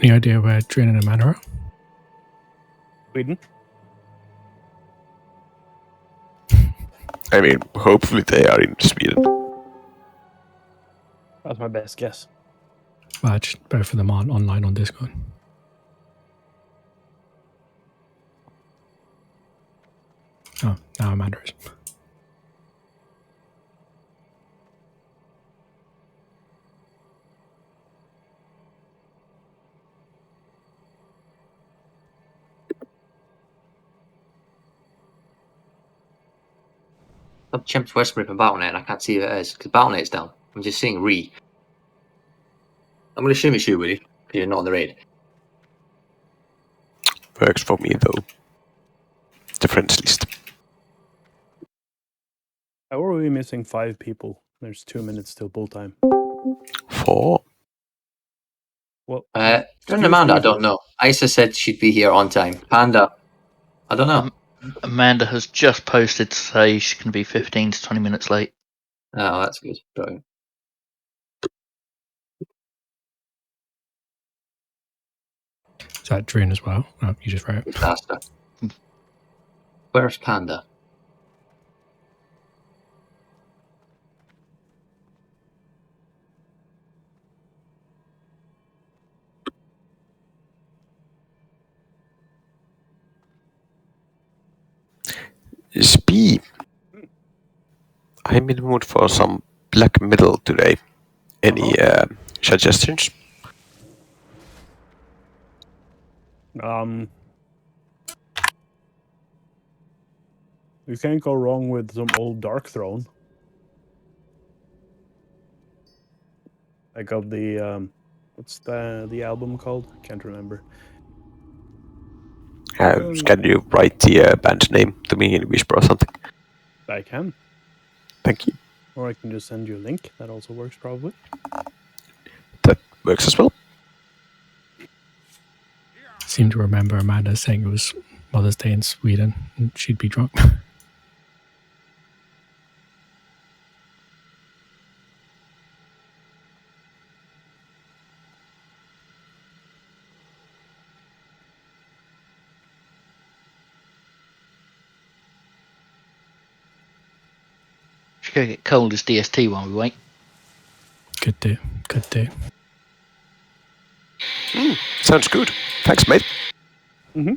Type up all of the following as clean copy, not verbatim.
Any idea where Drin and Amanda are? Sweden. I mean, hopefully they are in Sweden. That's my best guess. Well, just both of them aren't online on Discord. Oh, now Amanda is. I've jumped Westbrook and Battle.net and I can't see who it is because Battle.net's down. I'm just seeing Re. I'm going to assume it's you, Willie, because you're not on the raid. Works for me though. The friends list. How are we missing 5 people? There's 2 minutes till bull time. 4. Well, During Amanda, I don't know. Isa said she'd be here on time. Panda, I don't know. Amanda has just posted to say she can be 15 to 20 minutes late. Oh, that's good. Brilliant. Is that Drin as well? Oh, you just wrote. Disaster. Where's Panda? Spee. I'm in the mood for some black metal today. Any suggestions? You can't go wrong with some old Dark Throne. Like of the what's the album called? I can't remember. Can you write the band name to me in Whisper or something? I can. Thank you. Or I can just send you a link. That also works probably. That works as well. Seem to remember Amanda saying it was Mother's Day in Sweden and she'd be drunk. Should go get cold as DST while we wait. Could do. Could do. Sounds good. Thanks, mate. Mm-hmm.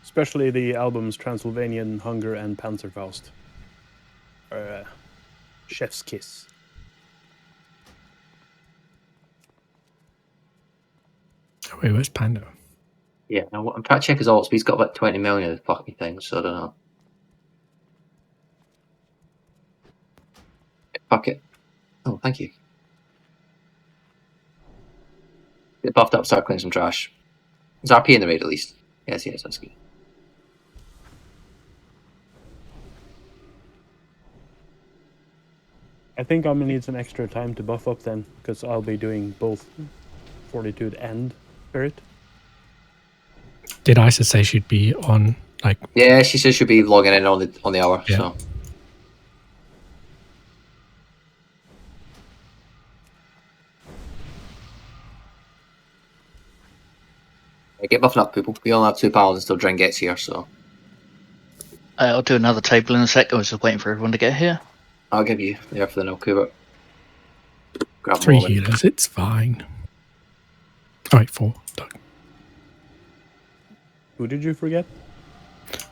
Especially the albums Transylvanian Hunger and Panzerfaust. Chef's Kiss. Oh, wait, where's Panda? Yeah, I'm trying to check his alts, but he's got about 20 million of the fucking things, so I don't know. Fuck it. Oh, thank you. Get buffed up, start cleaning some trash. Is RP in the raid at least? Yes, that's good. I think I'm gonna need some extra time to buff up then, because I'll be doing both Fortitude and Spirit. Did Isa say she'd be on, like... Yeah, she says she'll be logging in on the hour, Yeah. so... Yeah, get buffing up, people. We only have 2 pounds until Dren gets here, so... I'll do another table in a sec. I was just waiting for everyone to get here. I'll give you there for the no Kuba. Grab 3 more healers, it's fine. Alright, 4. Doug. Who did you forget?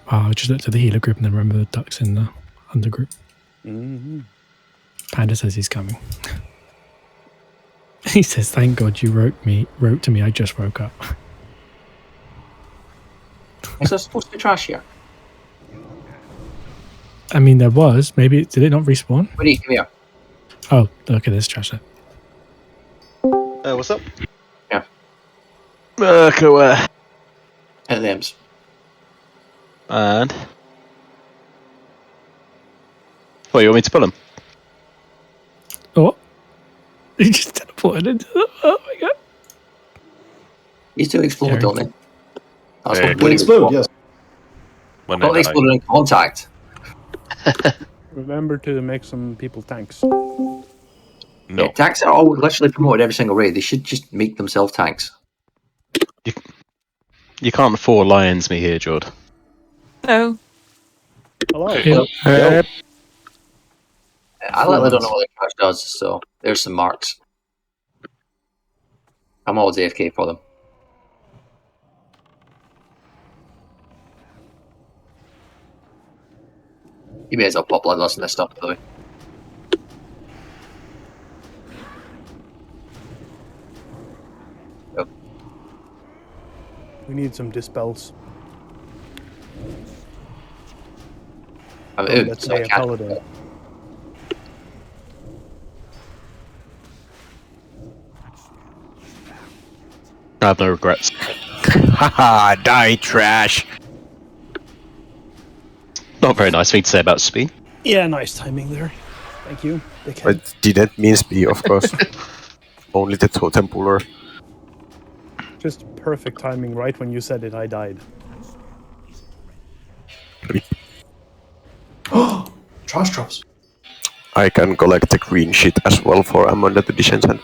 I just looked at the healer group and then remember the ducks in the undergroup. Mm-hmm. Panda says he's coming. He says, thank God you wrote to me, I just woke up. Is there supposed to be trash here? I mean, there was. Maybe, did it not respawn? Woody, come here. Oh, look at this trash there. What's up? Yeah. Go where? Hit the M's. And? What, you want me to pull him? Oh, he just teleported into the... Oh my God. These two explode, don't they? That's They what do Woody explode, was- yes. When I thought they exploded in contact. Remember to make some people tanks. No. Yeah, tanks are all literally promoted every single raid. They should just make themselves tanks. You can't four lions me here, Jord. No. Hello. Yep. I literally don't know what the crash does, so there's some marks. I'm always AFK for them. You may as well pop bloodlust and this stuff, by the way. Yep. We need some dispels. I'm Oh, let's say a paladin. I have no regrets. Haha, die trash! Not very nice thing to say about speed. Yeah, nice timing there. Thank you. I didn't mean speed, of course. Only the totem puller. Just perfect timing. Right when you said it, I died. Trash traps. I can collect the green shit as well for Amanda to disenchant.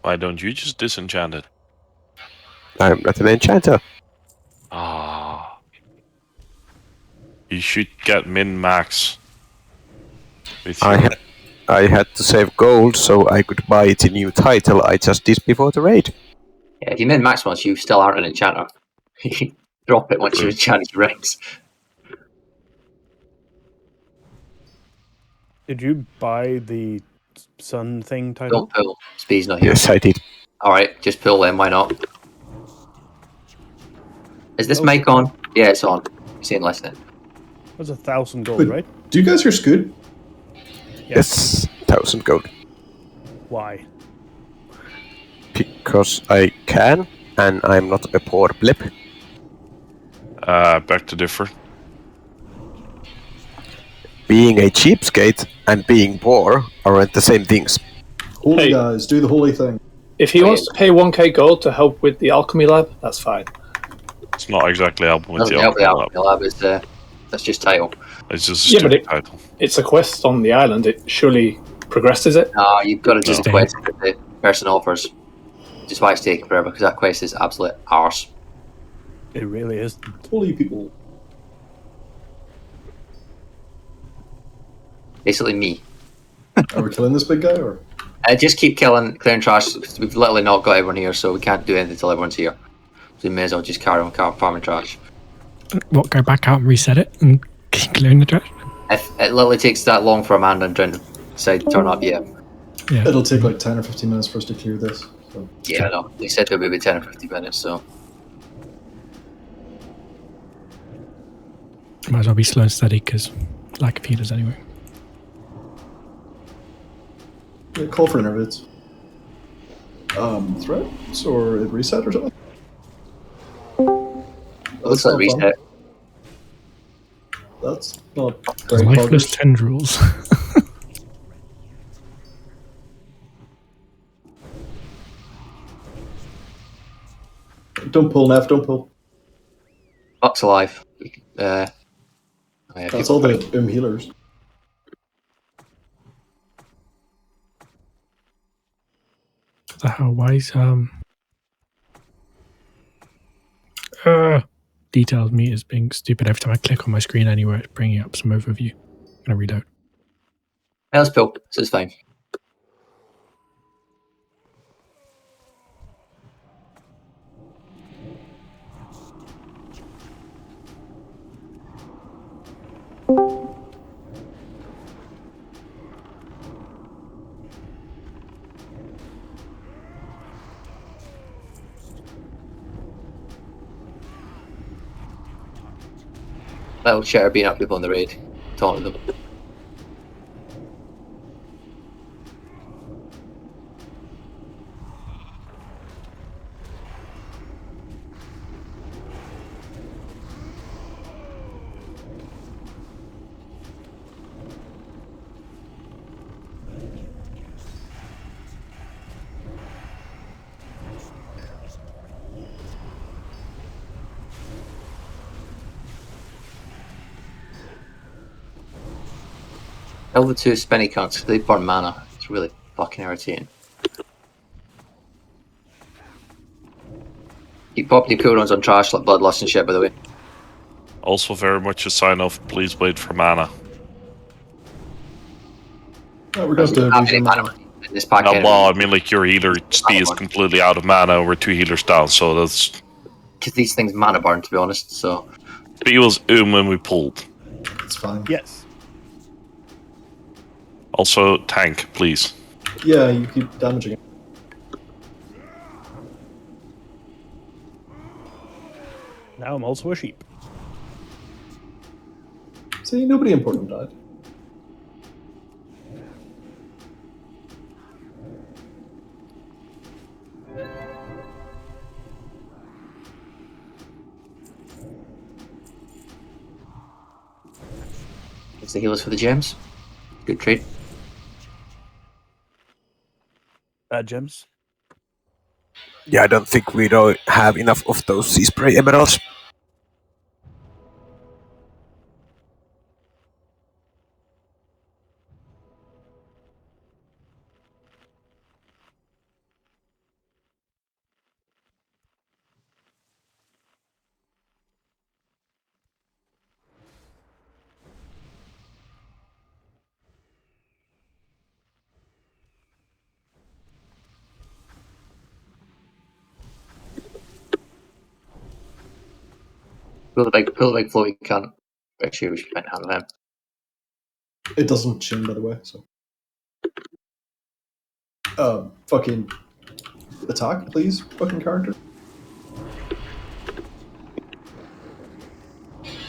Why don't you just disenchant it? I'm not an enchanter. Ah. You should get min-max. With I had to save gold so I could buy the new title I just did before the raid. Yeah, if you min max once, you still aren't an enchanter. You drop it once you enchant your rings. Did you buy the sun thing title? Don't pull. Speed's not here. Yes, I did. Alright, just pull then, why not? Is this mic on? Yeah, it's on. You're saying listening. That's 1,000 gold, Wait. right? Do you guys hear Scoot? Yes, 1,000 gold. Why? Because I can, and I'm not a poor blip. back to differ. Being a cheapskate and being poor aren't the same things. Holy Hey. guys, do the holy thing. If he wants to pay 1k gold to help with the alchemy lab, that's fine. It's not exactly helping with Doesn't the help the alchemy alchemy lab, it's, that's just title. It's just a Yeah, but stupid title. It's a quest on the island. It surely progresses it. No, you've got to do the No. quest that the person offers. Which is why it's taking forever, because that quest is absolute arse. It really is. Holy people. Basically me. Are we killing this big guy or? Just keep clearing trash. We've literally not got everyone here, so we can't do anything until everyone's here. So we may as well just carry on farming trash. What, go back out and reset it and keep clearing the trash? If it literally takes that long for Amanda and Trent to decide to turn up, yeah. Yeah. It'll take like 10 or 15 minutes for us to clear this. So. Yeah, no. They said it would be 10 or 15 minutes, so. Might as well be slow and steady because lack of healers anyway. Yeah, call for intervids. Threats or it reset or something? It looks like not fun. reset. That's not very Lifeless progress. tendrils. Don't pull, Nev, don't pull. Buck's alive. Yeah, That's all the healers. The hell? Why is details meters being stupid every time I click on my screen anywhere? It's bringing up some overview. I'm gonna reload. That's cool. So it's fine. Little share being up people on the raid, taunting them. Level 2 spinny cunts, they burn mana. It's really fucking irritating. Keep popping your cooldowns on trash like Bloodlust and shit, by the way. Also, very much a sign of please wait for mana. Oh, we're going to Not many regen mana mana. in this pack anyway. Well, I mean, like your healer speed is completely out of mana. We're 2 healers down, so that's. Because these things mana burn, to be honest. So Speed was when we pulled. It's fine. Yes. Also, tank, please. Yeah, you keep damaging it. Now I'm also a sheep. See, nobody important died. it's the healers for the gems. Good trade. Bad gems. Yeah, I don't think we don't have enough of those sea spray emeralds. Pull the big floaty cunt. Actually, we should find handle him. It doesn't chin, by the way, so. Fucking attack, please, fucking character.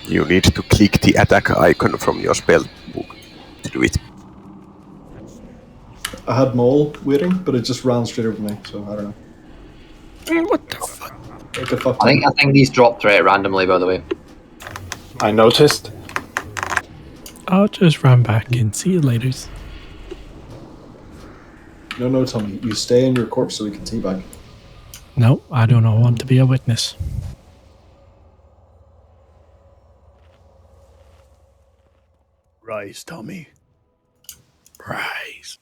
You need to click the attack icon from your spell book to do it. I had Mole waiting, but it just ran straight over me, so I don't know. What the fuck? Like a fuck I think these drop threat randomly, by the way. I noticed. I'll just run back and see you later. No, Tommy. You stay in your corpse so we can teabag. No, I do not want to be a witness. Rise, Tommy. Rise.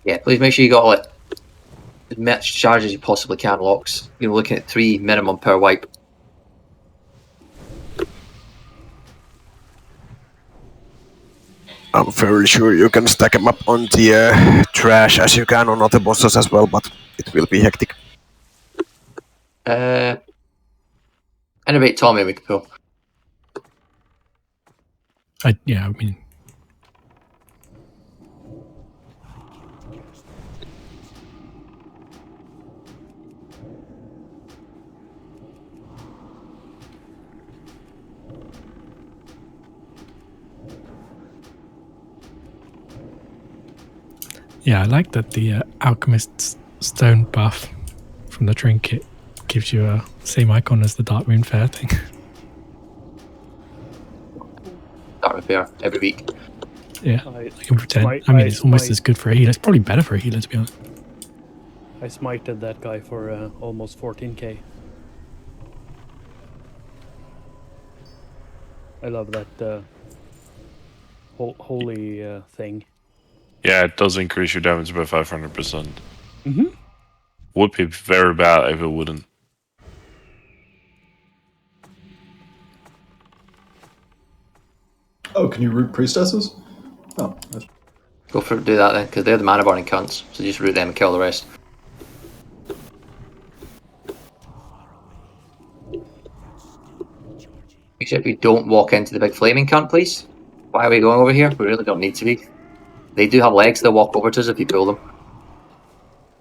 Yeah, please make sure you got like as much charge as you possibly can. Locks. You're looking at 3 minimum per wipe. I'm fairly sure you can stack them up on the trash as you can on other bosses as well, but it will be hectic. Innovate Tommy, we can pull. I mean, yeah, I like that the Alchemist's Stone buff from the trinket gives you a same icon as the Dark Moon Fair thing. Start repair every week. Yeah, I I can pretend. I mean, it's almost as good for a healer. It's probably better for a healer, to be honest. I smited that guy for almost 14k. I love that holy thing. Yeah, it does increase your damage by 500%. Mm-hmm. Would be very bad if it wouldn't. Oh, can you root priestesses? Oh, nice. Go for do that then, because they're the mana burning cunts. So just root them and kill the rest. Except we don't walk into the big flaming cunt, please. Why are we going over here? We really don't need to be. They do have legs, they'll walk over to us if you pull them.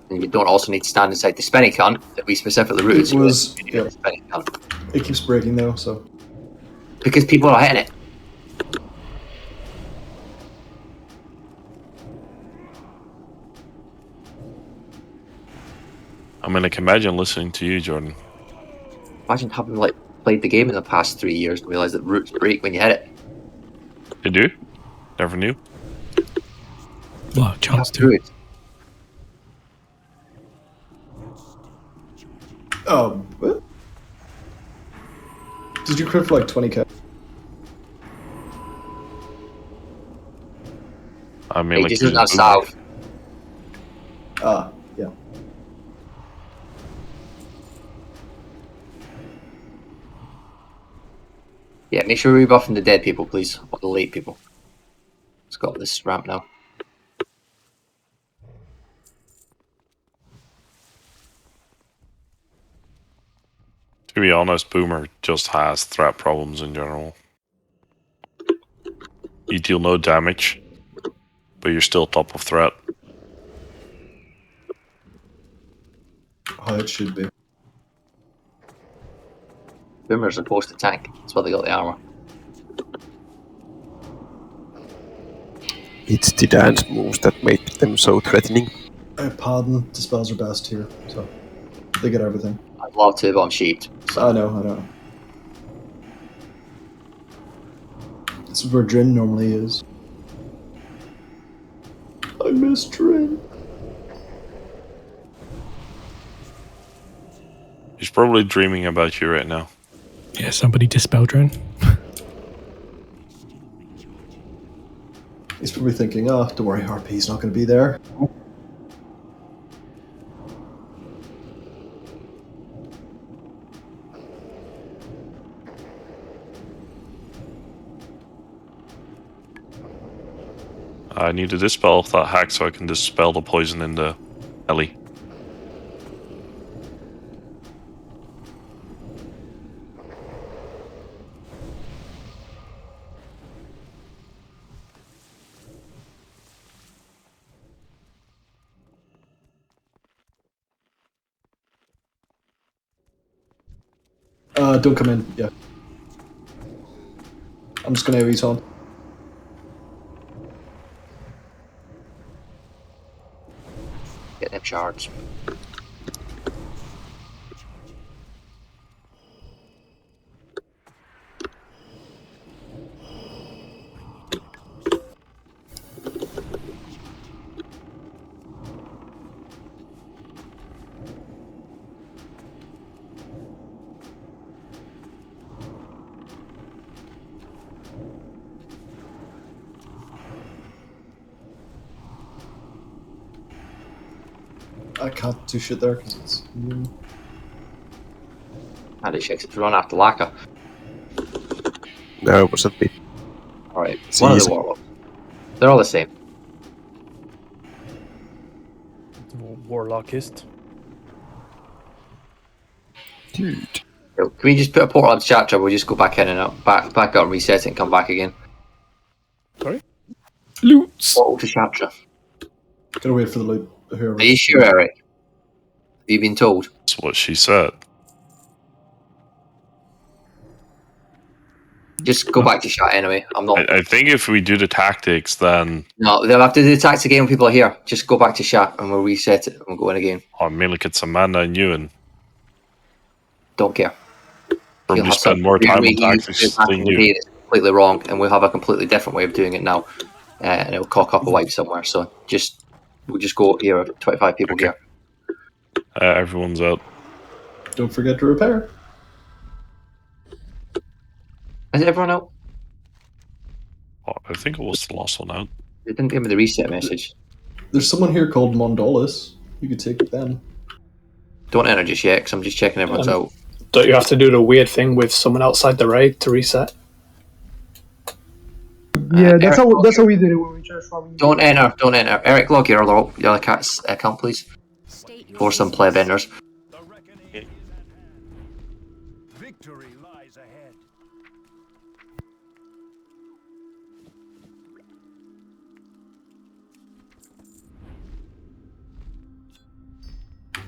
And you don't also need to stand inside the spinny cunt that we specifically rooted. It was, so yeah. spinny cunt. It keeps breaking though, so. Because people are hitting it. I mean, I can imagine listening to you, Jordan. Imagine having like played the game in the past 3 years and realised that roots break when you hit it. They do? Never knew. Well, chance to. Roots. What? Did you crit for like 20k? I mean, He like, just there's doesn't a have boomer. salve. Yeah. Yeah, make sure we're rebuffing the dead people, please. Or the late people. Let's go up this ramp now. To be honest, Boomer just has threat problems in general. You deal no damage, but you're still top of threat. How it should be. Boomer's supposed to tank. That's why they got the armor. It's the dance moves that made them so threatening. Pardon, dispels are best here, so they get everything. I'd love to, but I'm sheeped. So. I know. This is where Drin normally is. I miss Drin. He's probably dreaming about you right now. Yeah, somebody dispel drone. He's probably thinking, oh, don't worry, RP's not going to be there. I need to dispel that hack so I can dispel the poison in the alley. Don't come in, yeah. I'm just going to AoE on. Get them shards. I can't do shit there because it's new. And it shakes it to run after Laka. No, it wasn't me. Alright, It's one of easy. the warlocks. They're all the same. Warlockist. Dude. Can we just put a portal on chat, we'll just go back in and out, back up and reset it and come back again. Sorry? Loots. Portal to Shatra. Gotta wait for the loot. Whoever. Are you sure, Eric? Have you been told? That's what she said. Just go back to chat anyway. I'm not. I think if we do the tactics, then No, they'll have to do the tactics again when people are here. Just go back to chat and we'll reset it and we'll go in again. I mean, like it's Amanda and you, and Don't care. probably You'll have spend some more time on weird way tactics to do it back than in the you. day that's completely wrong, and we'll have a completely different way of doing it now. And it'll cock up a wipe somewhere. So we'll just go here. 25 people Okay. here. Everyone's out. Don't forget to repair. Is everyone out? Oh, I think it was the last one out. They didn't give me the reset message. There's someone here called Mondolis. You could take them. Don't enter just yet, because I'm just checking everyone's out. Don't you have to do the weird thing with someone outside the raid to reset? Yeah, that's Eric, how we did it when we just farming. Don't enter. Eric, log your other cat's account, please. For some play benders. Victory lies ahead.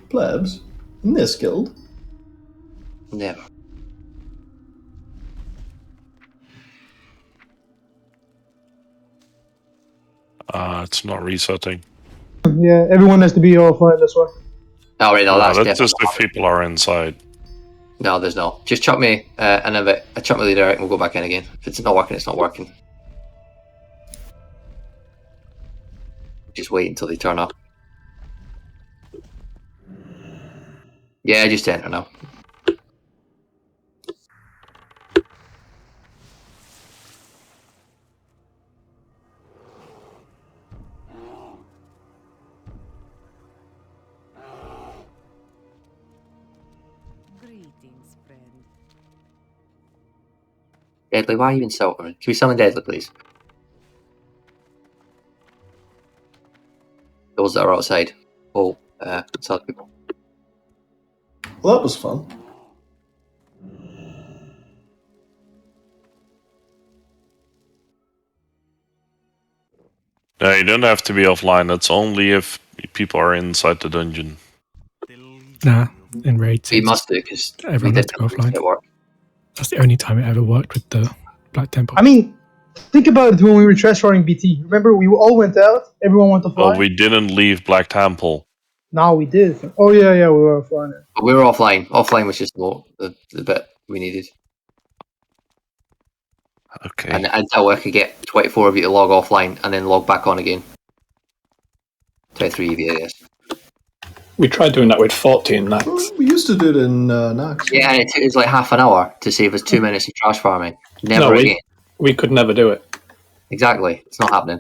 Plebs? In this guild? Never. It's not resetting. Yeah, everyone has to be offline. That's why. No, right, no, No, that's that's just definitely if people are inside. No, there's no. Just chuck me an invite. Chuck me leader, and we'll go back in again. If it's not working, it's not working. Just wait until they turn up. Yeah, just enter now. Deadly, why are you insulting me? Can we summon Deadly, please? Those that are outside. Oh, sad people. Well, that was fun. No, you don't have to be offline. That's only if people are inside the dungeon. Nah, in raids, We it's- must do, because we everyone has did to go offline. at work. That's the only time it ever worked with the Black Temple. I mean, think about it when we were trash running BT. Remember, we all went out, everyone went offline? Well, we didn't leave Black Temple. No, we did. Oh, yeah, we were offline. But we were offline. Offline was just the bit we needed. Okay. And I doubt I could get 24 of you to log offline and then log back on again. 23 of you, I guess. We tried doing that with 14 Nax. Well, we used to do it in Nax. Yeah, and it took us like half an hour to save us 2 minutes of trash farming. Never No, again. we could never do it. Exactly. It's not happening.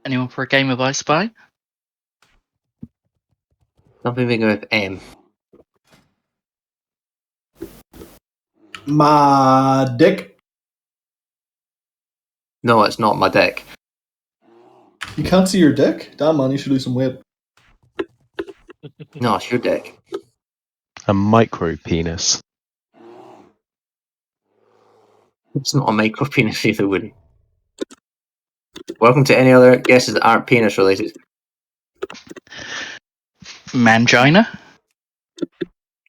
Anyone for a game of I Spy? Something big with M. My dick. No, it's not my deck. You can't see your dick? Damn, man, you should lose some weight. No, it's your deck. A micro penis. It's not a micro penis either, Woody. Welcome to any other guesses that aren't penis related. Mangina?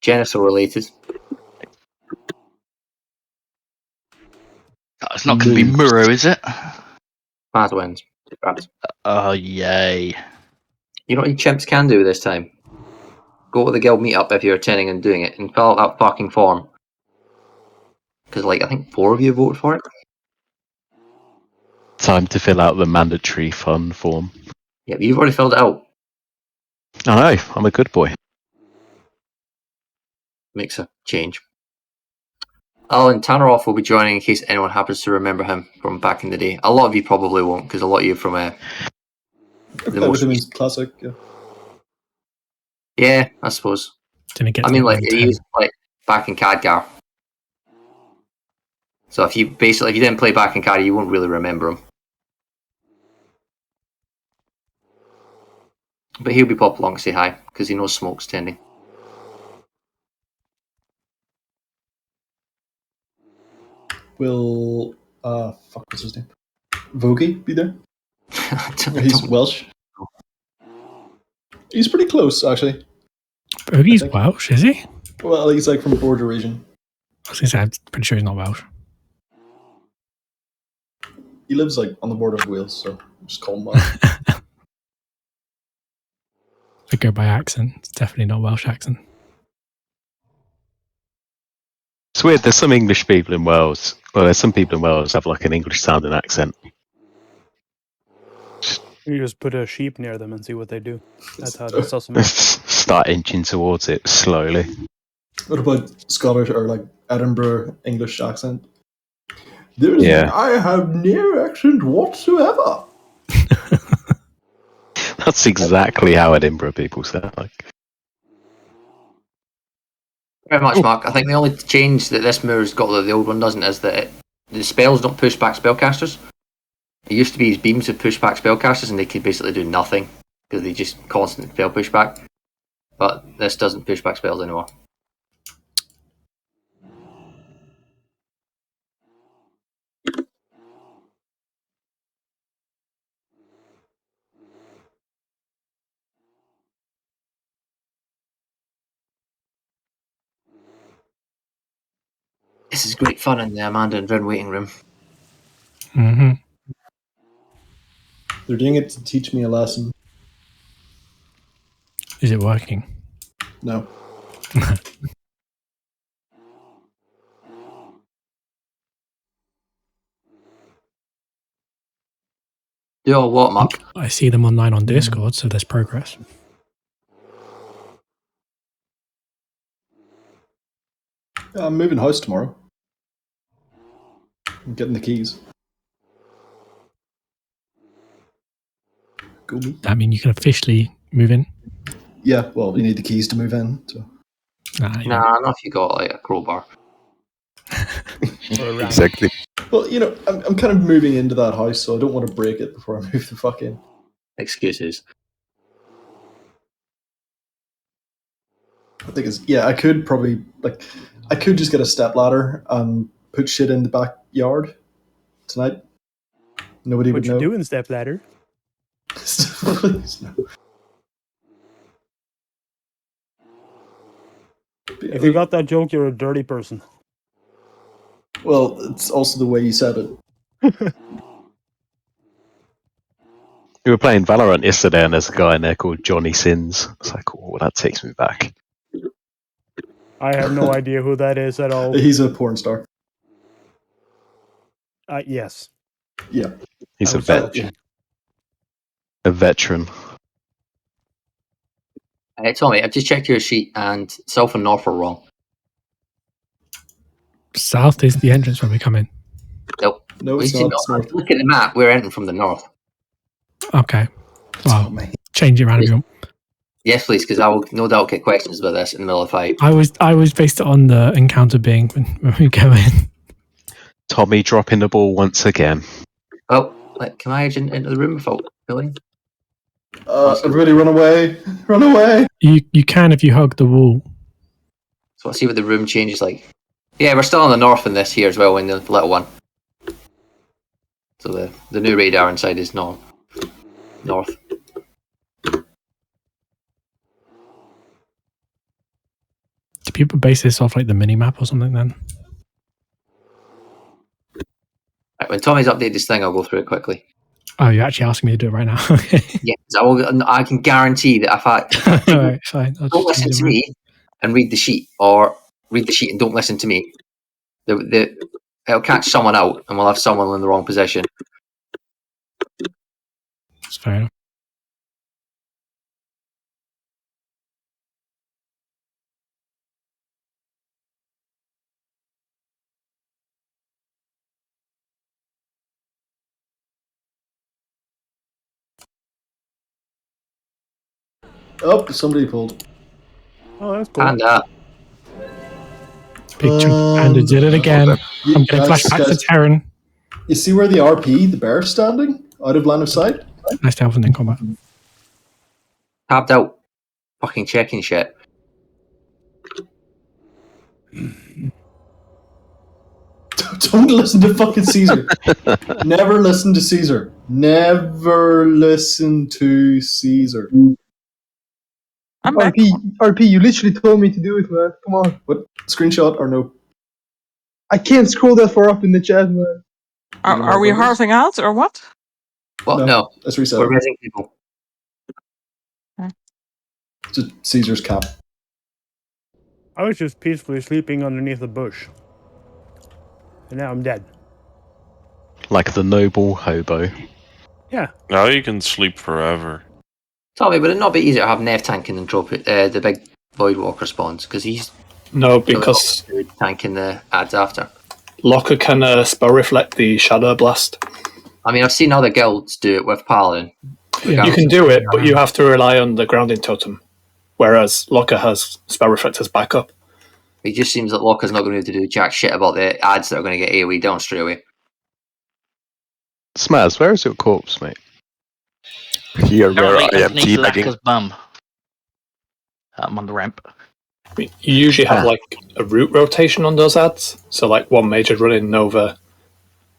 Genital related. Oh, it's not going to be Muro, is it? Mad wins. Right. Oh, yay. You know what you chimps can do this time? Go to the guild meetup if you're attending and doing it, and fill out that fucking form. Because, like, I think 4 of you voted for it. Time to fill out the mandatory fun form. Yeah, but you've already filled it out. I know, I'm a good boy. Makes a change. Alan Tanneroff will be joining in case anyone happens to remember him from back in the day. A lot of you probably won't, because a lot of you from the most. Everything's classic, yeah. Yeah, I suppose. Didn't get I to mean, level like, 10. he was like back in Khadgar. So if you didn't play back in Khadgar, you won't really remember him. But he'll be popped along to say hi, because he knows Smoke's tending. Will, fuck, what's his name? Vogie be there? I He's don't- Welsh. He's pretty close, actually. Bogey's I think- Welsh, is he? Well, he's like from the border region. I was going to say, I'm pretty sure he's not Welsh. He lives like on the border of Wales, so just call him Welsh. If I go by accent, it's definitely not Welsh accent. It's weird, there's some English people in Wales, well, there's some people in Wales have like an English sounding accent. You just put a sheep near them and see what they do. That's how to suss them out. Start inching towards it slowly. What about Scottish or like Edinburgh English accent? I have no accent whatsoever. That's exactly how Edinburgh people sound like. Very much, Mark. I think the only change that this mirror's got that the old one doesn't is that the spells don't push back spellcasters. It used to be these beams would push back spellcasters and they could basically do nothing because they just constant spell pushback. But this doesn't push back spells anymore. This is great fun in the Amanda and Vern waiting room. Mm-hmm. They're doing it to teach me a lesson. Is it working? No. Do all what, Mark? I see them online on Discord, so there's progress. I'm moving house tomorrow. I'm getting the keys. Go me. I mean, you can officially move in. Yeah, well, you need the keys to move in. So. Nah, not if you got like a crowbar. Exactly. Well, you know, I'm kind of moving into that house, so I don't want to break it before I move the fuck in. Excuses. I think I could probably I could just get a stepladder and put shit in the backyard tonight. Nobody would know. What you doing, stepladder? Please, no. If you got that joke, you're a dirty person. Well, it's also the way you said it. We were playing Valorant yesterday, and there's a guy in there called Johnny Sins. It's like, oh, that takes me back. I have no idea who that is at all. He's a porn star. Yes. Yeah. He's a veteran. A veteran. Hey, Tommy, I've just checked your sheet, and south and north are wrong. South is the entrance when we come in. Nope. No, it's not. It's north. Look at the map. We're entering from the north. Okay. Well, change it around if you want. Yes, please, because I will no doubt get questions about this in the middle of the fight. I was based it on the encounter being when we go in. Tommy dropping the ball once again. Oh, can I agent into the room without filling? Everybody run away. Run away. You can if you hug the wall. So I'll see what the room changes like. Yeah, we're still on the north in this here as well in the little one. So the new radar inside is north. Do people base this off like the mini map or something then? Right, when Tommy's updated this thing, I'll go through it quickly. Oh, you're actually asking me to do it right now. Okay. Yes, I can guarantee that if I All right, fine. don't listen to me and read the sheet, or read the sheet and don't listen to me, it'll catch someone out, and we'll have someone in the wrong position. That's fair enough. Oh, somebody pulled. Oh, that's cool. Panda. Big chunk of Panda did it again. I'm getting flashbacks to Terran. You see where the RP, the bear's standing? Out of line of sight? Nice to have in combat. Tapped out. Fucking checking shit. Don't listen to fucking Caesar. Never listen to Caesar. Never listen to Caesar. RP, you literally told me to do it, man. Come on. What? Screenshot or no? I can't scroll that far up in the chat, man. Are we harving out or what? Well, no. Let's reset. We're raising people. Just Caesar's cap. I was just peacefully sleeping underneath a bush. And now I'm dead. Like the noble hobo. Yeah. Now you can sleep forever. Tommy, would it not be easier to have Nev tanking than the big Void Walker spawns? Because he's No, because tanking the ads after. Locker can spell reflect the Shadow Blast. I mean, I've seen other guilds do it with Paladin. You can do it, but you have to rely on the grounding totem. Whereas Locker has spell reflect as backup. It just seems that Locker's not going to be able to do jack shit about the ads that are going to get AoE down straight away. Smaz, where is your corpse, mate? Here where I am Underneath teabagging. Lacker's bum. I'm on the ramp. You usually have like a route rotation on those ads. So like one major running Nova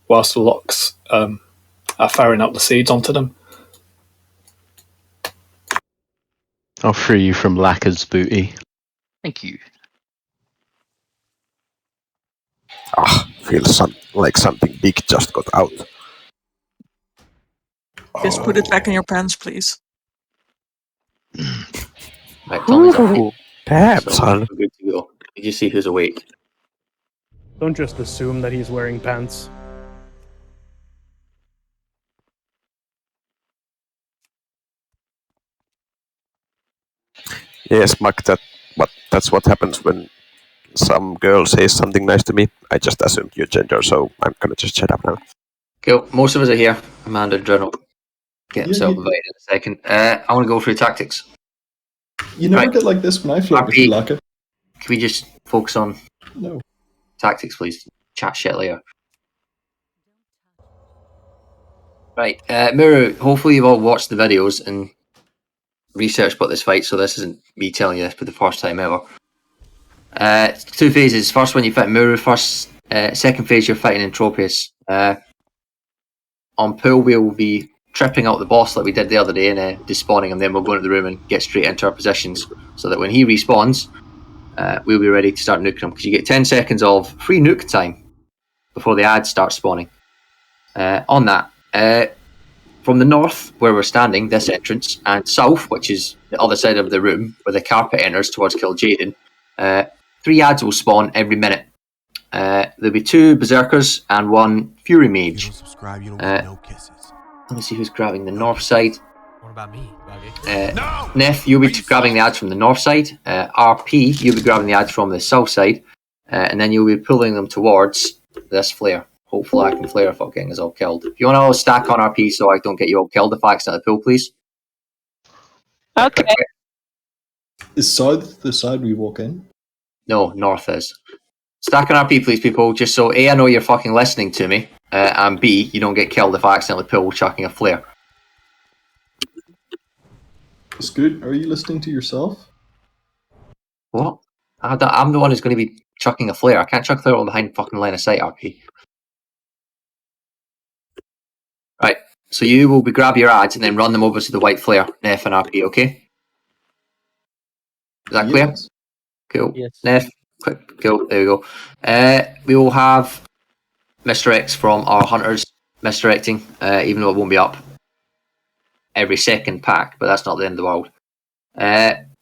whilst the locks are firing out the seeds onto them. I'll free you from Lacker's booty. Thank you. feels like something big just got out. Just put it back in your pants, please. Right, Tommy's up. Damn, So son. we're good to go. Did you see who's awake? Don't just assume that he's wearing pants. Yes, Mac, that's what happens when some girl says something nice to me. I just assumed your gender, so I'm gonna just shut up now. Cool. Most of us are here. Amanda and Journal. Get Yeah, himself you- invited in a second. I want to go through tactics. You never Right. get like this when I flirt if you like it. Can we just focus on No. tactics, please? Chat shit later. Right, Muru, hopefully you've all watched the videos and researched about this fight, so this isn't me telling you this for the first time ever. 2 phases. First one, you fight Muru first. Second phase, you're fighting Entropius. On pool, we'll be tripping out the boss like we did the other day and despawning him, then we'll go into the room and get straight into our positions, so that when he respawns, we'll be ready to start nuking him, because you get 10 seconds of free nuke time before the ads start spawning. On that, from the north, where we're standing, this entrance, and south, which is the other side of the room, where the carpet enters towards Kil'jaeden, 3 ads will spawn every minute. There'll be 2 berserkers and 1 fury mage. Let me see who's grabbing the north side. What about me? Nef, you'll be grabbing the ads from the north side. RP, you'll be grabbing the ads from the south side. And then you'll be pulling them towards this flare. Hopefully I can flare if I'm getting us all killed. If you want to all stack on RP so I don't get you all killed if I accidentally pull, please. Okay. Is south the side we walk in? No, north is. Stack on RP, please, people, just so A, I know you're fucking listening to me, and B, you don't get killed if I accidentally pull chucking a flare. Scoot, are you listening to yourself? What? I'm the one who's going to be chucking a flare. I can't chuck a flare on behind fucking line of sight, RP. Right, so you will be grab your ads and then run them over to the white flare, Nef and RP, okay? Is that clear? Yes. Cool. Yes. Nef, quick, cool, there we go. We will have misdirects from our hunters misdirecting, even though it won't be up every second pack, but that's not the end of the world.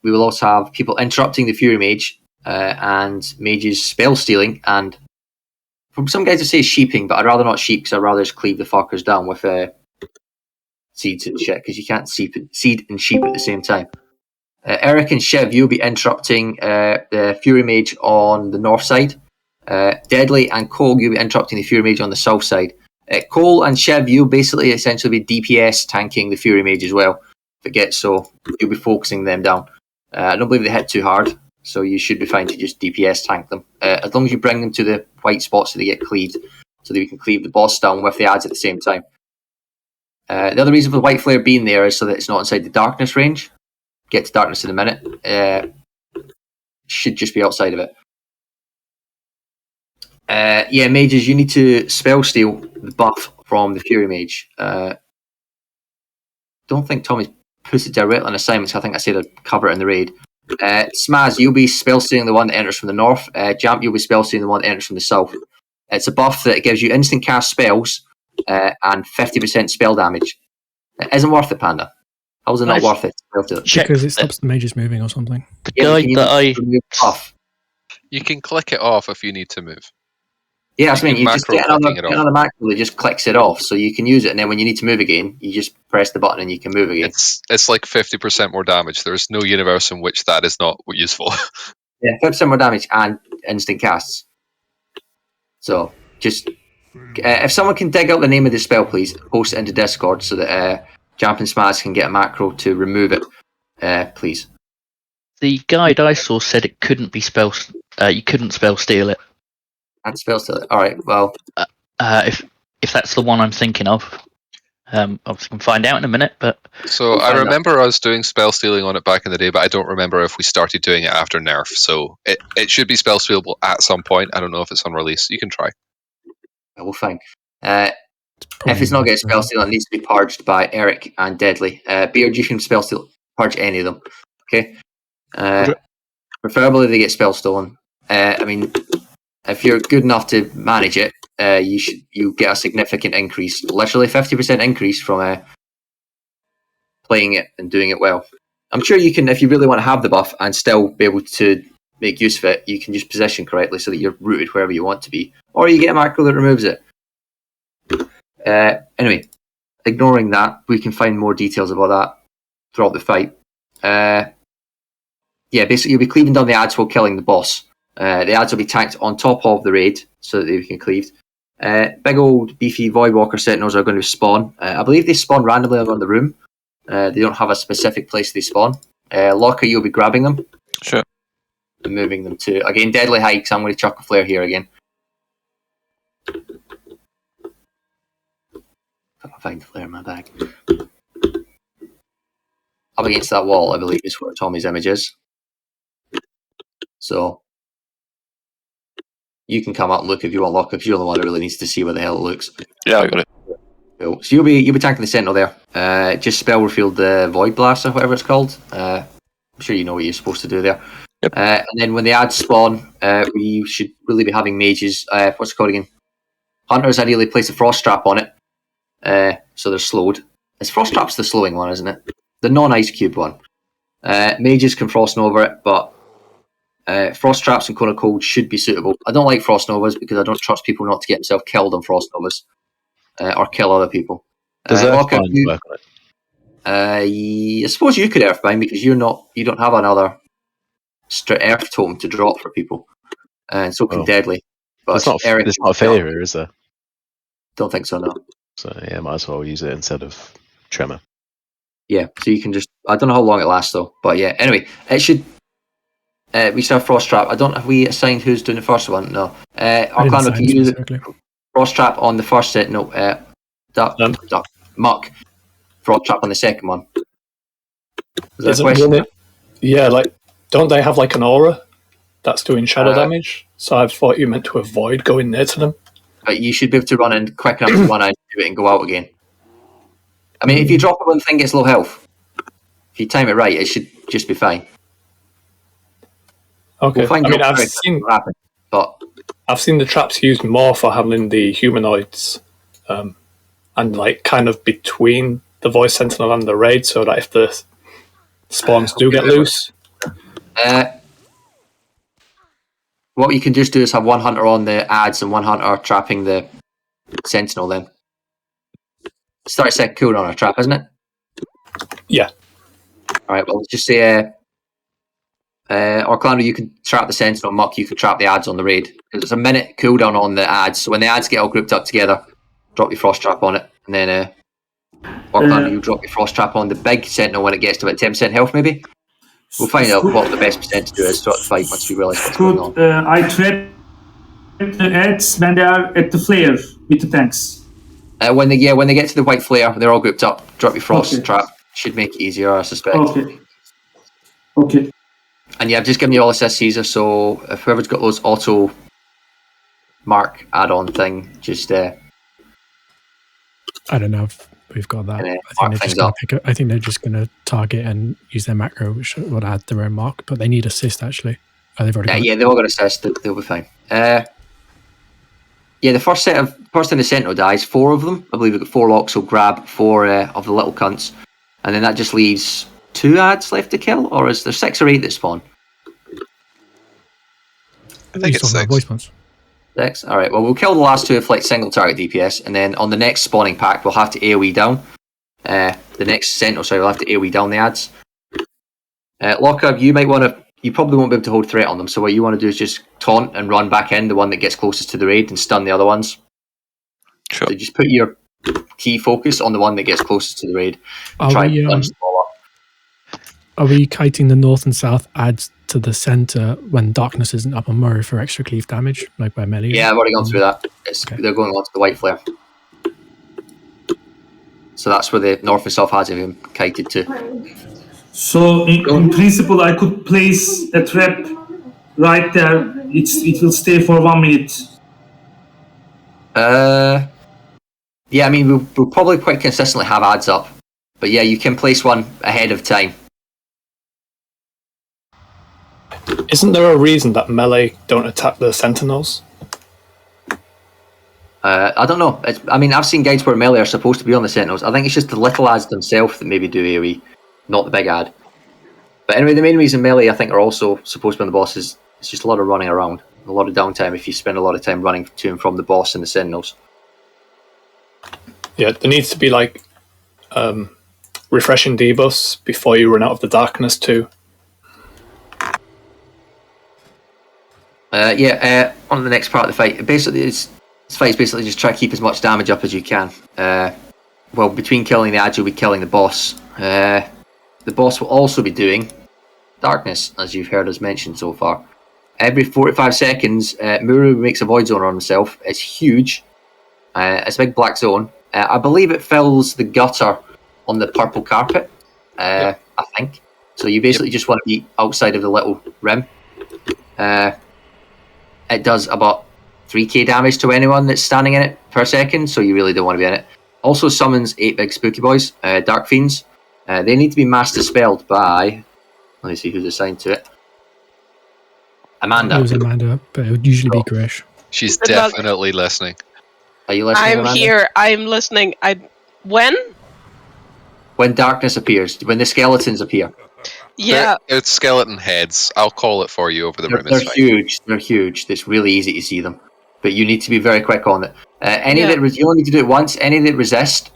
We will also have people interrupting the Fury Mage, and mages spell stealing, and from some guys to say sheeping, but I'd rather not sheep because I'd rather just cleave the fuckers down with seeds and shit, because you can't seed and sheep at the same time. Eric and Shiv, you'll be interrupting the Fury Mage on the north side. Deadly and Cole, you'll be interrupting the Fury Mage on the south side. Cole and Shiv, you'll basically essentially be DPS tanking the Fury Mage as well. If it gets so, you'll be focusing them down. I don't believe they hit too hard, so you should be fine to just DPS tank them. As long as you bring them to the white spots so they get cleaved, so that we can cleave the boss down with the ads at the same time. The other reason for the white flare being there is so that it's not inside the darkness range. Get to darkness in a minute. Should just be outside of it. Yeah, mages, you need to spell steal the buff from the Fury Mage. Don't think Tommy's put it directly on assignments. I think I said I'd cover it in the raid. Smaz, you'll be spell stealing the one that enters from the north. Jamp, you'll be spell stealing the one that enters from the south. It's a buff that gives you instant cast spells and 50% spell damage. It isn't worth it, Panda. How is it not worth it? Because it stops the mages moving or something. The guide that I buff. You can click it off if you need to move. Yeah, that's what I mean. You just get clicking it off. another macro that just clicks it off, so you can use it, and then when you need to move again, you just press the button and you can move again. It's like 50% more damage. There's no universe in which that is not useful. Yeah, 50% more damage and instant casts. So, just if someone can dig out the name of the spell, please post it into Discord so that Jamp and Smaz can get a macro to remove it, please. The guide I saw said it couldn't be you couldn't spell steal it. And spell steal it. All right. Well, if that's the one I'm thinking of, obviously can find out in a minute. But so I remember us doing spell stealing on it back in the day, but I don't remember if we started doing it after nerf. So it should be spell stealable at some point. I don't know if it's on release. You can try. We'll find. If it's not getting spell steal, it needs to be purged by Eric and Deadly. Beard, you can spell steal, purge any of them. Okay. Preferably they get spell stolen. I mean, if you're good enough to manage it, you get a significant increase, literally 50% increase from playing it and doing it well. I'm sure you can, if you really want to have the buff and still be able to make use of it, you can just position correctly so that you're rooted wherever you want to be, or you get a macro that removes it. Anyway, ignoring that, we can find more details about that throughout the fight. Basically you'll be cleaving down the adds while killing the boss. The adds will be tanked on top of the raid so that they can cleave. Big old beefy Voidwalker Sentinels are going to spawn. I believe they spawn randomly around the room. They don't have a specific place they spawn. Locker, you'll be grabbing them. Sure. And moving them to, again, deadly high, because I'm going to chuck a flare here again. I'll find the flare in my bag. Up against that wall, I believe, is where Tommy's image is. So you can come out and look if you want, Locker, because you're the one who really needs to see where the hell it looks. Yeah, I got it. Cool. So you'll be tanking the Sentinel there. Just spell refield the Void Blast or whatever it's called. I'm sure you know what you're supposed to do there. Yep. And then when the ads spawn, we should really be having mages. What's it called again? Hunters ideally place a frost trap on it, so they're slowed. Frost trap's the slowing one, isn't it? The non-ice cube one. Mages can frost over it, but frost traps and Cone of Cold should be suitable. I don't like frost novas because I don't trust people not to get themselves killed on frost novas. Or kill other people. Does Earthbind work on it? I suppose you could Earthbind because you don't have another Earth totem to drop for people, and so can Deadly. But it's not a failure, is there? Don't think so, no. So yeah, might as well use it instead of Tremor. Yeah, so you can just. I don't know how long it lasts though, but yeah. Anyway, it should. We still have Frost Trap. Have we assigned who's doing the first one? No. Our clan can use Frost Trap on the first set. No. Muck. Frost Trap on the second one. Is that a question? Don't they have like an aura that's doing shadow damage? So I thought you meant to avoid going near to them. But you should be able to run in quick enough to run out, do it, and go out again. I mean, if you drop it when the thing gets low health, if you time it right, it should just be fine. Okay. We'll find I've seen the traps used more for handling the humanoids, and like kind of between the Voice Sentinel and the raid, so that if the spawns do get loose. What you can just do is have one hunter on the ads and one hunter trapping the Sentinel then. It's 30-second cooldown on a trap, isn't it? Yeah. Alright, well, let's just say Orlando, you can trap the Sentinel, Muck, you can trap the ads on the raid. Because it's a minute cooldown on the ads, so when the ads get all grouped up together, drop your Frost Trap on it, and then Orlando, you drop your Frost Trap on the big Sentinel when it gets to about 10% health, maybe? We'll find out what the best percent to do is throughout the fight once we realise what's going on. I trap the ads when they are at the flare with the tanks. When they get to the white flare, they're all grouped up. Drop your Frost Trap. Should make it easier, I suspect. Okay. And yeah, I've just given you all assist Caesar, so if whoever's got those auto mark add-on thing, just I don't know if we've got that. I think they're just going to target and use their macro, which would add their own mark, but they need assist actually. Oh, they've already got they've all got assist. They'll be fine. The first time the Sentinel dies, 4 of them, I believe we've got 4 locks, will grab 4 of the little cunts, and then that just leaves 2 ads left to kill, or is there 6 or 8 that spawn? I think it's 6. Voice ones. 6? Alright, well, we'll kill the last 2 with like single target DPS, and then on the next spawning pack, we'll have to AoE down. The next Sentinel, we'll have to AoE down the ads. Lockup, you probably won't be able to hold threat on them, so what you want to do is just taunt and run back in the one that gets closest to the raid and stun the other ones. Sure. So just put your key focus on the one that gets closest to the raid. Are we kiting the north and south ads to the center when darkness isn't up on Murray for extra cleave damage, like by melee? Yeah, I've already gone through that. They're going on to the white flare. So that's where the north and south ads have been kited to. So in principle, I could place a trap right there. It will stay for 1 minute. Yeah, I mean, we'll probably quite consistently have ads up. But yeah, you can place one ahead of time. Isn't there a reason that melee don't attack the Sentinels? I don't know. I mean, I've seen guides where melee are supposed to be on the Sentinels. I think it's just the little ads themselves that maybe do AoE, not the big ad. But anyway, the main reason melee, I think, are also supposed to be on the boss is it's just a lot of running around. A lot of downtime if you spend a lot of time running to and from the boss and the Sentinels. Yeah, there needs to be like refreshing debuffs before you run out of the darkness too. On the next part of the fight, basically, this fight is basically just try to keep as much damage up as you can. Well, between killing the ad, you'll be killing the boss. The boss will also be doing darkness, as you've heard us mention so far. Every 45 seconds, Muru makes a void zone on himself. It's huge. It's a big black zone. I believe it fills the gutter on the purple carpet, I think. So you basically just want to be outside of the little rim. It does about 3k damage to anyone that's standing in it per second, so you really don't want to be in it. Also summons 8 big spooky boys, Dark Fiends. They need to be mass dispelled by... Let me see who's assigned to it. Amanda. It was Amanda, but it would usually be Grish. She's definitely listening. Are you listening, I'm Amanda? here. I'm listening. When? When darkness appears, when the skeletons appear. Yeah. It's skeleton heads. I'll call it for you over the rim. They're huge. They're huge. It's really easy to see them, but you need to be very quick on it. You only need to do it once. Any that resist,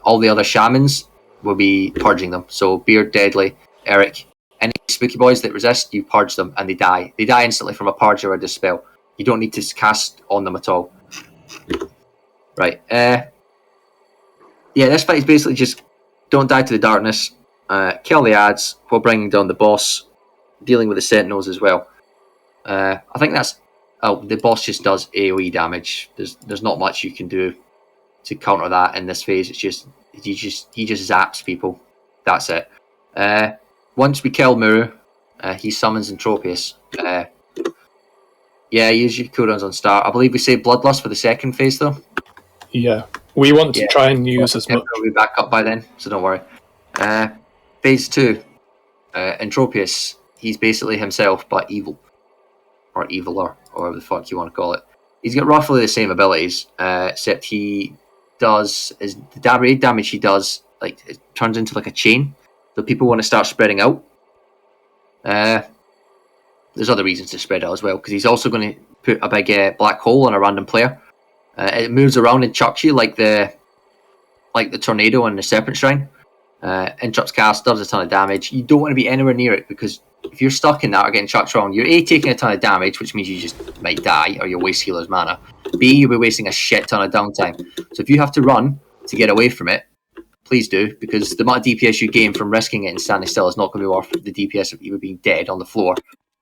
all the other shamans will be purging them. So Beard, Deadly, Eric, any spooky boys that resist, you purge them and they die. They die instantly from a purge or a dispel. You don't need to cast on them at all. Right. This fight is basically just don't die to the darkness. Kill the ads while bringing down the boss, dealing with the sentinels as well. I think that's... Oh, the boss just does AoE damage. There's not much you can do to counter that in this phase. It's just he just zaps people. That's it. Once we kill Muru, he summons Entropius. Use your cooldowns on start. I believe we say Bloodlust for the second phase though. Yeah, we want to try and use as much. We'll be back up by then, so don't worry. Phase 2, Entropius. He's basically himself, but evil. Or eviler, or whatever the fuck you want to call it. He's got roughly the same abilities, except he does... the raid damage he does, like, it turns into like a chain. So people want to start spreading out. There's other reasons to spread out as well, because he's also going to put a big black hole on a random player. It moves around and chucks you like the tornado in the Serpent Shrine. Interrupts cast, does a ton of damage. You don't want to be anywhere near it, because if you're stuck in that or getting chucked around, you're A, taking a ton of damage, which means you just might die, or you'll waste healer's mana. B, you'll be wasting a shit ton of downtime. So if you have to run to get away from it, please do, because the amount of DPS you gain from risking it and standing still is not going to be worth the DPS of either being dead on the floor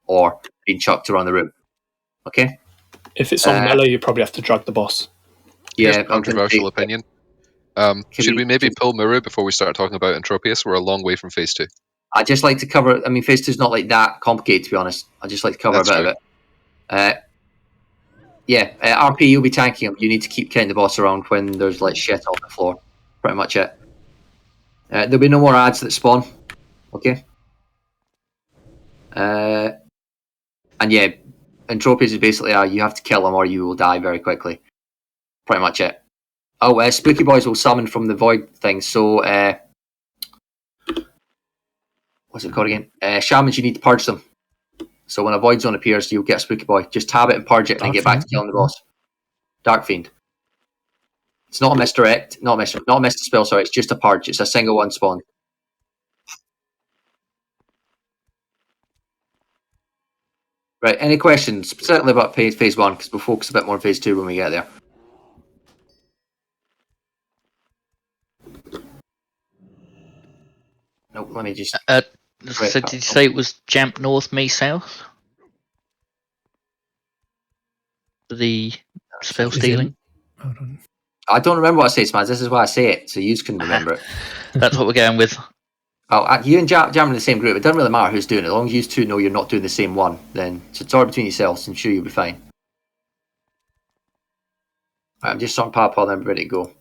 or being chucked around the room. Okay? If it's on melee, you probably have to drag the boss. Here's a controversial opinion. Should we maybe pull Muru before we start talking about Entropius? We're a long way from phase 2. I just like to cover... I mean, phase 2 is not like that complicated, to be honest. I just like to cover a bit of it. RP, you'll be tanking him. You need to keep killing the boss around when there's like shit on the floor. Pretty much it. There'll be no more ads that spawn. Okay? Entropius is basically you have to kill him or you will die very quickly. Pretty much it. Oh, Spooky Boys will summon from the void thing, so... what's it called again? Shamans, you need to purge them. So when a void zone appears, you'll get a Spooky Boy. Just tab it and purge it and then get back to killing the boss. Dark Fiend. It's not a misdirect, not a missed spell, sorry, it's just a purge. It's a single one spawn. Right, any questions, specifically about phase 1, because we'll focus a bit more on phase 2 when we get there. Nope, let me just... so did you say it was Jamp North, me South? The spell stealing? Hold on. I don't remember what I say, Smads. This is why I say it, so you can remember it. That's what we're going with. Oh, you and Jam are in the same group. It doesn't really matter who's doing it. As long as you two know you're not doing the same one, then it's all between yourselves. I'm sure you'll be fine. Right, I'm just on Papa, then I'm ready to go.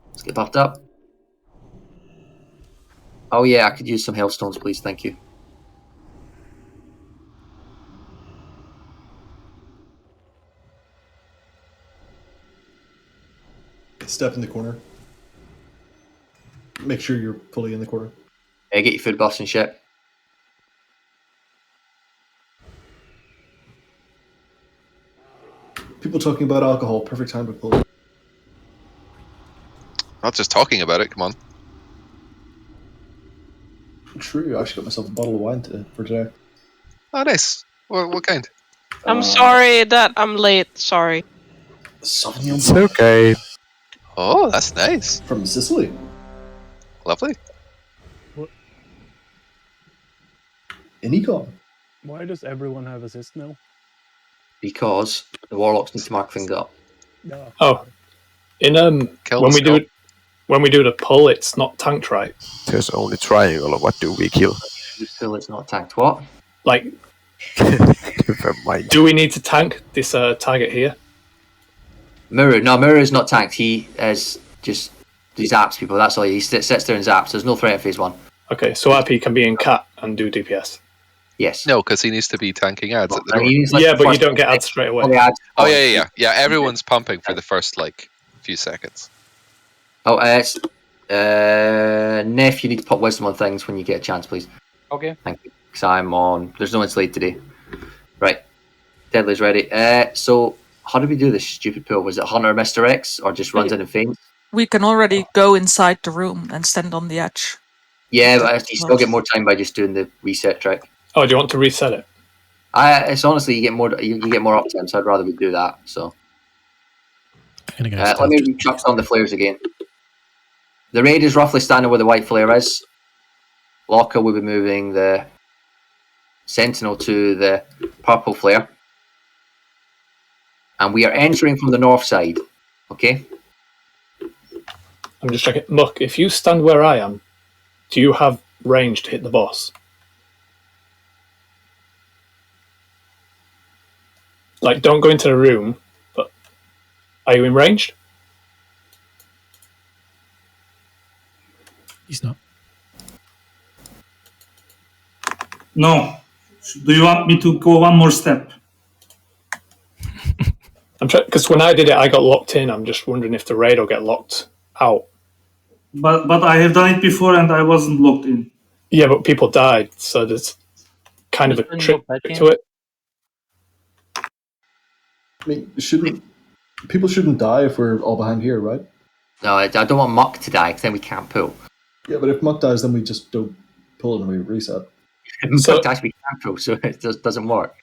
Let's get buffed up. Oh yeah, I could use some Hellstones, please. Thank you. Step in the corner. Make sure you're fully in the corner. Get your food buffs and shit. People talking about alcohol. Perfect time to pull. Not just talking about it. Come on. True. I actually got myself a bottle of wine for today. Oh, nice. What kind? I'm sorry that I'm late. Sorry. Sauvignon It's okay. Oh, that's nice. From Sicily. Lovely. In Econ. Why does everyone have assist now? Because the warlocks need to mark things up. No. Oh, in when we do the pull, it's not tanked right. There's only triangle. What do we kill? Still, it's not tanked. What? Like, Never mind. do we need to tank this target here? Mirror. No, Mirror is not tanked. He is just he zaps people. That's all. He sits there and zaps. There's no threat in phase 1. Okay, so RP can be in cat and do DPS. Yes. No, because he needs to be tanking ads at the door. Yeah, but you don't get ads straight away. Oh yeah. Everyone's pumping for the first few seconds. Oh, it's Neff. You need to put wisdom on things when you get a chance, please. Okay. Thank you. Because I'm on. There's no one slate today. Right. Deadly's ready. So how did we do this stupid pool? Was it Hunter Mr. X or just runs in and faints? We can already go inside the room and stand on the edge. Yeah, but you still get more time by just doing the reset trick. Oh, do you want to reset it? It's honestly you get more uptime, so I'd rather we do that. So let me chuck on the flares again. The raid is roughly standing where the white flare is. Locker will be moving the sentinel to the purple flare, and we are entering from the north side. Okay. I'm just checking. Look, if you stand where I am, do you have range to hit the boss? Like, don't go into the room, but are you in range? He's not. No. Do you want me to go one more step? I'm trying because when I did it, I got locked in. I'm just wondering if the raid will get locked out. But I have done it before and I wasn't locked in. Yeah, but people died, so there's kind of a trick to it. I mean, people shouldn't die if we're all behind here, right? No, I don't want Muck to die because then we can't pull. Yeah, but if Muck dies, then we just don't pull and we reset. Muck dies, we can't pull, so it just doesn't work.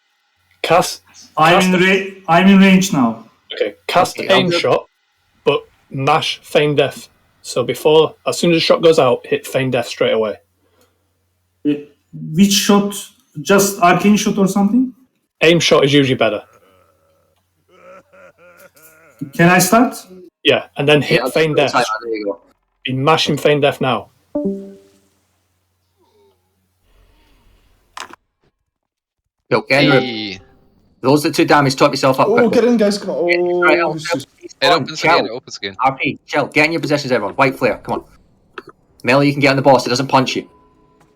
I'm in range now. Okay, cast aim shot, but mash feign death. So as soon as the shot goes out, hit feign death straight away. Which shot? Just arcane shot or something? Aim shot is usually better. Can I start? Yeah, and then hit feign death. There you go. Be mashing feign death now. Yo, Genra, those are 2 damage. Top yourself up. Oh, quickly. get in, guys! Come on! Oh, It opens again. It opens again. RP, chill. Get in your positions, everyone. White flare. Come on. Melee, you can get on the boss. It doesn't punch you.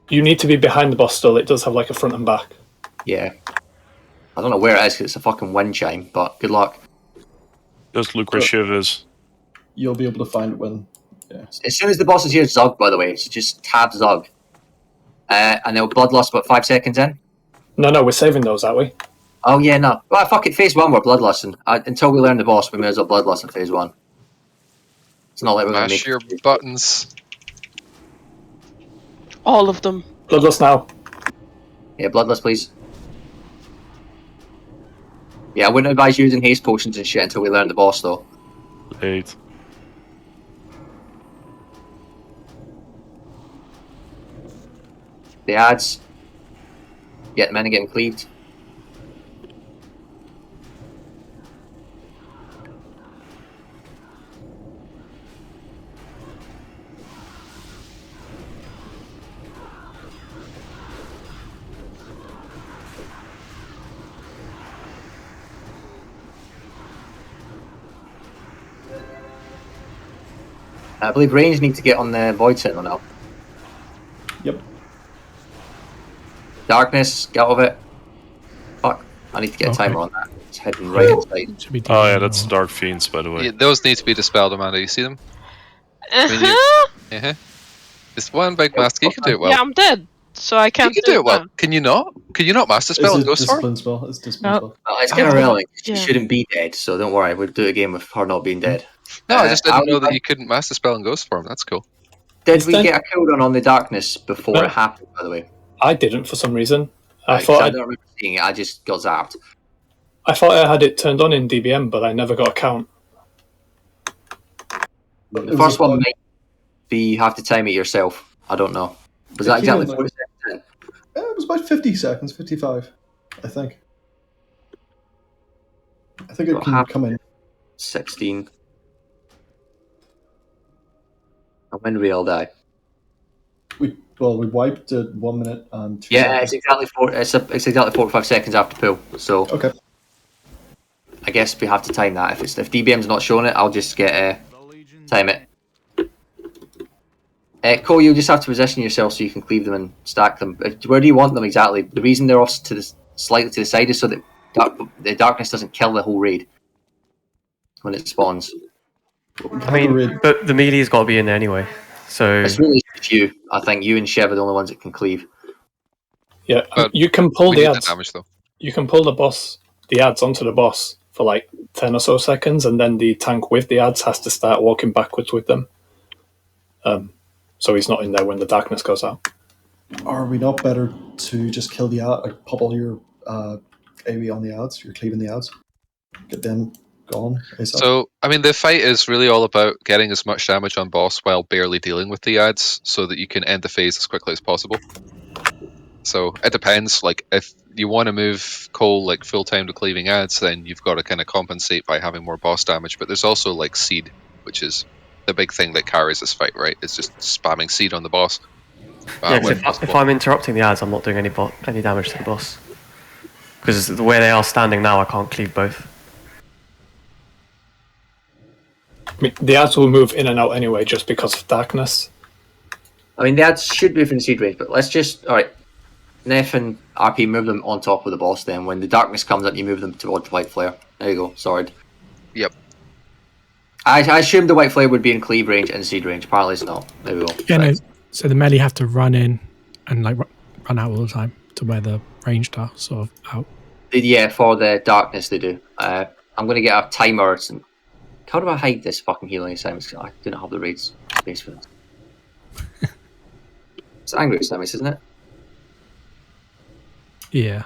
You need to be behind the boss still. It does have like a front and back. Yeah. I don't know where it is because it's a fucking wind chime. But good luck. Just look where shit is. You'll be able to find it when. Yeah. As soon as the boss is here, Zug, by the way. So just tab Zug. And they'll bloodlust about 5 seconds in. No, we're saving those, aren't we? Oh, yeah, no. Well, fuck it. Phase 1, we're bloodlusting. Until we learn the boss, we may as well bloodlust in phase 1. It's not like we're going to Mash make your buttons. All of them. Bloodlust now. Yeah, bloodlust, please. Yeah, I wouldn't advise using haste potions and shit until we learn the boss, though. 8. The ads. Get them in and get them cleaved. I believe range need to get on the Void Sentinel now. Yep. Darkness, get out of it. Fuck, I need to get a timer on that. It's hidden right inside. Oh yeah, that's Dark Fiends, by the way. Yeah, those need to be dispelled, Amanda. You see them? Just one big mask. You can do it well. Yeah, I'm dead, so I can't You can do it well. Can you not? Can you not master spell It's and a ghost form? discipline spell. It's a discipline spell. It's kind of relevant. She Yeah. shouldn't be dead, so don't worry. We'll do it again with her not being dead. No, I just didn't know that you couldn't master spell and ghost form. That's cool. Did we get a cooldown on the darkness before it happened, by the way? I didn't for some reason. I I thought don't remember seeing it. I just got zapped. I thought I had it turned on in DBM, but I never got a count. The first one might be you have to time it yourself. I don't know. Was that exactly 40 seconds? It was about 50 seconds, 55, I think. I think it can come in. 16. And when do we all die? We wiped at 1 minute and 2 Yeah, seconds. it's exactly 45 seconds after pull. So okay. I guess we have to time that. If DBM's not showing it, I'll just get time it. Cole, you'll just have to position yourself so you can cleave them and stack them. Where do you want them exactly? The reason they're off to the slightly to the side is so that the darkness doesn't kill the whole raid when it spawns. I mean, but the melee's got to be in there anyway. So it's really just you. I think you and Shev are the only ones that can cleave. Yeah, you can pull the ads. Damage, though. You can pull the ads onto the boss for like 10 or so seconds, and then the tank with the ads has to start walking backwards with them. So he's not in there when the darkness goes out. Are we not better to just kill the ad, like pop all your AoE on the ads, you're cleaving the ads, get them gone ASAP? So, I mean, the fight is really all about getting as much damage on boss while barely dealing with the ads so that you can end the phase as quickly as possible. So, it depends. Like, if you want to move Cole like full time to cleaving ads, then you've got to kind of compensate by having more boss damage. But there's also like Seed, which is the big thing that carries this fight, right? It's just spamming Seed on the boss. Yeah, if I'm interrupting the ads, I'm not doing any damage to the boss. Because the way they are standing now, I can't cleave both. I mean, the ads will move in and out anyway, just because of darkness. I mean, the ads should move in seed range, but let's just alright. Neff and RP move them on top of the boss. Then, when the darkness comes up, you move them toward the white flare. There you go. Sword. Yep. I assumed the white flare would be in cleave range and seed range. Apparently, it's not. There we go. Yeah, no. So the melee have to run in and like run out all the time to where the ranged are sort of out. Yeah, for the darkness they do. I'm going to get a timer. How do I hide this fucking healing assignments? I do not have the raid space for this. It's angry assignments, isn't it? Yeah.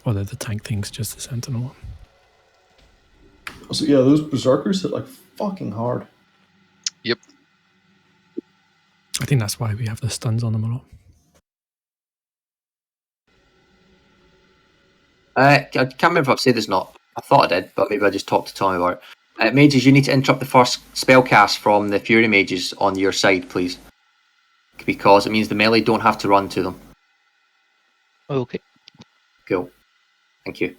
Although the tank thing's just the sentinel one. So yeah, those berserkers hit like fucking hard. Yep. I think that's why we have the stuns on them a lot. I can't remember if I've said this or not. I thought I did, but maybe I just talked to Tommy about it. Mages, you need to interrupt the first spell cast from the Fury Mages on your side, please. Because it means the melee don't have to run to them. Okay. Cool. Thank you.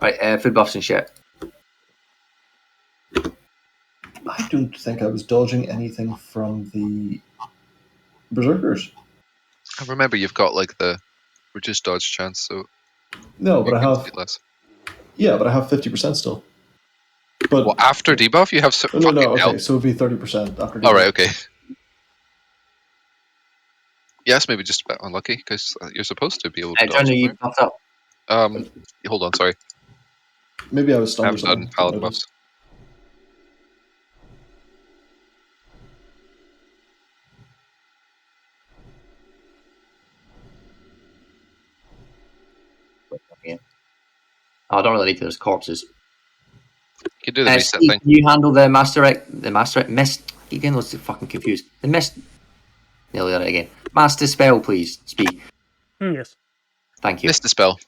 Right, food buffs and shit. I don't think I was dodging anything from the berserkers. I remember you've got like the reduced dodge chance, so no, but I have less. Yeah, but I have 50% still. But well, after debuff, you have no, okay, so it'd be 30% after debuff. All right, okay. Yes, maybe just a bit unlucky because you're supposed to be able to. Johnny, you buffed up. Hold on, sorry. Maybe I was stunned. I haven't done paladin buffs. I don't really need those corpses. You can do the reset Steve, thing. Can you handle the master mist? Again, let's fucking confused. The mist. Nearly got it again. Master spell, please. Speak. Yes. Thank you. Mist spell.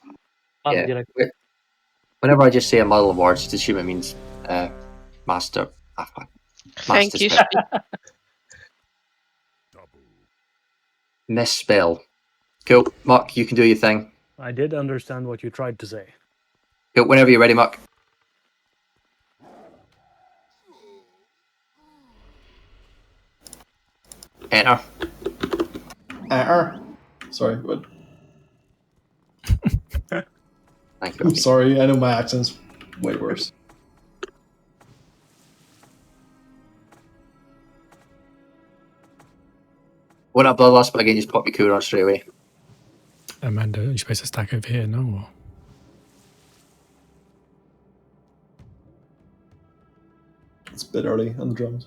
Yeah. Whenever I just say a muddle of words, just assume it means master. Thank you. Spell. Misspell. Cool. Muck, you can do your thing. I did understand what you tried to say. Cool. Whenever you're ready, Muck. Enter. Enter. Sorry, what? Thank you. I'm sorry, I know my accent's way worse. Won't have bloodlust, but again, just pop your cooldown straight away. Amanda, are you supposed to stack over here? No? Or? It's a bit early on the drums.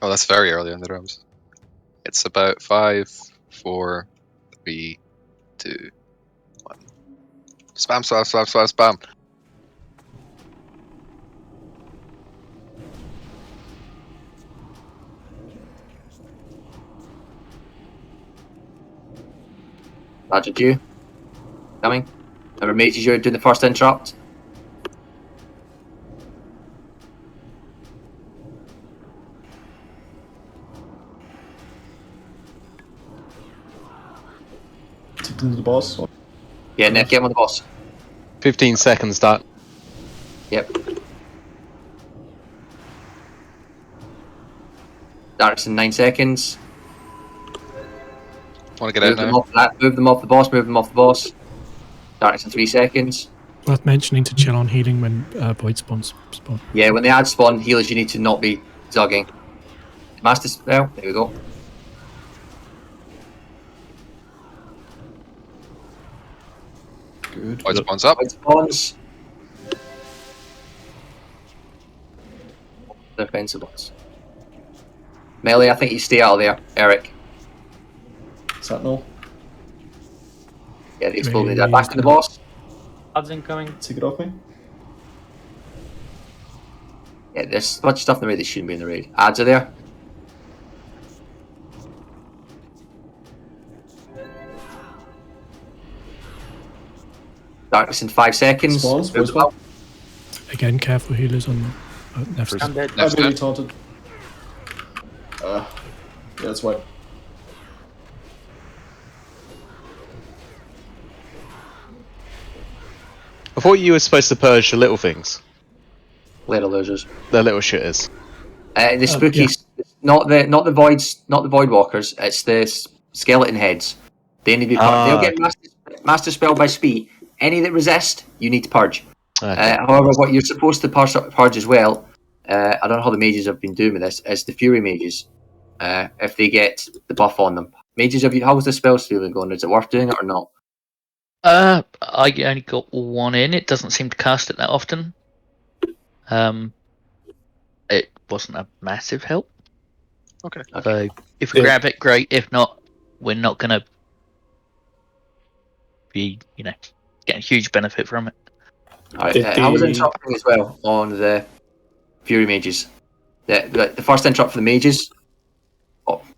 Oh, that's very early on the drums. It's about 5, 4, 3, 2, 1. Spam, spam, spam, spam, spam. Roger, you. Coming. Remember, mages, you're doing the first interrupt. Tipped into the boss. Yeah, Nick, get him on the boss. 15 seconds, that. Yep. Dark's in 9 seconds. Want to get out now? Move them off the boss, move them off the boss. Dark's in 3 seconds. Worth mentioning to chill on healing when void spawns spawn. Yeah, when they add spawn healers, you need to not be zugging. Master spell, there we go. Good. Void spawns up. Void spawns. Defensibles. Melee, I think you stay out of there, Eric. Sentinel. Yeah, the exploding there. Back to the boss. Odds incoming. Take it off me. Yeah, there's a bunch of stuff in the raid that shouldn't be in the raid. Ads are there. Darkness in 5 seconds. Spawns, Move them up. Again, careful healers on left. I'm dead. I'm really taunted. Yeah, that's why. I thought you were supposed to purge the little things. Little losers. The little shitters. The spookies, not the voids, not the void walkers. It's the skeleton heads. They need to be purged. They'll get master spell by speed. Any that resist, you need to purge. Okay. However, what you're supposed to purge as well, I don't know how the mages have been doing with this, is the fury mages. If they get the buff on them, mages, how's the spell stealing going? Is it worth doing it or not? I only got one in. It doesn't seem to cast it that often. It wasn't a massive help. Okay. So if we grab it, great. If not, we're not going to be, getting huge benefit from it. Alright, I was interrupting as well on the fury mages. The first interrupt for the mages,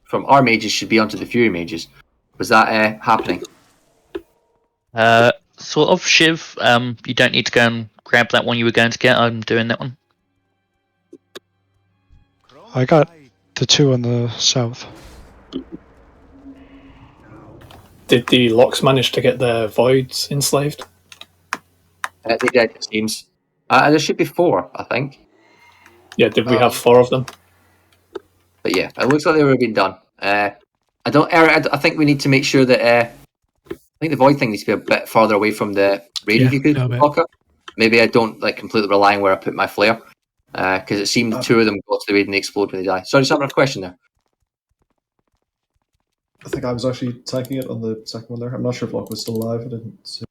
from our mages, should be onto the fury mages. Was that happening? Sort of, Shiv. You don't need to go and grab that one you were going to get. I'm doing that one. I got the 2 on the south. Did the locks manage to get their voids enslaved? They did, it seems. There should be 4, I think. Yeah, did we have 4 of them? But yeah, it looks like they were being done. Eric, I think we need to make sure that I think the void thing needs to be a bit farther away from the raid if you could block it. Maybe I don't completely rely on where I put my flare. Because it seemed 2 of them go to the raid and they explode when they die. Sorry, someone have a question there. I think I was actually tanking it on the second one there. I'm not sure if Locke was still alive. I didn't see.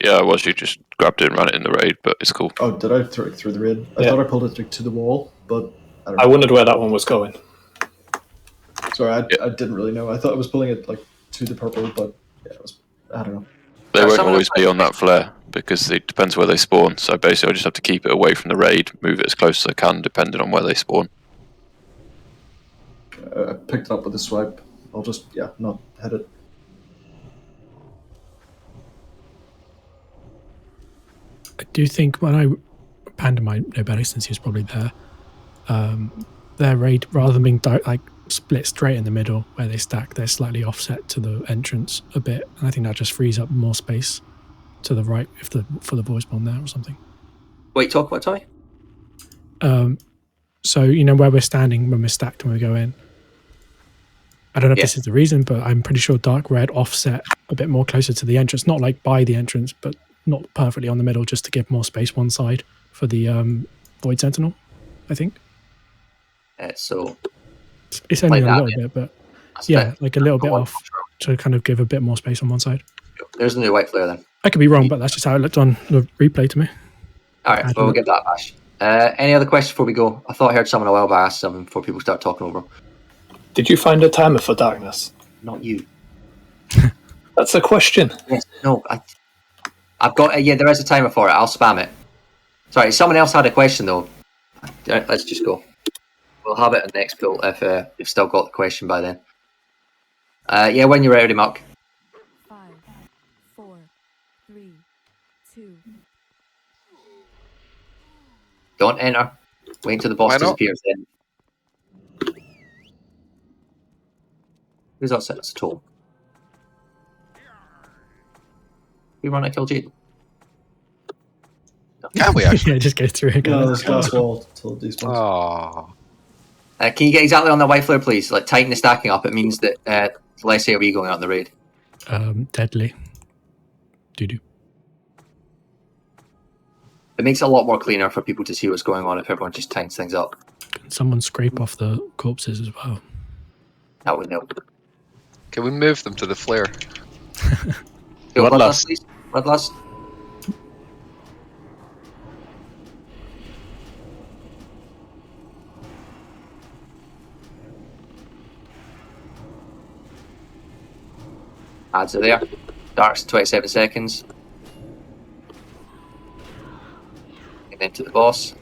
Yeah, I was. You just grabbed it and ran it in the raid, but it's cool. Oh, did I throw it through the raid? I thought I pulled it to the wall, but I don't know. I wondered where that one was going. Sorry, I didn't really know. I thought I was pulling it to the purple, but yeah, it was. I don't know. They won't always be on that flare because it depends where they spawn. So basically, I just have to keep it away from the raid, move it as close as I can, depending on where they spawn. I picked it up with a swipe. I'll just not hit it. I do think Panda might know better since he was probably there. Their raid, rather than being split straight in the middle where they stack, they're slightly offset to the entrance a bit, and I think that just frees up more space to the right for the voice bomb there or something. Wait, talk about Tommy? So where we're standing when we're stacked when we go in. I don't know if this is the reason, but I'm pretty sure dark red offset a bit more closer to the entrance, not like by the entrance, but not perfectly on the middle, just to give more space one side for the Void Sentinel, I think. So it's only like a that, little bit, but yeah, like a little bit off to kind of give a bit more space on one side. There's the new white flare then. I could be wrong, but that's just how it looked on the replay to me. All right, well, we'll give that a bash. Any other questions before we go? I thought I heard someone a while back ask something before people start talking over. Did you find a timer for darkness? Not you. That's a question. Yes. No. I've got. Yeah, there is a timer for it. I'll spam it. Sorry, someone else had a question though. Let's just go. We'll have it in the next pool if you've still got the question by then. Yeah, when you're ready, Mark. 5, 4, 3, 2. Don't enter. Wait until the boss disappears then. Who's upset? It's a toll. We run a kill Jade. Can we actually? Yeah, just go through it. No, there's glass wall till these ones. Oh. Can you get exactly on the white flare, please? Like tighten the stacking up. It means that less AoE going out in the raid. Deadly. Doo-doo. It makes it a lot more cleaner for people to see what's going on if everyone just tightens things up. Can someone scrape off the corpses as well? That would help. Can we move them to the flare? Bloodlust, please. Bloodlust. Ads are there. Dark's 27 seconds. And then to the boss.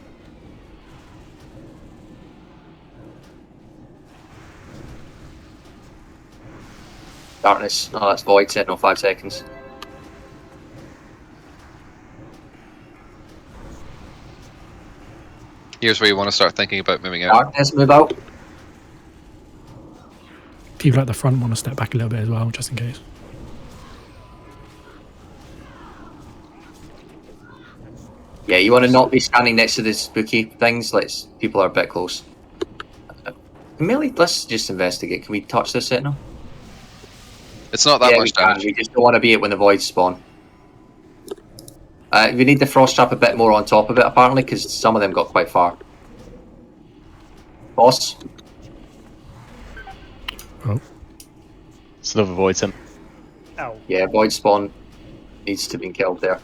Darkness. Oh, that's Void Sentinel, 5 seconds. Here's where you want to start thinking about moving out. Darkness, move out. People at the front want to step back a little bit as well, just in case. Yeah, you want to not be standing next to the spooky things. People are a bit close. Melee, let's just investigate. Can we touch this Sentinel? It's not that much damage. We just don't want to be it when the voids spawn. We need the frost trap a bit more on top of it, apparently, because some of them got quite far. Boss. Oh. It's another void sentinel. Ow. Yeah, void spawn needs to be killed there.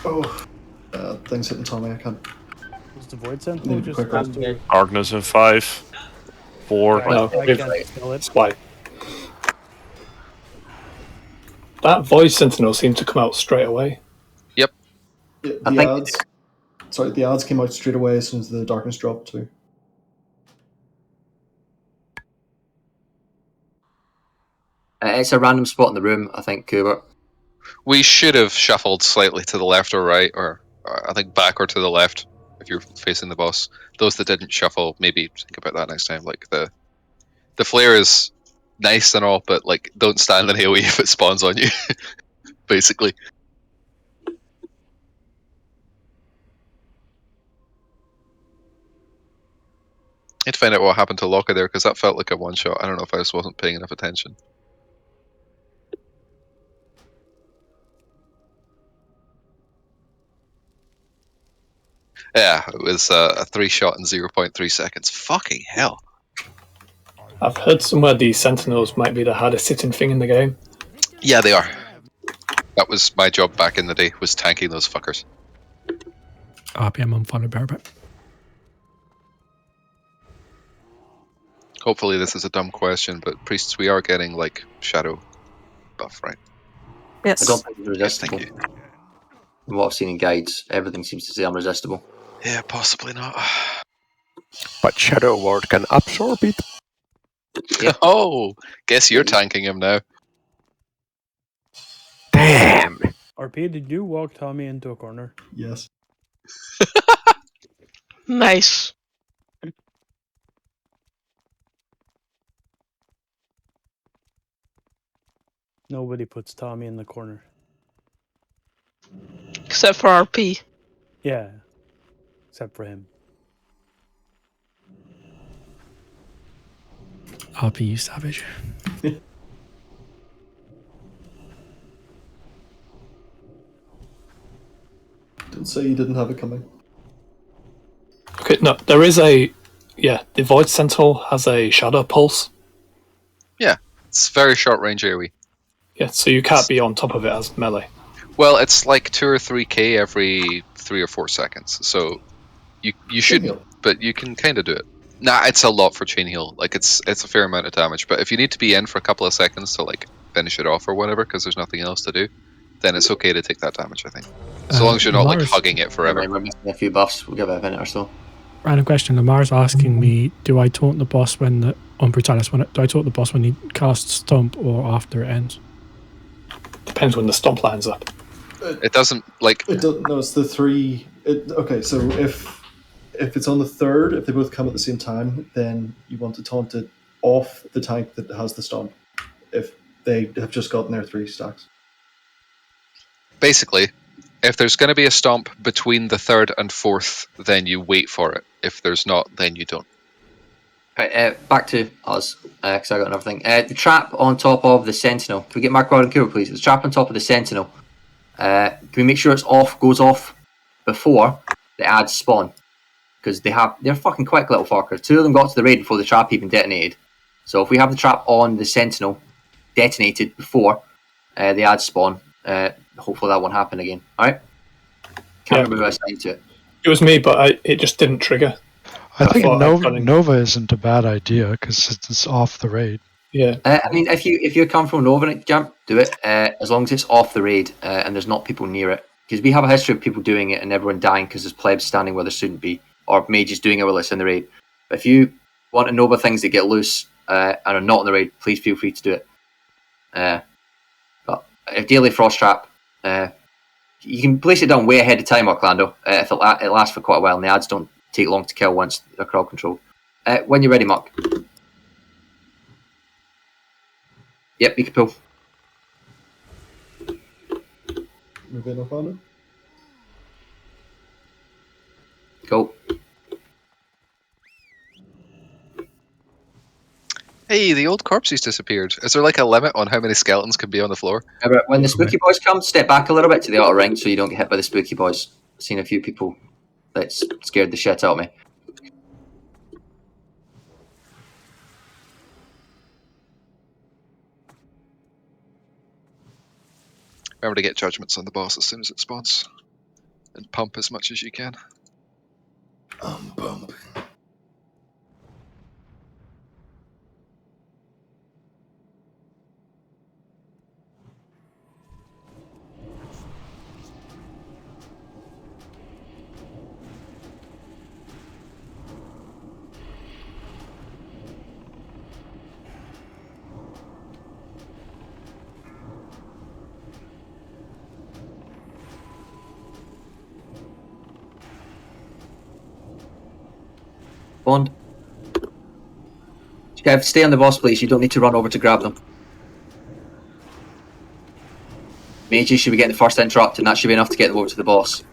Oh, things hitting Tommy. I can't. Was the Void Sentinel just quicker. supposed to... Darkness in 5, 4. No, I can't spell it. Why? That Void Sentinel seemed to come out straight away. Yep. Yeah, the ads came out straight away as soon as the darkness dropped too. It's a random spot in the room, I think, Kubert. We should have shuffled slightly to the left or right, or I think back or to the left if you're facing the boss. Those that didn't shuffle, maybe think about that next time. Like the flare is nice and all, but like don't stand in AoE if it spawns on you. Basically. I had to find out what happened to Locke there because that felt like a one shot. I don't know if I just wasn't paying enough attention. Yeah, it was a 3 shot in 0.3 seconds. Fucking hell. I've heard somewhere the Sentinels might be the hardest hitting thing in the game. Yeah, they are. That was my job back in the day, was tanking those fuckers. RPM on follow Barabet. Hopefully this is a dumb question, but priests, we are getting, like, shadow buff, right? Yes. I don't think it's resistible. Thank you. From what I've seen in guides, everything seems to say I'm resistible. Yeah, possibly not. But Shadow Ward can absorb it. Yeah. Oh, guess you're tanking him now. Damn. RP, did you walk Tommy into a corner? Yes. Nice. Nobody puts Tommy in the corner. Except for RP. Yeah. Except for him. RP, you savage. Didn't say you didn't have it coming. Okay, no, there is a... Yeah, the Void Sentinel has a Shadow Pulse. Yeah, it's very short range AoE. Yeah, so you can't be on top of it as melee. Well, it's like 2 or 3k every 3 or 4 seconds, so you shouldn't, but you can kind of do it. Nah, it's a lot for chain heal. Like it's a fair amount of damage, but if you need to be in for a couple of seconds to like finish it off or whatever, because there's nothing else to do, then it's okay to take that damage. I think, so long as you're not like Lamar's- hugging it forever. We're missing a few buffs. We'll give it a minute or so. Random question. Lamar's asking me, do I taunt the boss when the on Brutalis? Do I taunt the boss when he casts Stomp or after it ends? Depends when the Stomp lines up. It doesn't like. It doesn't. No, it's the 3. Okay, so if it's on the 3rd, if they both come at the same time, then you want to taunt it off the tank that has the Stomp. If they have just gotten their 3 stacks. Basically, if there's going to be a Stomp between the 3rd and 4th, then you wait for it. If there's not, then you don't. Right, back to us, because I got another thing. The trap on top of the Sentinel. Can we get Mark Rod and Cure, please? The trap on top of the Sentinel. Can we make sure it's off, goes off before the ads spawn? Because they're fucking quick little fuckers. 2 of them got to the raid before the trap even detonated. So if we have the trap on the Sentinel detonated before the ads spawn, hopefully that won't happen again. Alright? Can't remember who I signed to it. It was me, but it just didn't trigger. I think thought I'd gone in- Nova isn't a bad idea because it's off the raid. Yeah. I mean, if you come from Nova and jump, do it as long as it's off the raid and there's not people near it. Because we have a history of people doing it and everyone dying because there's plebs standing where there shouldn't be, or mages doing it while it's in the raid. But if you want to Nova things that get loose and are not in the raid, please feel free to do it. But if Daily Frost Trap, you can place it down way ahead of time, Orlando. If it lasts for quite a while, and the ads don't take long to kill once they're crowd controlled. When you're ready, Mark. Yep, you can pull. Move in, Orlando. Cool. Hey, the old corpses disappeared. Is there like a limit on how many skeletons can be on the floor? Remember, when the spooky boys come, step back a little bit to the outer ring so you don't get hit by the spooky boys. I've seen a few people that scared the shit out of me. Remember to get judgments on the boss as soon as it spawns. And pump as much as you can. Bump. Bond. Kev, stay on the boss, please. You don't need to run over to grab them. Mages should be getting the first interrupt, and that should be enough to get them over to the boss.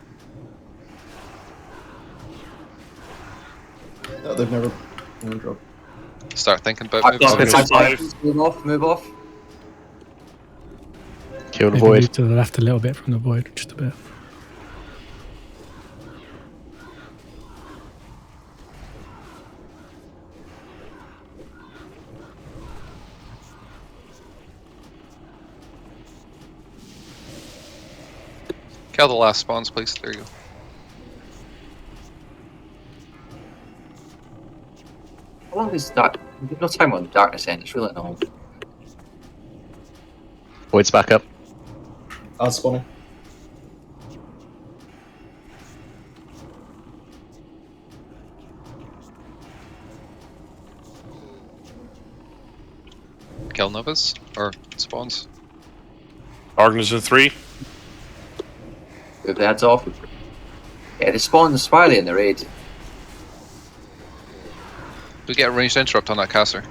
No, they've never dropped. Start thinking about moves. Move off. Kill the Maybe void. move to the left a little bit from the void, just a bit. Kill the last spawns, please. There you go. How long is that? There's no time on the darkness end. It's really annoying. Void's back up. Ads spawning. Kill Novas or spawns. Argnas in 3. Move the heads off. Yeah, they spawn the Spirely in the raid. We get a ranged interrupt on that caster.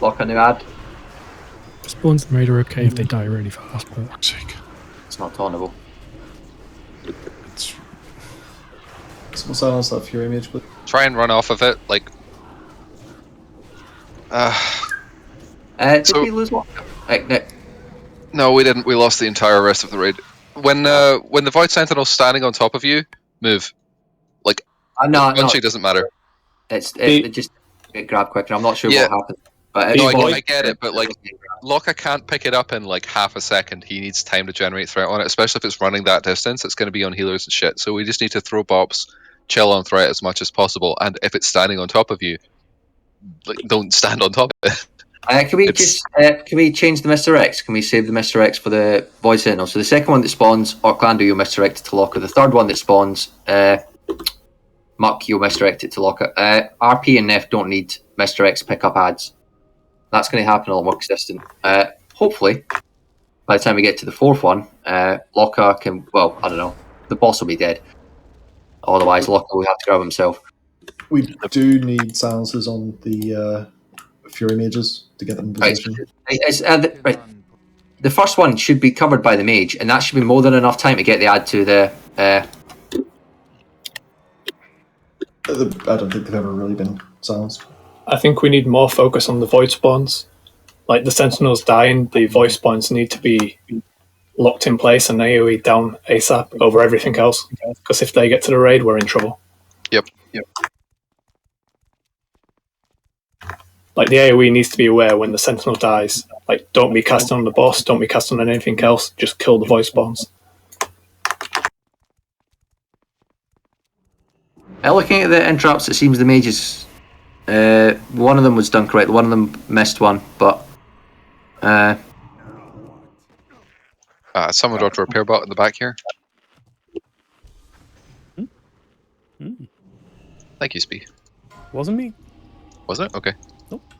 Lock a new ad. Spawns and raid are okay if they die really fast, but it's not tauntable. Someone silence that Fury Mage, please. Try and run off of it, like. Did we lose one? No, we didn't. We lost the entire rest of the raid. When the Void Sentinel's standing on top of you, move. Like, punching doesn't matter. It just get grabbed quicker. I'm not sure what happened. But No, I get it, but like, Locke can't pick it up in like half a second. He needs time to generate threat on it, especially if it's running that distance. It's going to be on healers and shit. So we just need to throw bops, chill on threat as much as possible, and if it's standing on top of you, like, don't stand on top of it. Can we change the Mr. X? Can we save the Mr. X for the Void Sentinel? So the second one that spawns, Orklando, you'll misdirect it to Locker. The third one that spawns, Muck, you'll misdirect it to Locker. RP and Nef don't need Mr. X pick up ads. That's going to happen a lot more consistent. Hopefully, by the time we get to the fourth one, Locker can, well, I don't know, the boss will be dead. Otherwise, Locker will have to grab himself. We do need silences on the Fury Mages to get them in position. Right. The first one should be covered by the mage, and that should be more than enough time to get the ad to the. I don't think they've ever really been silenced. I think we need more focus on the void spawns. Like the sentinels dying, the void spawns need to be locked in place and AoE down ASAP over everything else. Because if they get to the raid, we're in trouble. Yep. Like the AoE needs to be aware when the sentinel dies. Like, don't be casting on the boss, don't be casting on anything else, just kill the void spawns. Looking at the interrupts, it seems the mages. One of them was done correct. One of them missed one, but. Someone dropped a repair bot in the back here. Thank you, Spee. Wasn't me. Wasn't it? Okay. Nope.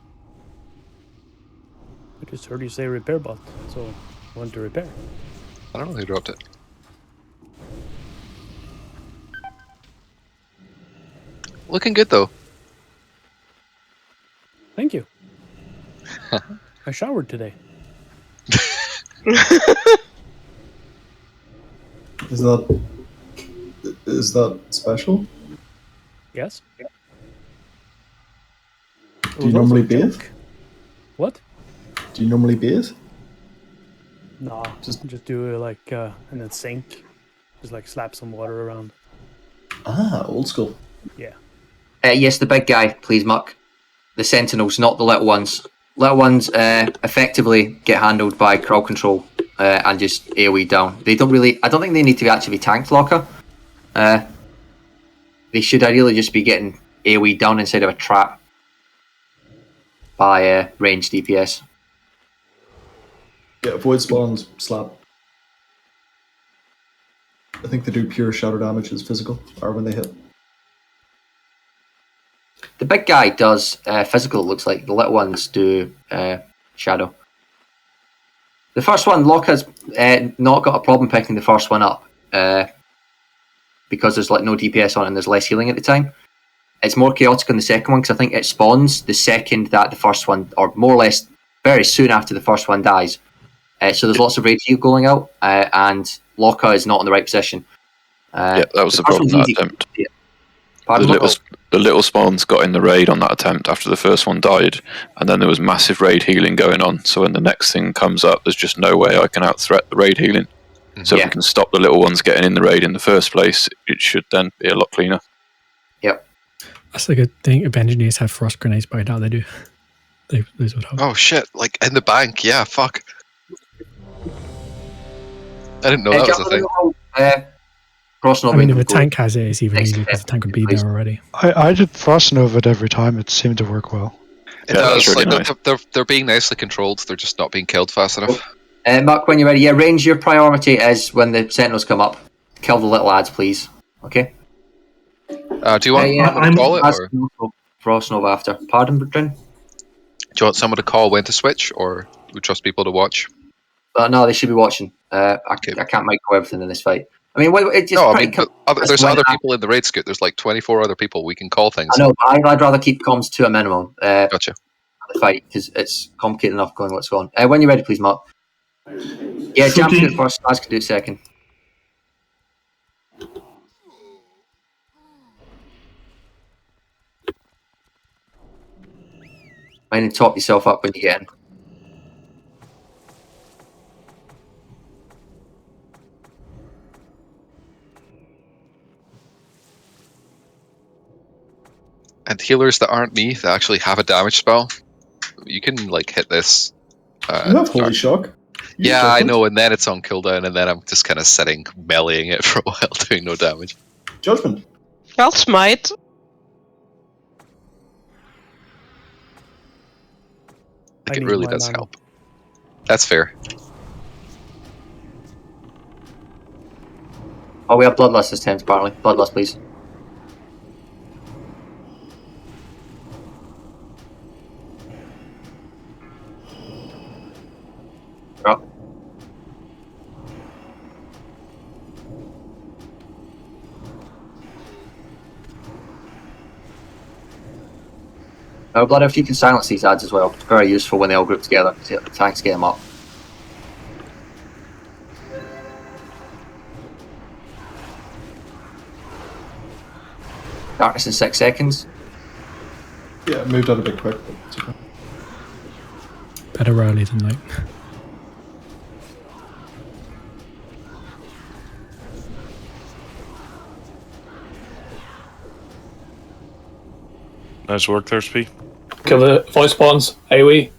I just heard you say repair bot, so I wanted to repair. I don't know who dropped it. Looking good though. Thank you. I showered today. Is that special? Yes. Do you normally bathe? What? Do you normally bathe? No, just do like and then sink, just like slap some water around. Ah, old school. Yeah. Yes, the big guy, please, Muck. The sentinels, not the little ones. Little ones effectively get handled by crowd control and just AoE down. They don't really. I don't think they need to actually be tanked, Locker. They should ideally just be getting AoE down inside of a trap by ranged DPS. Yeah, void spawns slap. I think they do pure shadow damage as physical, or when they hit. The big guy does physical, it looks like. The little ones do shadow. The first one, Locker's not got a problem picking the first one up because there's like no DPS on it and there's less healing at the time. It's more chaotic on the second one because I think it spawns the second that the first one, or more or less very soon after the first one dies. So there's lots of raid heal going out and Locker is not in the right position. Yeah, that was the problem with that attempt. Yeah. The little spawns got in the raid on that attempt after the first one died, and then there was massive raid healing going on. So when the next thing comes up, there's just no way I can out-threat the raid healing. So if we can stop the little ones getting in the raid in the first place, it should then be a lot cleaner. Yep. That's a good thing. If engineers have frost grenades, but I doubt they do. They lose what hope. Oh shit! Like in the bank, yeah. Fuck. I didn't know that was a thing. I mean, if a tank has it, it's even easier because the tank would be there already. I did Frost Nova it every time. It seemed to work well. It does. Really like, they're being nicely controlled. They're just not being killed fast enough. Mark, when you're ready, range your priority is when the sentinels come up. Kill the little lads, please. Okay? Do you want someone to call it? Or? Frost Nova after. Pardon, Brin? Do you want someone to call when to switch, or we trust people to watch? No, they should be watching. I can't micro everything in this fight. I mean, it just there's other people in the raid scoot. There's like 24 other people. We can call things. I know, but I'd rather keep comms to a minimum. Gotcha. The fight, because it's complicated enough going what's going on. When you're ready, please, Mark. Yeah, Jam can do it first. Laz can do it second. Mind and top yourself up when you get in. And healers that aren't me, that actually have a damage spell, you can like hit this. You have Holy Shock. Yeah, I know, and then it's on cooldown, and then I'm just kind of sitting, meleeing it for a while, doing no damage. Judgment. Well, smite. Like, I it need really my does mana. help. That's fair. Oh, we have Bloodlust this time, apparently. Bloodlust, please. You're up. Blood, if you can silence these ads as well, it's very useful when they all group together. Tanks get them up. Darkness in 6 seconds. Yeah, it moved out a bit quick. But it's okay. Better early than late. Nice work there, Spee. Kill the voice spawns. AoE.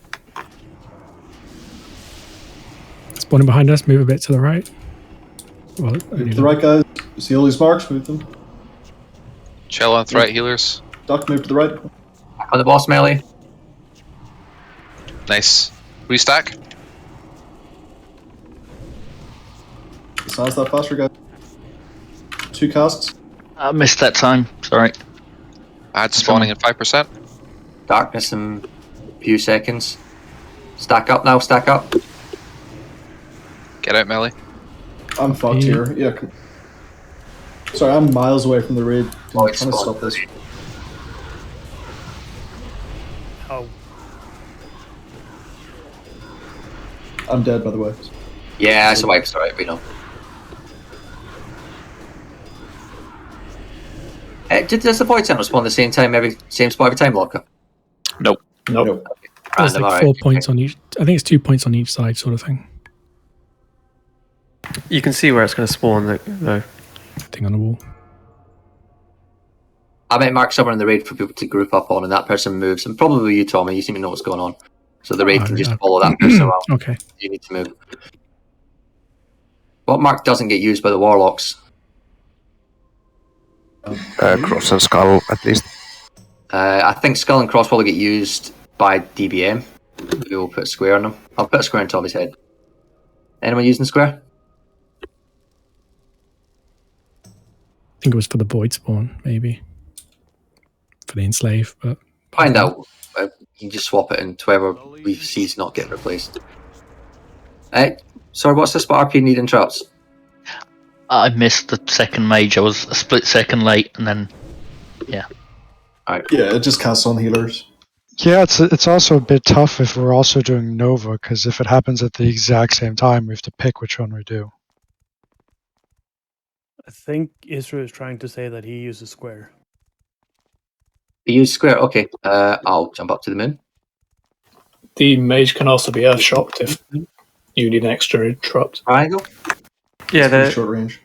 Spawning behind us, move a bit to the right. Well, Move to the right, guys. See all these marks? Move them. Chill on threat healers. Duck, move to the right. Back on the boss melee. Nice. Restack. Sounds that faster, guys. 2 casts. I missed that time. Sorry. Add spawning in 5%. Darkness in a few seconds. Stack up now, stack up. Get out, melee. I'm fucked here. Yeah. Sorry, I'm miles away from the raid. I'm trying to stop this. Oh. I'm dead, by the way. Yeah, it's a wipe, it's alright, we know. Does the void center spawn the same time same spot every time, Locker? Nope. Nope. There's Random, like alright. 4 points on each. I think it's 2 points on each side, sort of thing. You can see where it's going to spawn, though. Thing on the wall. I might mark someone in the raid for people to group up on, and that person moves. And probably you, Tommy, you seem to know what's going on. So the raid can just follow that person around. Okay. You need to move. What mark doesn't get used by the warlocks? Cross and skull, at least. I think skull and cross will get used by DBM. We will put a square on them. I'll put a square on Tommy's head. Anyone using square? I think it was for the void spawn, maybe. For the enslave, but Find out. You can just swap it into whoever we see is not getting replaced. Sorry, what's the spot RP need interrupts? I missed the second mage. I was a split second late, and then yeah. Alright. Yeah, it just casts on healers. Yeah, it's also a bit tough if we're also doing Nova, because if it happens at the exact same time, we have to pick which one we do. I think Isra is trying to say that he uses square. You use square, okay. I'll jump up to the moon. The mage can also be earth shocked if you need an extra interrupt. Triangle? Yeah, Pretty short range.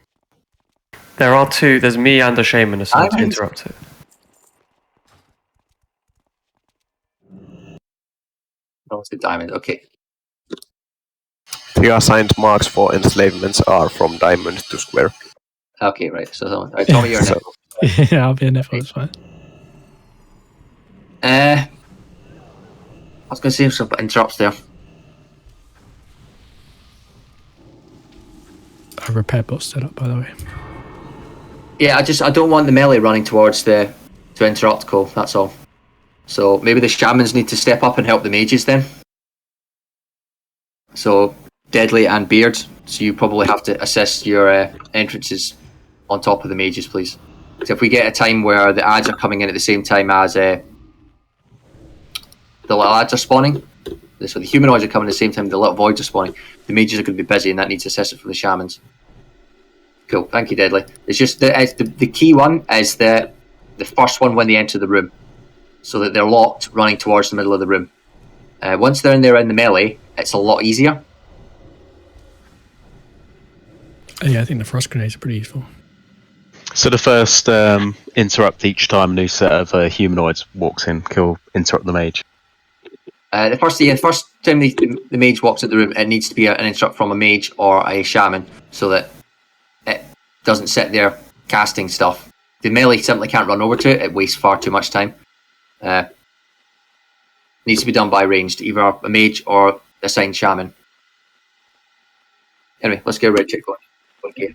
there are 2. There's me and a shaman assigned to interrupt it. No, it's a diamond, okay. The assigned marks for enslavements are from diamond to square. Okay, right. So, right, Tommy, you're next. yeah, I'll be a nipple, that's fine. I was going to say some interrupts there. A repair bot set up, by the way. Yeah, I don't want the melee running towards to interrupt Cole, that's all. So maybe the shamans need to step up and help the mages then. So Deadly and Beard, so you probably have to assist your entrances on top of the mages, please. So if we get a time where the ads are coming in at the same time as the little ads are spawning, so the humanoids are coming at the same time the little voids are spawning, the mages are going to be busy and that needs assistance from the shamans. Cool, thank you, Deadly. It's just the key one is the first one when they enter the room, so that they're locked running towards the middle of the room. Once they're in there in the melee, it's a lot easier. Yeah, I think the frost grenades are pretty useful. So the first interrupt each time a new set of humanoids walks in, interrupt the mage. The first time the mage walks into the room, it needs to be an interrupt from a mage or a shaman, so that it doesn't sit there casting stuff. The melee simply can't run over to it; it wastes far too much time. Needs to be done by ranged, either a mage or assigned shaman. Anyway, let's get a red check going. Okay.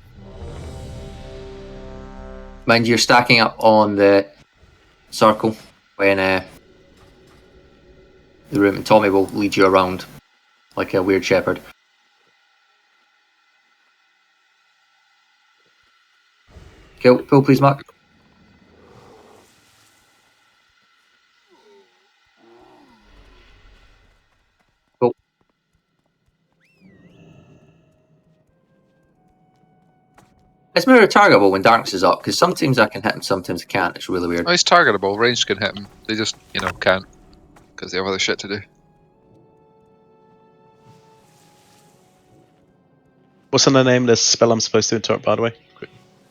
Mind you, you're stacking up on the circle when the room, and Tommy will lead you around like a weird shepherd. Pull, please, Mark. Pull. It's more targetable when darkness is up, because sometimes I can hit him, sometimes I can't. It's really weird. Oh, he's targetable. Ranged can hit him. They just, can't. Because they have other shit to do. What's the name of this spell I'm supposed to interrupt, by the way?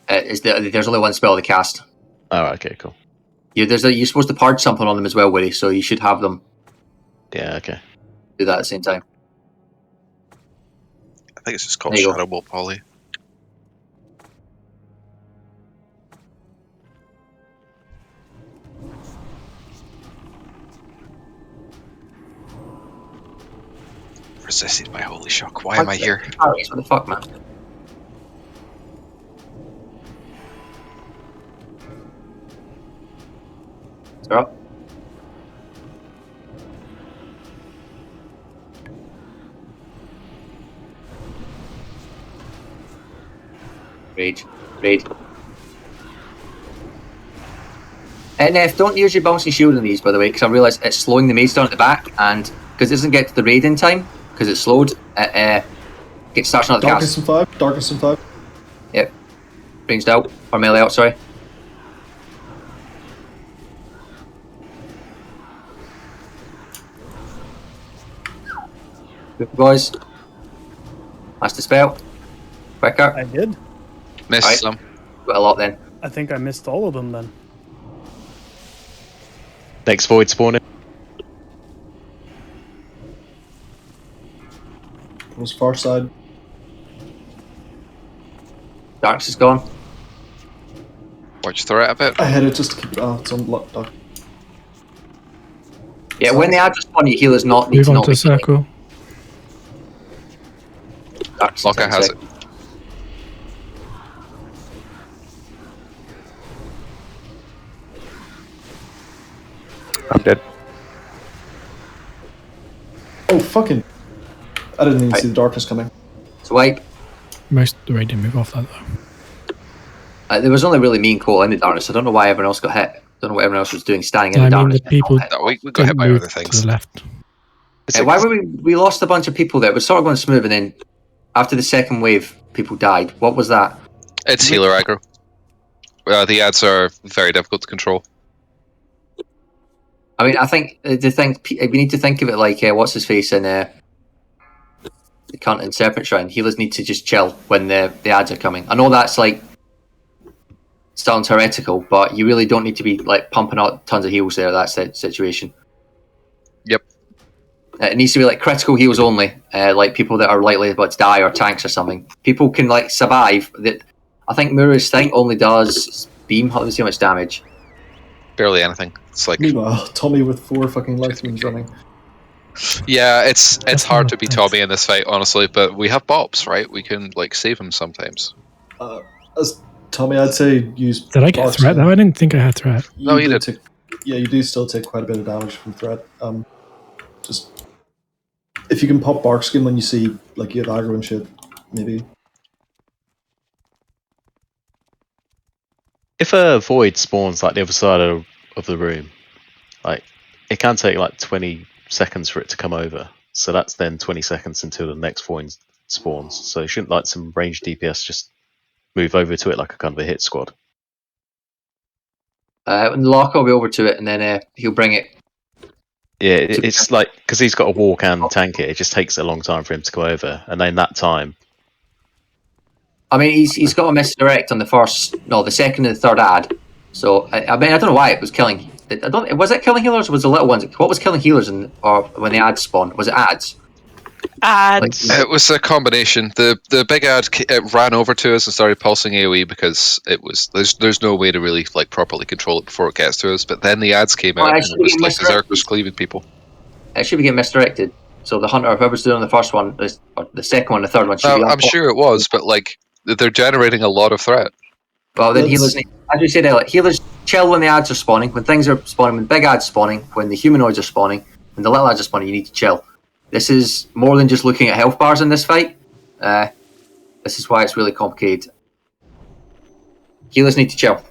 There's only one spell to cast. Oh, okay, cool. You're supposed to purge something on them as well, Woody, so you should have them. Yeah, okay. Do that at the same time. I think it's just called Shadow Bolt Poly. Resisted my holy shock. Why am I here? What the fuck, man? They're up. Rage. NF, don't use your bouncing shield on these, by the way, because I realise it's slowing the mage down at the back, and because it doesn't get to the raid in time, because it's slowed, it starts another Darkness cast. in 5. Darkness in 5. Yep. Ranged out. Or melee out, sorry. Good boys. That's the spell. Quicker. I did. Missed some. Got a lot then. I think I missed all of them then. Next void spawning. Was far side. Darkness is gone. Why'd you throw it a bit? I had it just to keep it out. It's on lock. Yeah, when the ads respond, your healers not need Move to on not to be circle. Darkness Locker has it. I'm dead. Oh, fucking. I didn't even see the darkness coming. It's white. Most of the raid didn't move off that though. There was only really me and Cole in the darkness. I don't know why everyone else got hit. I don't know what everyone else was doing standing in I the mean, darkness. the people We got hit by move other to things. the left. Why were we lost a bunch of people there? It was sort of going smooth, and then after the second wave, people died. What was that? It's healer aggro. The ads are very difficult to control. I mean, I think we need to think of it like what's his face in the cunt in Serpent Shrine. Healers need to just chill when the ads are coming. I know that's like sounds heretical, but you really don't need to be like pumping out tons of heals there. That's the situation. Yep. It needs to be like critical heals only, like people that are likely about to die or tanks or something. People can like survive. That I think Mura's thing only does beam. How does how much damage? Barely anything. It's like Meanwhile, Tommy with 4 fucking light beams running. yeah, it's hard to be Tommy in this fight, honestly. But we have bops, right? We can like save him sometimes. As Tommy, I'd say use. Did I get threat though? I didn't think I had threat. No, you did. Yeah, you do still take quite a bit of damage from threat. Just if you can pop bark skin when you see like you have aggro and shit, maybe. If a void spawns like the other side of the room, like it can take like 20 seconds for it to come over. So that's then 20 seconds until the next void spawns. So shouldn't like some ranged DPS just move over to it like a kind of a hit squad? When the locker will be over to it, and then he'll bring it. Yeah, it's like because he's got to walk and tank it. It just takes a long time for him to go over, and then that time. I mean, he's got a misdirect on the second and the third ad. So I mean, I don't know why it was killing. Was it killing healers or was the little ones? What was killing healers or when the ads spawned? Was it ads? Ads. It was a combination. The big ad it ran over to us and started pulsing AOE because it was there's no way to really like properly control it before it gets to us. But then the ads came out and it was like berserkers cleaving people. It should be getting misdirected. So the hunter, whoever's doing the first one, or the second one, the third one should be on. I'm sure it was, but like they're generating a lot of threat. Well, then healers, as we said earlier, healers chill when the ads are spawning, when things are spawning, when big ads spawning, when the humanoids are spawning, when the little ads are spawning. You need to chill. This is more than just looking at health bars in this fight. This is why it's really complicated. Healers need to chill.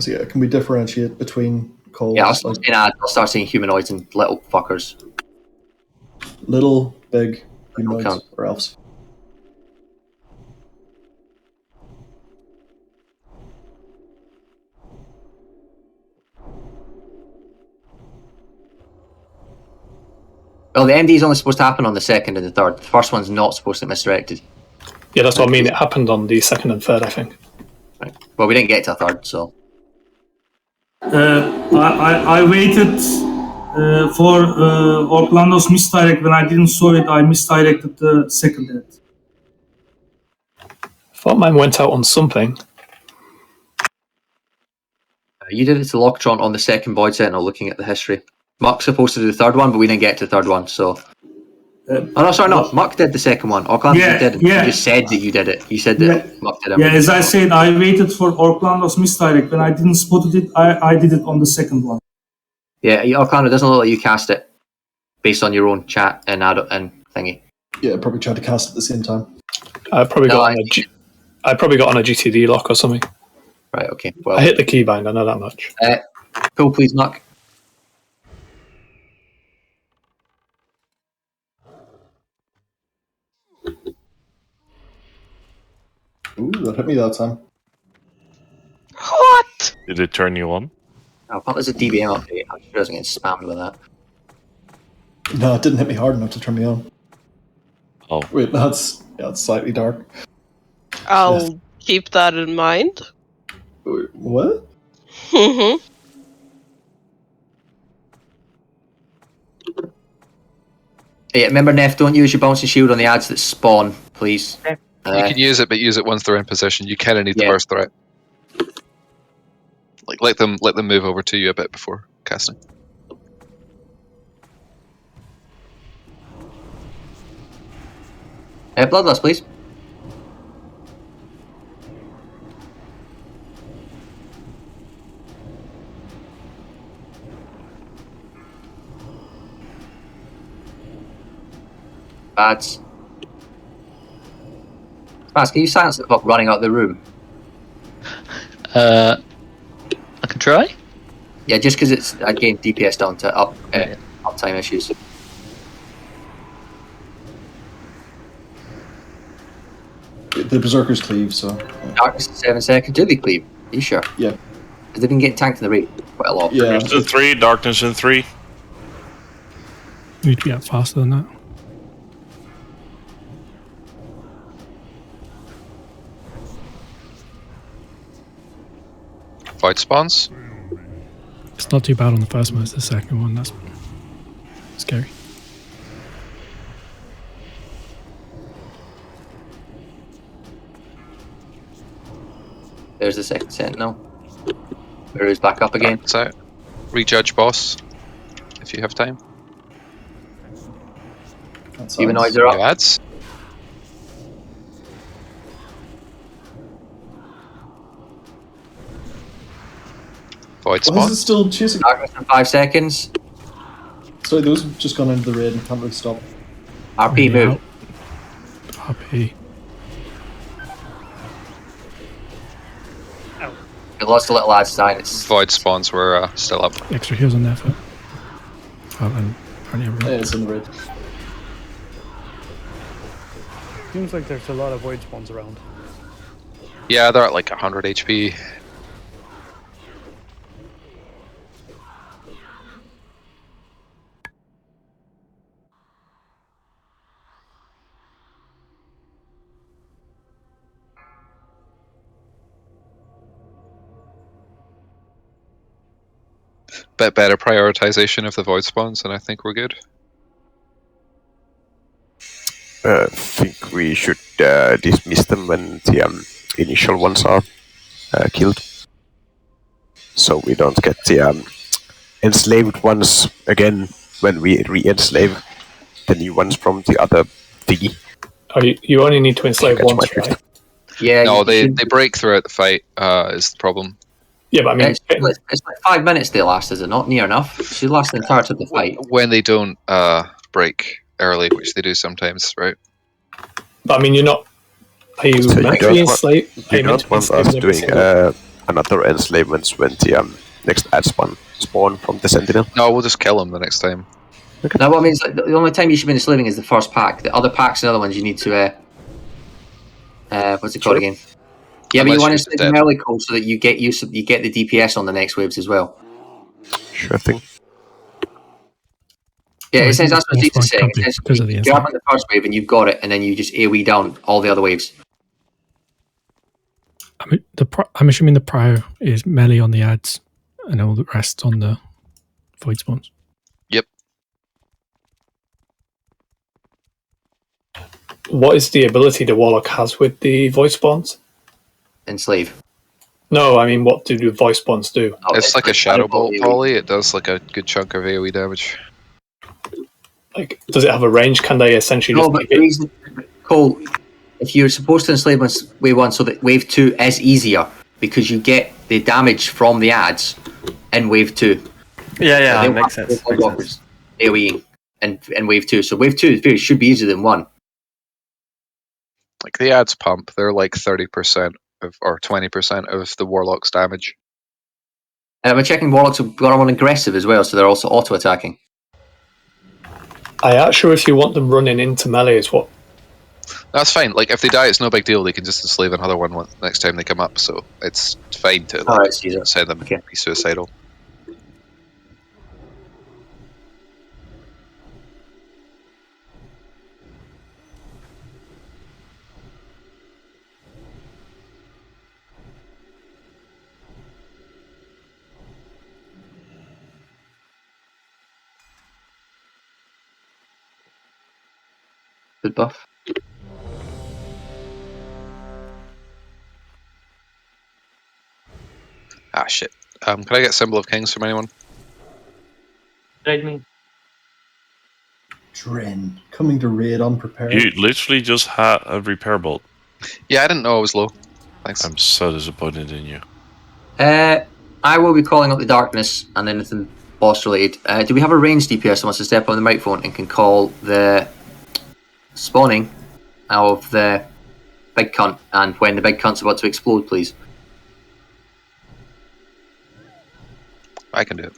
So yeah, can we differentiate between calls? Yeah, I'll start seeing humanoids and little fuckers. Little, big, humanoids, or elves. Well, the MD is only supposed to happen on the second and the third. The first one's not supposed to get misdirected. Yeah, that's what I mean. It happened on the second and third, I think. Right. Well, we didn't get to a third, so. I waited for Orlando's misdirect. When I didn't saw it, I misdirected the second ad. Thought mine went out on something. You did it to Locktron on the second Void Sentinel, looking at the history. Muck's supposed to do the third one, but we didn't get to the third one, so. Oh no, sorry, no. Muck did the second one. Orlando didn't. Yeah. You just said that you did it. You said that Muck did it. Yeah, as I said, I waited for Orlando's misdirect. When I didn't spot it, I did it on the second one. Yeah, Orlando doesn't look like you cast it based on your own chat and thingy. Yeah, probably tried to cast at the same time. I probably got on a GTD lock or something. Right. Okay. Well, I hit the keybind. I know that much. Pull, please, Muck. Ooh, that hit me that time. What? Did it turn you on? I thought there's a DBM update. I'm sure I was getting spammed with that. No, it didn't hit me hard enough to turn me on. Oh. Wait, it's slightly dark. I'll keep that in mind. What? Yeah, remember, Neff, don't use your bouncing shield on the ads that spawn, please. You can use it, but use it once they're in position. You kind of need the burst threat. Like let them move over to you a bit before casting. Bloodlust, please. Bads. Bads, can you silence the fuck running out of the room? I can try. Yeah, just because it's again DPS down to uptime issues. The berserkers cleave, so. Yeah. Darkness in 7 seconds. Do they cleave? Are you sure? Yeah. Because they've been getting tanked in the rate quite a lot. Yeah. Darkness in 3, darkness in 3. You need to be up faster than that. Void spawns. It's not too bad on the first one, it's the second one that's scary. There's the second sentinel. Where he's back up again. That's out. Rejudge boss, if you have time. Humanoids are up. Ads. Void Why is spawn. it still chasing? Darkness in 5 seconds. Sorry, those have just gone into the raid and can't really stop. RP move. RP. We lost a little ad sign. It's Void spawns were still up. Extra heals on there for. Oh, and apparently everyone. Yeah, it's in the raid. Seems like there's a lot of void spawns around. Yeah, they're at like 100 HP. bit better prioritization of the void spawns, and I think we're good. I think we should dismiss them when the initial ones are killed. So we don't get the enslaved ones again when we re-enslave the new ones from the other thingy. Oh, you only need to enslave once, right? Yeah. No, you they should- break throughout the fight. Is the problem? Yeah, but I mean, it's like 5 minutes they last, is it not? Near enough. It should last the entirety of the fight. When they don't break early, which they do sometimes, right? But I mean, you're not. Are you So meant to be enslaved? you don't want us doing another enslavements when the next ad spawn from the Sentinel? No, we'll just kill them the next time. No, what I mean is, like, the only time you should be enslaving is the first pack. The other packs and other ones you need to. What's it called again? Yeah, but you want to enslave them early, Cole, so that you get the DPS on the next waves as well. Sure thing. Yeah, Well, it says that's what the it's saying. boss because of the You grab on the first wave and you've got it, and then you just AoE down all the other waves. I mean, I'm assuming the prio is melee on the ads and all the rest on the void spawns. Yep. What is the ability the Warlock has with the voice spawns? Enslave. No, I mean, what do the voice spawns do? It's like a shadow bolt volley. It does like a good chunk of AoE damage. Like, does it have a range? Can they essentially No, just but the reason, Cole, if you're supposed to enslave wave 1 so that wave 2 is easier because you get the damage from the ads in wave 2. Yeah, so makes sense. AoE in wave 2. So wave 2 should be easier than 1. Like the ads pump, they're like 30% or 20% of the Warlock's damage. And we're checking Warlocks have got on aggressive as well, so they're also auto-attacking. I aren't sure if you want them running into melee is what. That's fine. Like if they die, it's no big deal. They can just enslave another one next time they come up. So it's fine to send them be suicidal. Good buff. Ah shit. Can I get Symbol of Kings from anyone? Raid me. Dren, coming to raid unprepared. You literally just had a repair bolt. Yeah, I didn't know I was low. Thanks. I'm so disappointed in you. I will be calling up the darkness and anything boss related. Do we have a ranged DPS that wants to step on the microphone and can call the spawning of the big cunt and when the big cunt's about to explode, please? I can do it.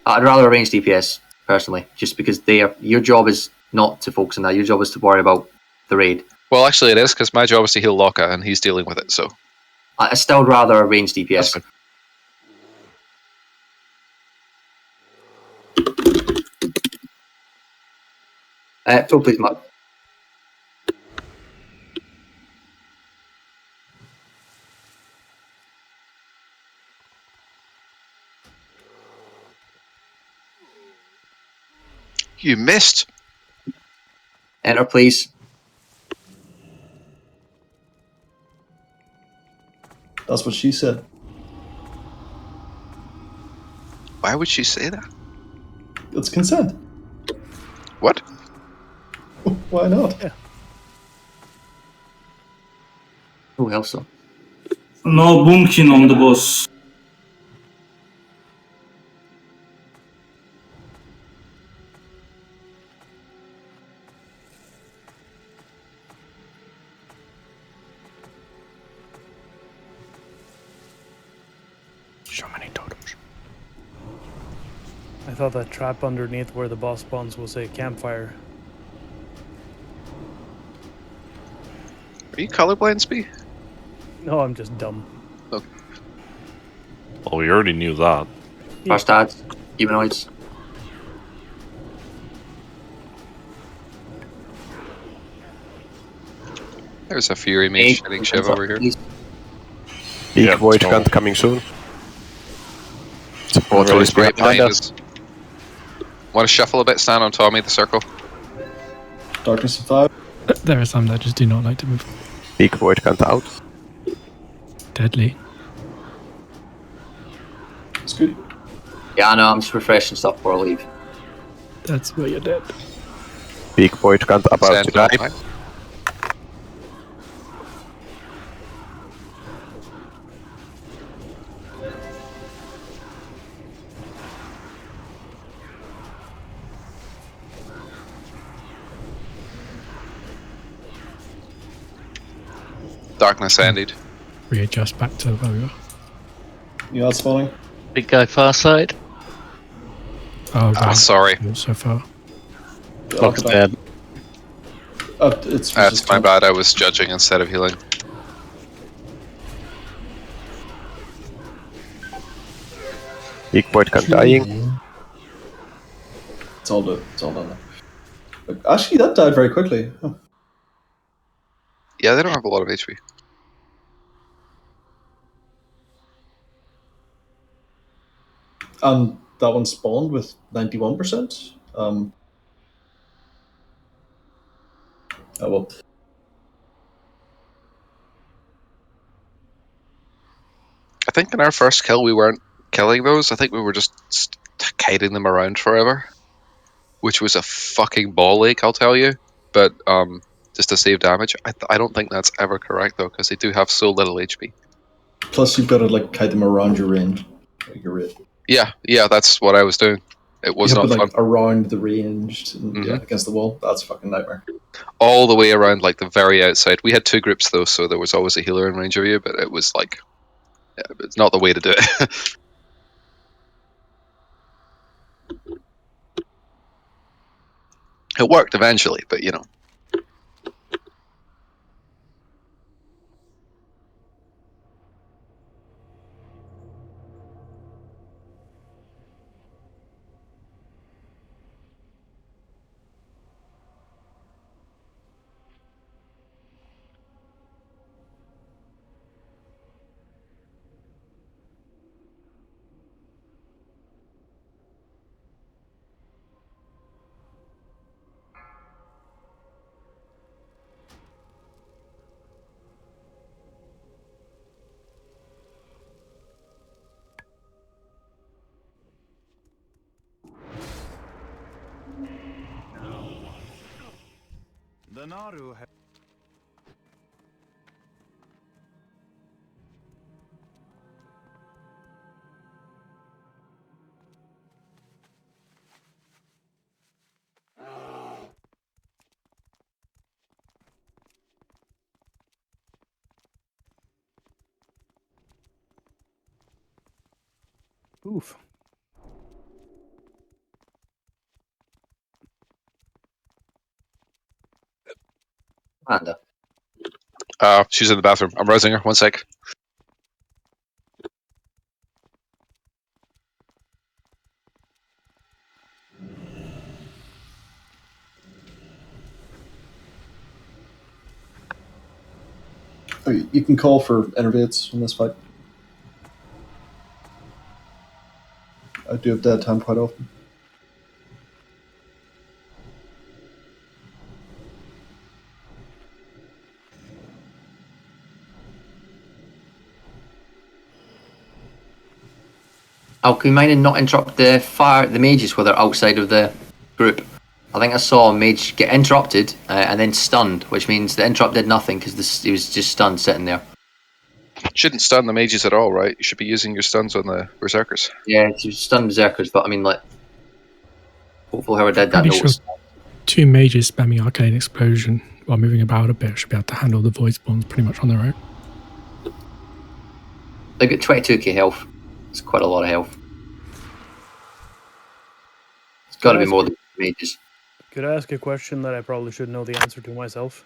I'd rather arrange DPS personally, just because your job is not to focus on that. Your job is to worry about the raid. Well, actually, it is because my job is to heal Locka, and he's dealing with it. So I still rather arrange DPS. Full please, Mark. You missed. Enter, please. That's what she said. Why would she say that? It's consent. What? Why not? Yeah. Who else so? No boomkin on the boss. So many totems. I thought that trap underneath where the boss spawns was a campfire. Are you colorblind, Spee? No, I'm just dumb. Okay. Well, we already knew that. First ads, humanoids. There's a Fury Mage shooting Shiv over here. Big Yeah, void so- hunt coming soon. It's a portal is right behind behind us. us. Want to shuffle a bit? Stand on Tommy, the circle. Darkness in 5. There are some that just do not like to move. Big void count out. Deadly. It's good. Yeah, I know. I'm just refreshing stuff before I leave. That's where you're dead. Big void count about to Sentinel die. behind. Darkness ended. Readjust back to where we were. You out spawning? Big guy far side. Oh, Ah, right. sorry. So far. Clock's dead. It's That's my bad. I was judging instead of healing. Big void count dying. It's all done. It's all done. Look, actually, that died very quickly. Huh. Yeah, they don't have a lot of HP. And that one spawned with 91%. Oh well. I think in our first kill we weren't killing those. I think we were just kiting them around forever, which was a fucking ball ache, I'll tell you. But just to save damage, I don't think that's ever correct though, because they do have so little HP. Plus, you've got to like kite them around your range. Like your rate. Yeah, that's what I was doing. It was you have not to, like fun. around the range and, Mhm. yeah, against the wall. That's a fucking nightmare. All the way around, like the very outside. We had 2 groups though, so there was always a healer in range of you, but it was like, yeah, it's not the way to do it. It worked eventually, but you know. The Naru Oof. Amanda. She's in the bathroom. I'm rousing her. 1 sec. Oh, you can call for innervates in this fight. I do have dead time quite often. Oh, can you mind and not interrupt the mages where they're outside of the group? I think I saw a mage get interrupted and then stunned, which means the interrupt did nothing because he was just stunned sitting there. Shouldn't stun the mages at all, right? You should be using your stuns on the berserkers. Yeah, he was stunned berserkers, but I mean, like, hopefully whoever did that Pretty sure noticed. 2 mages spamming Arcane Explosion while moving about a bit should be able to handle the void spawns pretty much on their own. They've got 22k health. It's quite a lot of health. It's got to be more than mages. Could I ask a question that I probably should know the answer to myself?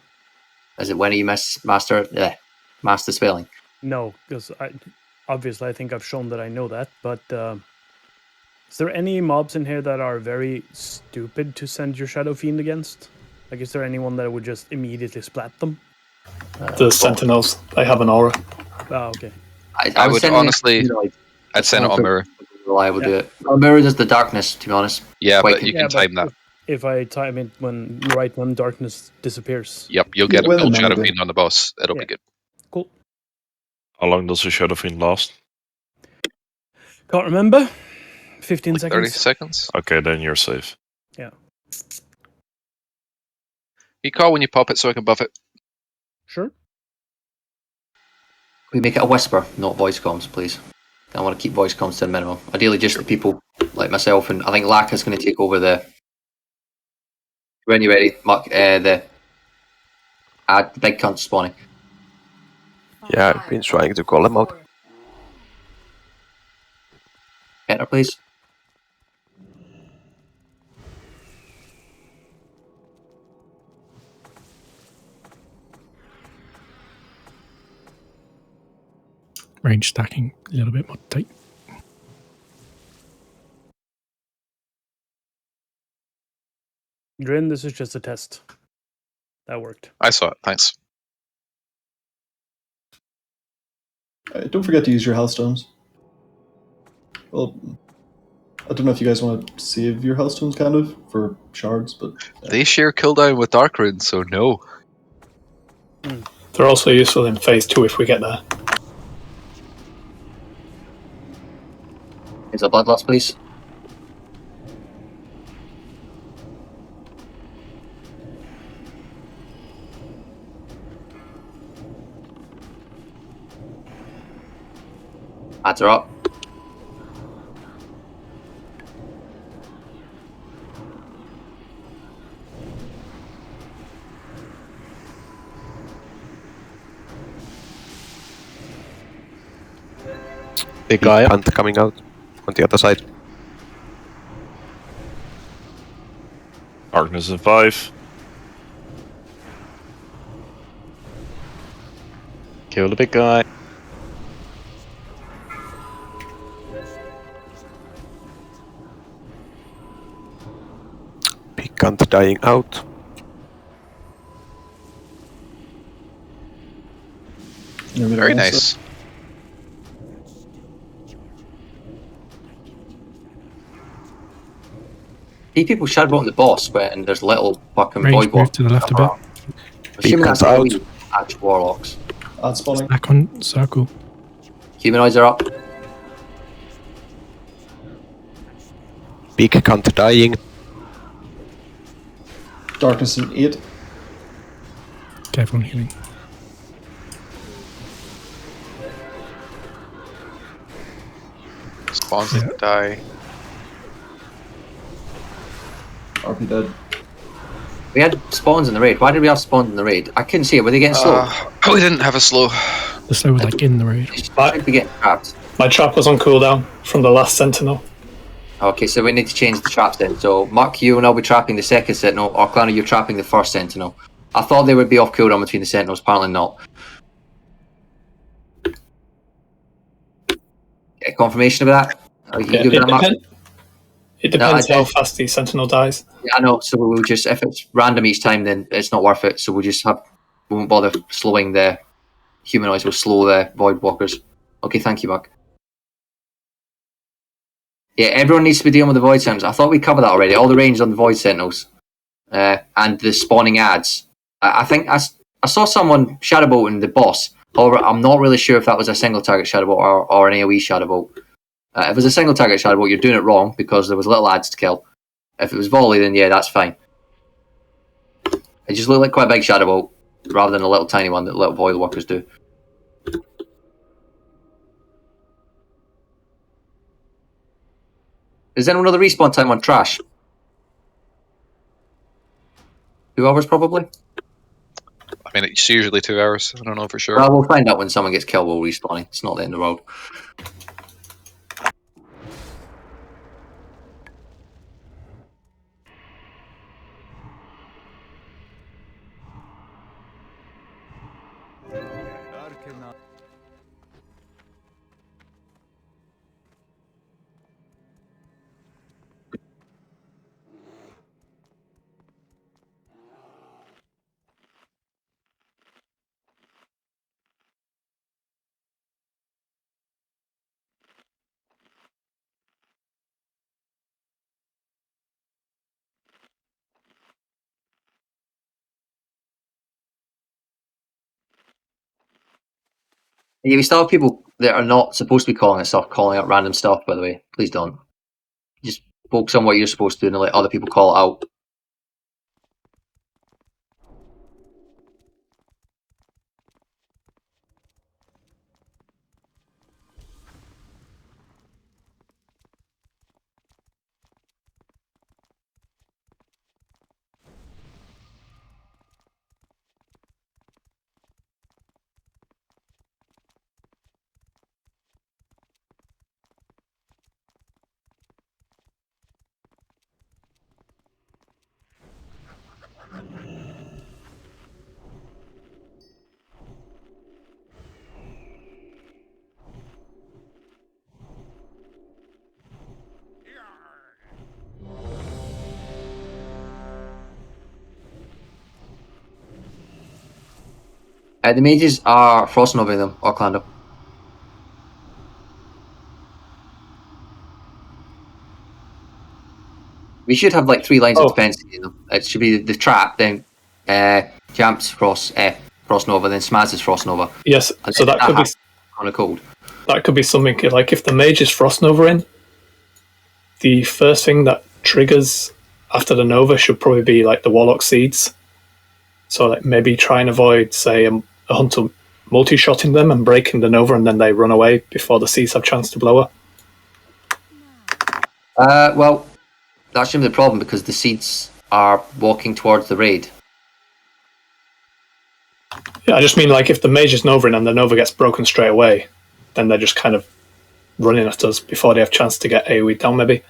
Is it when you master spelling? No, because obviously I think I've shown that I know that, but is there any mobs in here that are very stupid to send your Shadow Fiend against? Like, is there anyone that would just immediately splat them? The Sentinels, they have an aura. Oh, okay. I would honestly, I'd send it on mirror. reliable do it. Well, mirror does the darkness, to be honest. Yeah, Quite but you can time that. If I time it when darkness disappears. Yep, you'll get a full Shadow Fiend on the boss. It'll be good. Cool. How long does the Shadow Fiend last? Can't remember. 15 seconds. 30 seconds. Okay, then you're safe. Yeah. You call when you pop it so I can buff it. Sure. We make it a whisper, not voice comms, please. I want to keep voice comms to a minimum. Ideally, just the people like myself, and I think Laka's going to take over the. When you're ready, Mark, the big cunt spawning. Yeah, I've been trying to call them out. Enter, please. Range stacking a little bit more tight. Drin, this is just a test. That worked. I saw it. Thanks. Don't forget to use your Hellstones. Well, I don't know if you guys want to save your Hellstones, kind of, for shards, but... They share cooldown with Dark Rune, so no. They're also useful in phase 2 if we get there. Is a bloodlust, please? Ads are up. Big guy hunt coming out on the other side. Darkness in 5. Kill the big guy. Big hunt dying out. Very nice. See people shadowing the boss when there's little fucking Range void move to the left a bit. Assuming that's out. AoE, actual warlocks. spawning. Back on circle. Humanoids are up. Big hunt dying. Darkness in 8. Careful on healing. Spawns didn't die. RP dead. We had spawns in the raid. Why did we have spawns in the raid? I couldn't see it. Were they getting slow? We didn't have a slow. The slow was like in the raid. Should be getting trapped. My trap was on cooldown from the last sentinel. Okay, so we need to change the traps then. So Mark, you and I'll be trapping the second sentinel, or Clanner, you're trapping the first sentinel. I thought they would be off cooldown between the sentinels, apparently not. Get confirmation of that? Yeah, it depends how fast the sentinel dies. Yeah, I know. So we'll just, if it's random each time, then it's not worth it. So we'll just have, we won't bother slowing the humanoids. We'll slow the void walkers. Okay, thank you, Mark. Yeah, everyone needs to be dealing with the void sentinels. I thought we covered that already. All the range on the void sentinels and the spawning ads. I think I saw someone shadowbolting the boss. However, I'm not really sure if that was a single target shadowbolt or an AoE shadowbolt. If it was a single target shadowbolt, you're doing it wrong because there was little ads to kill. If it was volley, then yeah, that's fine. It just looked like quite a big shadowbolt rather than a little tiny one that little void walkers do. Is anyone know the respawn time on trash? 2 hours probably? I mean, it's usually 2 hours. I don't know for sure. Well, we'll find out when someone gets killed while respawning. It's not the end of the world. Yeah, we still have people that are not supposed to be calling it stuff, calling out random stuff, by the way. Please don't. Just focus on what you're supposed to do and let other people call it out. The mages are frosting over them, Orlando. We should have like 3 lines of defense in them. It should be the trap, then Jamp's Frost Nova, then Smaz's Frost Nova. Yes, and so that could be on a cold. That could be something like if the mage is Frost Nova in, the first thing that triggers after the Nova should probably be like the Warlock Seeds. So like maybe try and avoid, say, a Hunter multi-shotting them and breaking the Nova, and then they run away before the Seeds have a chance to blow her. Well, that's the problem because the Seeds are walking towards the raid. Yeah, I just mean like if the mage is Nova in and the Nova gets broken straight away, then they're just kind of running at us before they have a chance to get AoE down, maybe.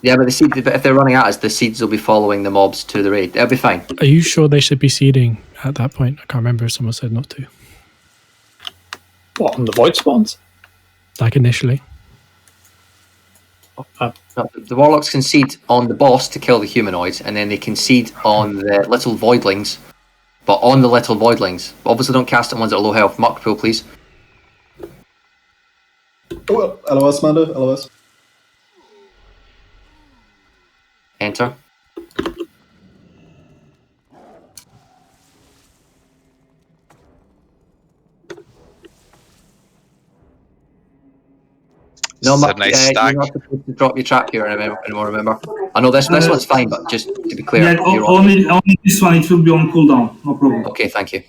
Yeah, but if they're running at us, the Seeds will be following the mobs to the raid. They'll be fine. Are you sure they should be seeding at that point? I can't remember if someone said not to. What, on the Void Spawns? Like initially? No, the Warlocks can seed on the boss to kill the humanoids, and then they can seed on the little Voidlings. But on the little Voidlings. Obviously don't cast it on ones that are low health. Mark pool, please. Oh, LOS, Mando, LOS. Enter. No, Mark, nice you're not supposed to drop your trap here anymore, remember? I know this one's fine, but just to be clear. Yeah, only this one, it will be on cooldown, no problem. Okay, thank you.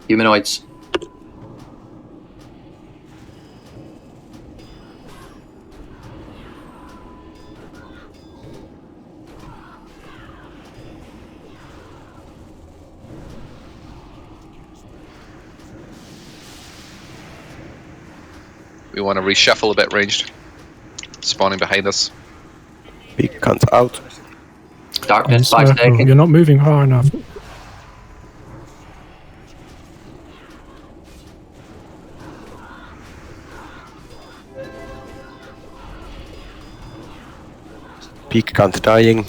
Humanoids. We want to reshuffle a bit ranged. Spawning behind us. Big cunt out. Darkness, In 5 circle. seconds. You're not moving far enough. Big cunt dying.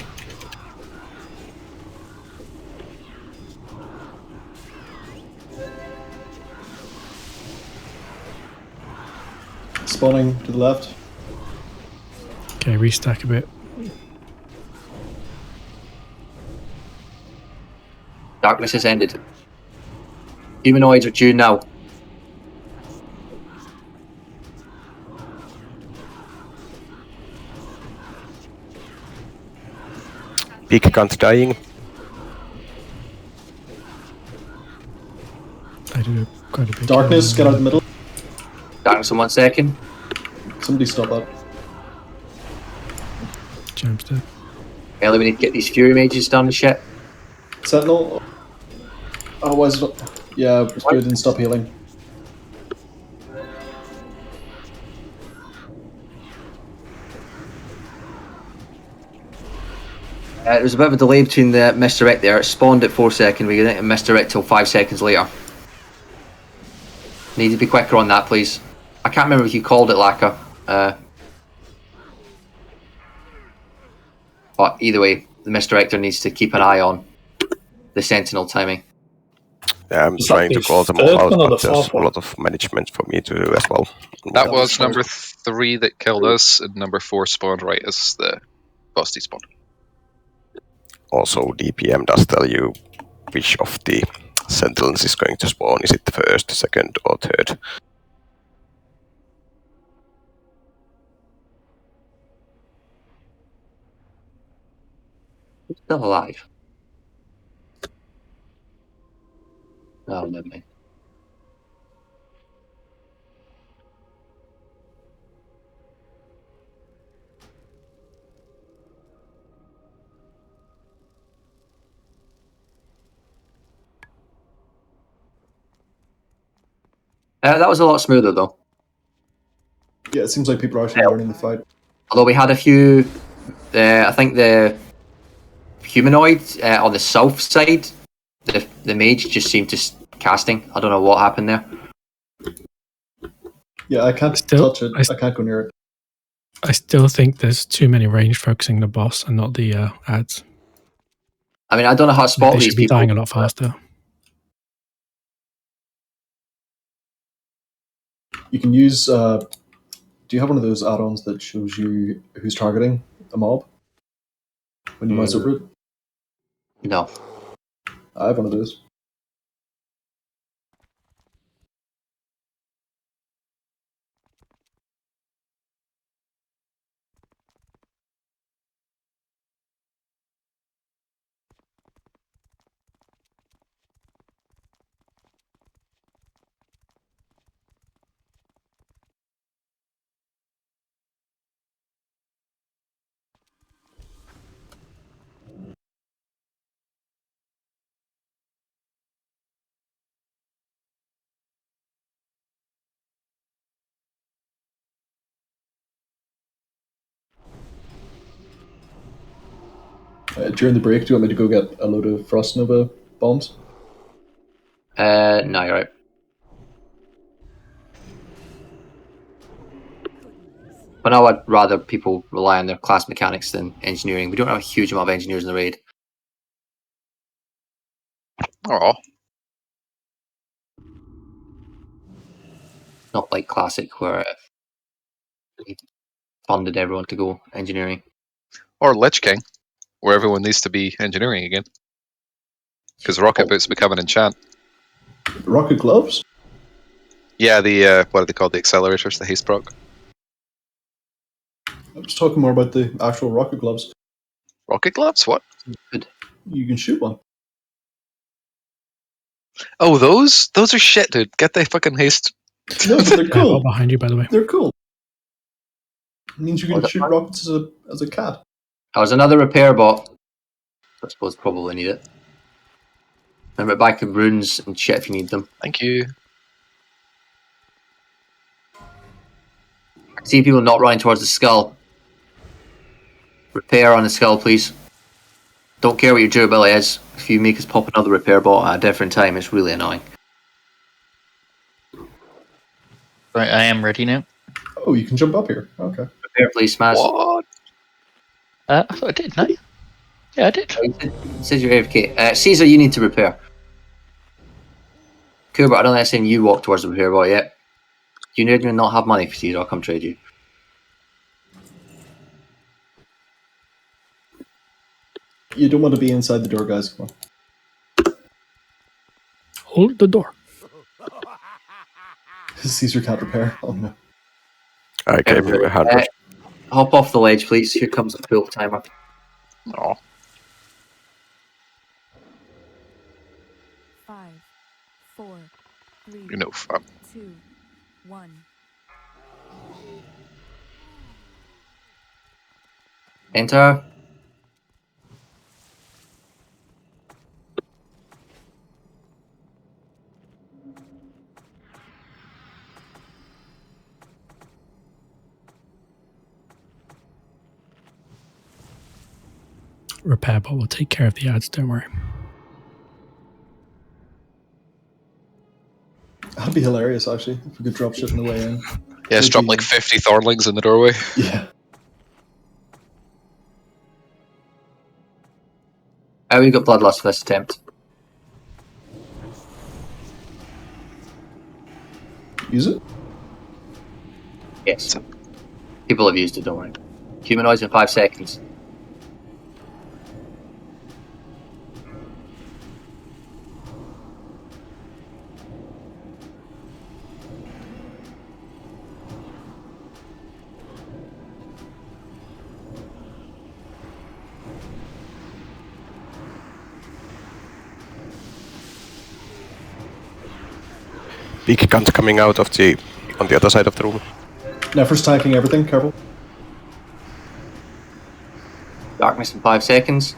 Spawning to the left. Okay, restack a bit. Darkness has ended. Humanoids are due now. Big cunt dying. I did quite a big Darkness, get out the middle. Darkness in 1 second. Somebody stop that. Jamp's dead. Ellie, we need to get these Fury Mages down the shit. Sentinel. Oh, why is it? Yeah, Spirit didn't stop healing. There's a bit of a delay between the misdirect there. It spawned at 4 seconds. We didn't misdirect till 5 seconds later. Need to be quicker on that, please. I can't remember if you called it lacquer. But either way, the misdirector needs to keep an eye on the sentinel timing. Yeah, I'm Is that trying to the call them third all out, one or the but there's fourth a one? lot of management for me to do as well. That was number 3 that killed us, and number 4 spawned right as the boss despawned. Also, DPM does tell you which of the sentinels is going to spawn. Is it the first, second, or third? It's still alive. Oh, never mind. That was a lot smoother, though. Yeah, it seems like people are actually learning the fight. Although we had a few, I think the humanoid on the south side, the mage just seemed to casting. I don't know what happened there. Yeah, I can't touch it. I can't go near it. I still think there's too many range focusing the boss and not the ads. I mean, I don't know how to spot They these should be people. dying a lot faster. You can use. Do you have one of those add-ons that shows you who's targeting a mob when you mouse over it? No. I have one of those. During the break, do you want me to go get a load of Frost Nova bombs? No, you're right. But now I'd rather people rely on their class mechanics than engineering. We don't have a huge amount of engineers in the raid. Oh. Not like Classic, where we funded everyone to go engineering. Or Lich King, where everyone needs to be engineering again. Because Rocket Boots become an enchant. Rocket gloves? Yeah, the what are they called? The accelerators, the haste proc. I'm just talking more about the actual rocket gloves. Rocket gloves? What? Good. You can shoot one. Oh, those? Those are shit, dude. Get the fucking haste. No, but they're cool. Behind you, by the way. They're cool. It means you can shoot rockets as a cat. That was another repair bot. I suppose probably need it. Remember, back in runes and shit if you need them. Thank you. I see people not running towards the skull. Repair on the skull, please. Don't care what your durability is. If you make us pop another repair bot at a different time, it's really annoying. Right, I am ready now. Oh, you can jump up here. Okay. Repair, please, Smaz. What? I thought I did, no? Yeah, I did. It says you're AFK. Caesar, you need to repair. Cool, but I don't think I've seen you walk towards the repair bot yet. You need to not have money for Caesar. I'll come trade you. You don't want to be inside the door, guys. Come on. Hold the door. Caesar can't repair. Oh no. I gave you 100. Hop off the ledge, please. Here comes the pool timer. Oh. 5, 4, 3, You know, fun. 2, 1. Enter. Repair bot will take care of the ads, don't worry. That'd be hilarious, actually, if we could drop shit on the way in. Yeah, just drop like 50 Thornlings in the doorway. Yeah. We got bloodlust for this attempt. Use it? Yes. People have used it, don't worry. Humanoids in 5 seconds. Big guns coming out of on the other side of the room. Nefer's tanking everything, careful. Darkness in 5 seconds.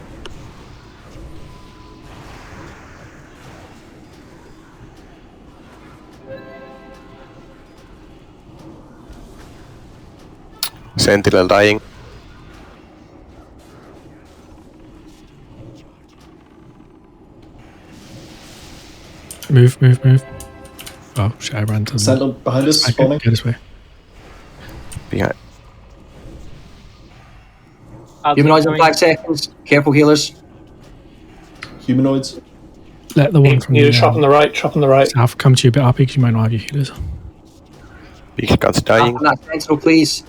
Sentinel dying. Move. Oh shit, I ran to the Sentinel behind us, Okay, spawning. go this way. Behind. Humanoids in 5 seconds. Careful, healers. Humanoids. Let the one from Healer the shot on the right, shot on the right. south come to you a bit up because you might not have your healers. Big guns dying. On that sentinel, please.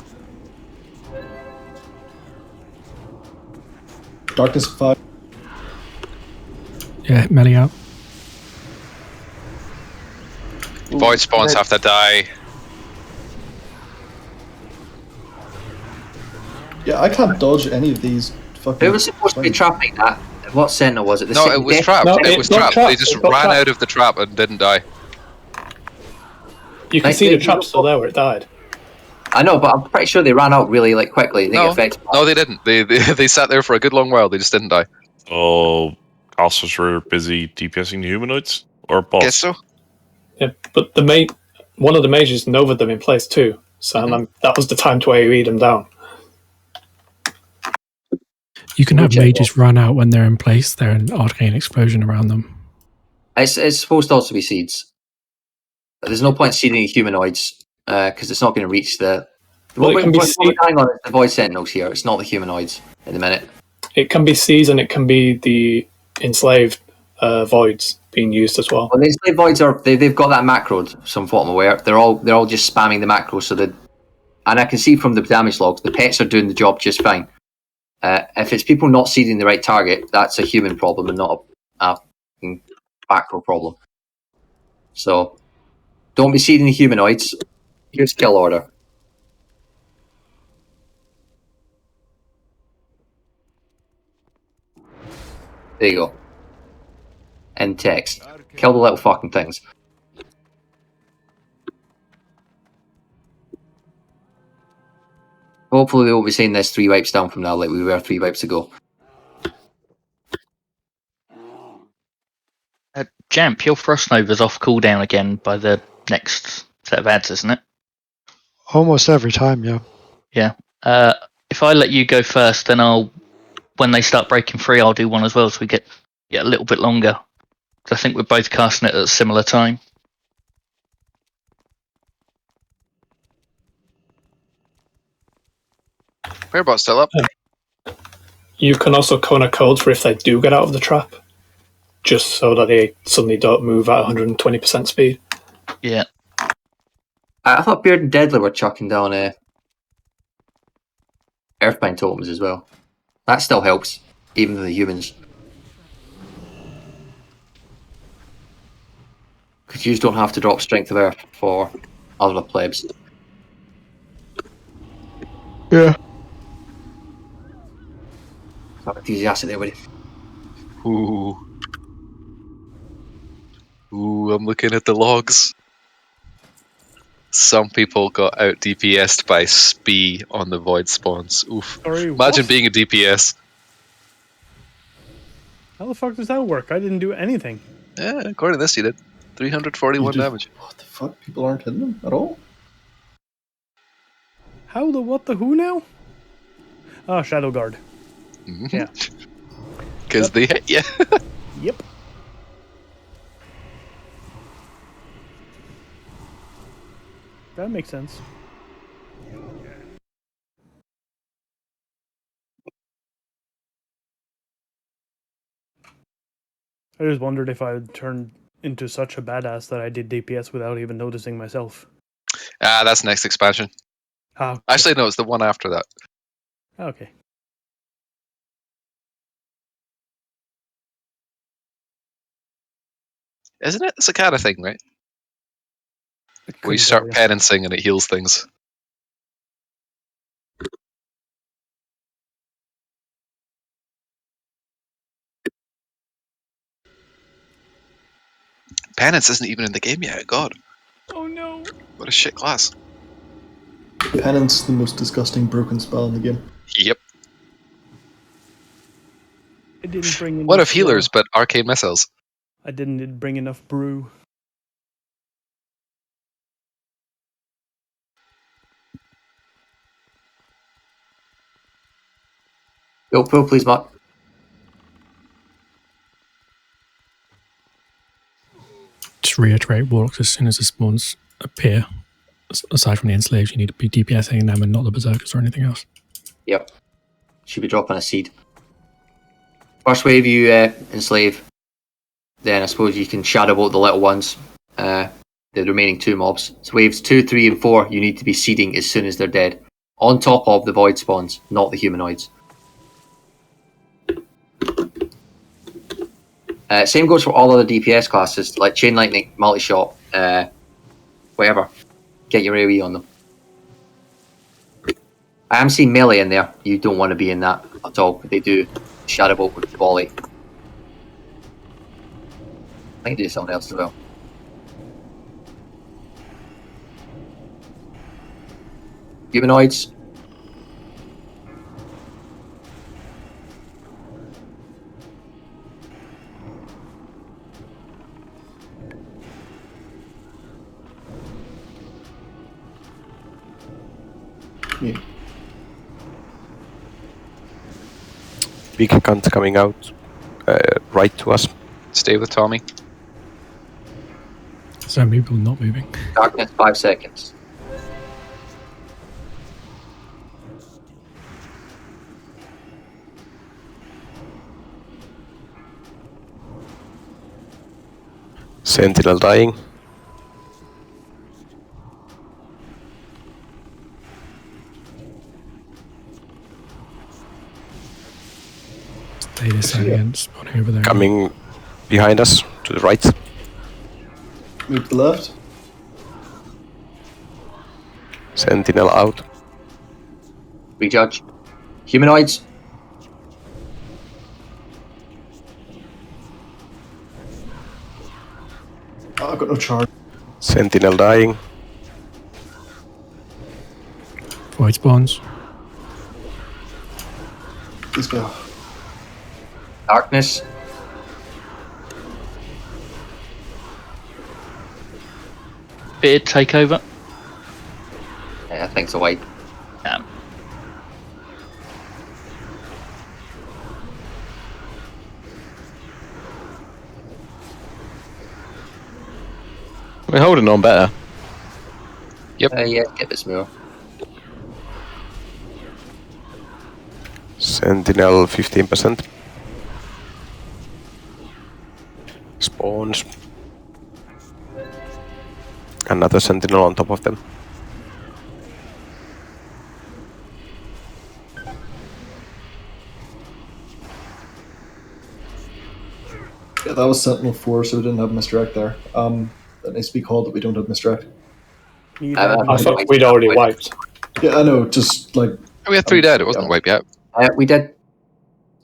Darkness 5. Yeah, melee out. Void spawns have to die. Yeah, I can't dodge any of these fucking... Who was supposed to be trapping that? What sentinel was it? The No, second it was death? trapped. No, it was it's not trapped. trapped. They just It's not ran trapped. out of the trap and didn't die. You can Like, see they- the trap still there where it died. I know, but I'm pretty sure they ran out really quickly. They No, get affected. no, they didn't. They sat there for a good long while. They just didn't die. Oh, casters were busy DPSing the humanoids? Or boss? Guess so. Yeah, but one of the mages novaed them in place too. So that was the time to AoE them down. You can have mages run out when they're in place. They're an arcane explosion around them. It's supposed to also be seeds. There's no point seeding humanoids because it's not going to reach the. Well, it What can be we're dying on is the void sentinels here. It's not the humanoids in the minute. It can be seas and it can be the enslaved voids being used as well. Well, the enslaved voids they've got that macro. Some what I'm aware. They're all just spamming the macro. So and I can see from the damage logs, the pets are doing the job just fine. If it's people not seeding the right target, that's a human problem and not a macro problem. So don't be seeding the humanoids. Here's kill order. There you go. In text. Kill the little fucking things. Hopefully we won't be seeing this 3 wipes down from now like we were 3 wipes ago. Jamp, your Frost Nova's off cooldown again by the next set of ads, isn't it? Almost every time, yeah. Yeah. If I let you go first, then when they start breaking free, I'll do one as well, so we get a little bit longer. I think we're both casting it at a similar time. Whereabouts still up? You can also corner codes for if they do get out of the trap, just so that they suddenly don't move at 120% speed. Yeah. I thought Beard and Deadly were chucking down Earthbind totems as well. That still helps, even for the humans. Because you don't have to drop Strength of Earth for other plebs. Yeah. Not enthusiastic there, buddy. Ooh, I'm looking at the logs. Some people got out DPS'd by SPE on the void spawns. Oof. Sorry, Imagine what? being a DPS. How the fuck does that work? I didn't do anything. Yeah, according to this, you did. 341 damage. What the fuck? People aren't hitting them at all? How the what the who now? Oh, Shadow Guard. Mm-hmm. Yeah. Because they hit you. Yep. That makes sense. I just wondered if I would turn into such a badass that I did DPS without even noticing myself. That's next expansion. Ah, okay. Actually, no, it's the one after that. Okay. Isn't it? It's a kind of thing, right? Where you couldn't start tell you. penancing and it heals things. Penance isn't even in the game yet. God, Oh no! what a shit class. Penance, the most disgusting broken spell in the game. Yep. I didn't bring enough. What of healers, but arcane missiles? I didn't bring enough brew. Go pull, please, Mark. Just reiterate, Warlocks, as soon as the spawns appear, aside from the enslaved, you need to be DPSing them and not the berserkers or anything else. Yep. Should be dropping a seed. First wave you enslave. Then I suppose you can shadow bolt the little ones. The remaining 2 mobs. So waves 2, 3, and 4 you need to be seeding as soon as they're dead. On top of the void spawns, not the humanoids. Same goes for all other DPS classes, like Chain Lightning, Multi-Shot, whatever. Get your AoE on them. I am seeing melee in there. You don't want to be in that at all. They do Shadow Bolt with volley. I think they do something else as well. Humanoids. Yeah. Big cunt coming out right to us. Stay with Tommy. So people not moving. Darkness, 5 seconds. Sentinel dying. Stay this again, spawning over there. Coming behind us, to the right. Move to the left. Sentinel out. Rejudge. Humanoids. Oh, I've got no charge. Sentinel dying. Void spawns. Let's go. Darkness. Beard takeover. Yeah, I think so, white. Yeah. We're holding on better. Yep. Yeah, get this move. Sentinel 15%. Spawns. Another sentinel on top of them. Yeah, that was Sentinel 4, so we didn't have misdirect there. That needs to be called that we don't have misdirect. I thought we'd already wiped. Yeah, I know, just like... We had 3 dead, it wasn't wiped yet. We did.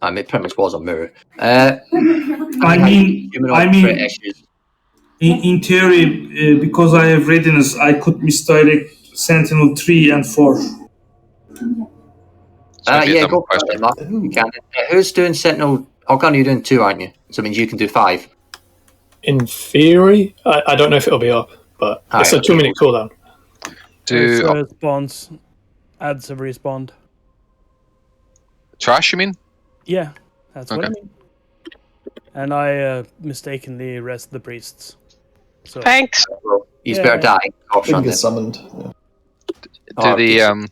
I mean, it pretty much was a mirror. I mean, in theory, because I have readiness, I could misdirect Sentinel 3 and 4. Yeah, go for it, Mark. You can. Who's doing Sentinel? Håkan, you're doing 2, aren't you? So it means you can do 5. In theory, I don't know if it'll be up, but it's a 2-minute cooldown. Spawns. Ads have respawned. Trash, you mean? Yeah, that's what I mean. And I mistakenly rest the priests. So Thanks. He's better die. Corpse Didn't run get then. summoned. Yeah. Do Oh, the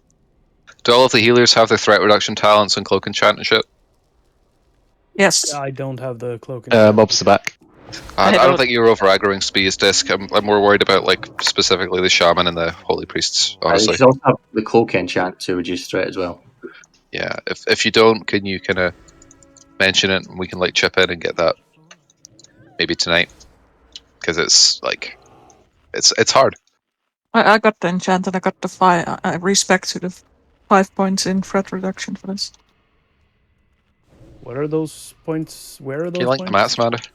do all of the healers have their threat reduction talents and cloak enchant and shit? Yes. I don't have the cloak. Mobs the back. I don't think you're over aggroing Spee's disc. I'm more worried about like specifically the shaman and the holy priests. You Honestly, should also have the cloak enchant to reduce threat as well. yeah. If you don't, can you kind of mention it and we can like chip in and get that maybe tonight? Because it's like it's hard. I got the enchant and I got the 5. I respect to the 5 points in threat reduction for this. What are those points? Where are Can you those link the mats, points? Amanda?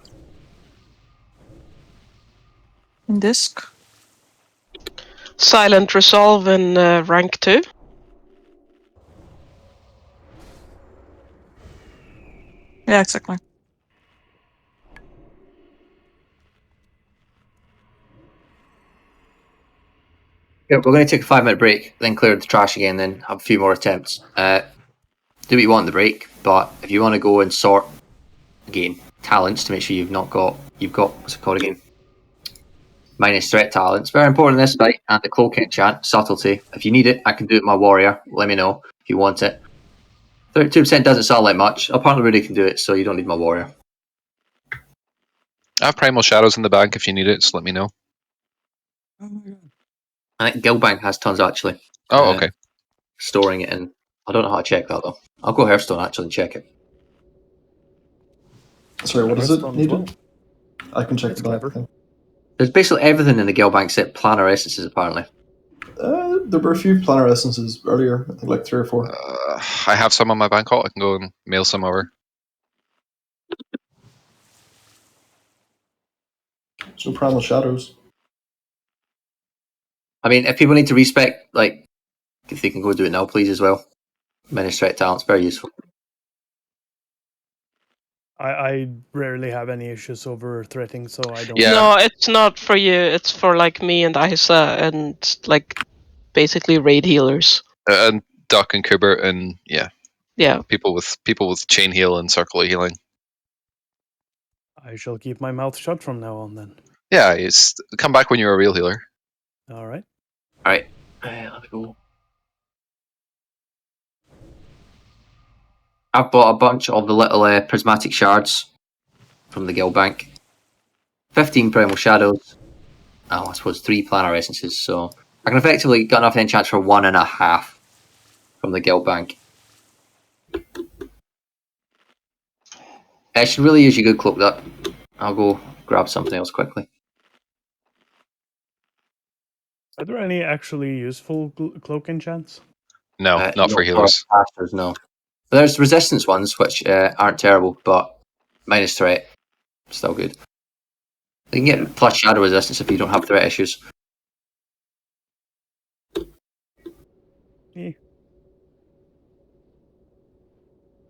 In disc. Silent Resolve in rank 2. Yeah, exactly. Yeah, we're going to take a 5-minute break, then clear the trash again, then have a few more attempts. Do what you want in the break, but if you want to go and sort again talents to make sure you've got what's it called again? Minus threat talents. Very important in this fight, and the cloak enchant, subtlety. If you need it, I can do it with my warrior. Let me know if you want it. 32% doesn't sound like much. Apparently Rudy can do it, so you don't need my warrior. I have Primal Shadows in the bank if you need it, just let me know. I think Guildbank has tons actually. Oh, okay. Storing it in. I don't know how to check that though. I'll go Hearthstone actually and check it. Sorry, what is it Hearthstone as needed? well. I can check That's the back clever. thing. There's basically everything in the Guildbank set planner essences apparently. There were a few planner essences earlier. I think like 3 or 4. I have some on my bank vault. I can go and mail some over. So Primal Shadows. I mean, if people need to respec, like, if they can go do it now, please as well. Minus threat talents, very useful. I rarely have any issues over threating, so I don't. Yeah. No, it's not for you. It's for like me and Isa and like basically raid healers. And Duck and Kubert and yeah, people with chain heal and circular healing. I shall keep my mouth shut from now on then. Yeah, it's come back when you're a real healer. All right. All right, let me go. I've bought a bunch of the little prismatic shards from the Guildbank. 15 Primal Shadows. Oh, I suppose 3 planner essences, so I can effectively get enough enchants for 1.5 from the Guildbank. I should really use your good cloak that. I'll go grab something else quickly. Are there any actually useful cloak enchants? No, not for healers. Casters, no. There's resistance ones, which aren't terrible, but minus threat, still good. You can get plus shadow resistance if you don't have threat issues. Yeah.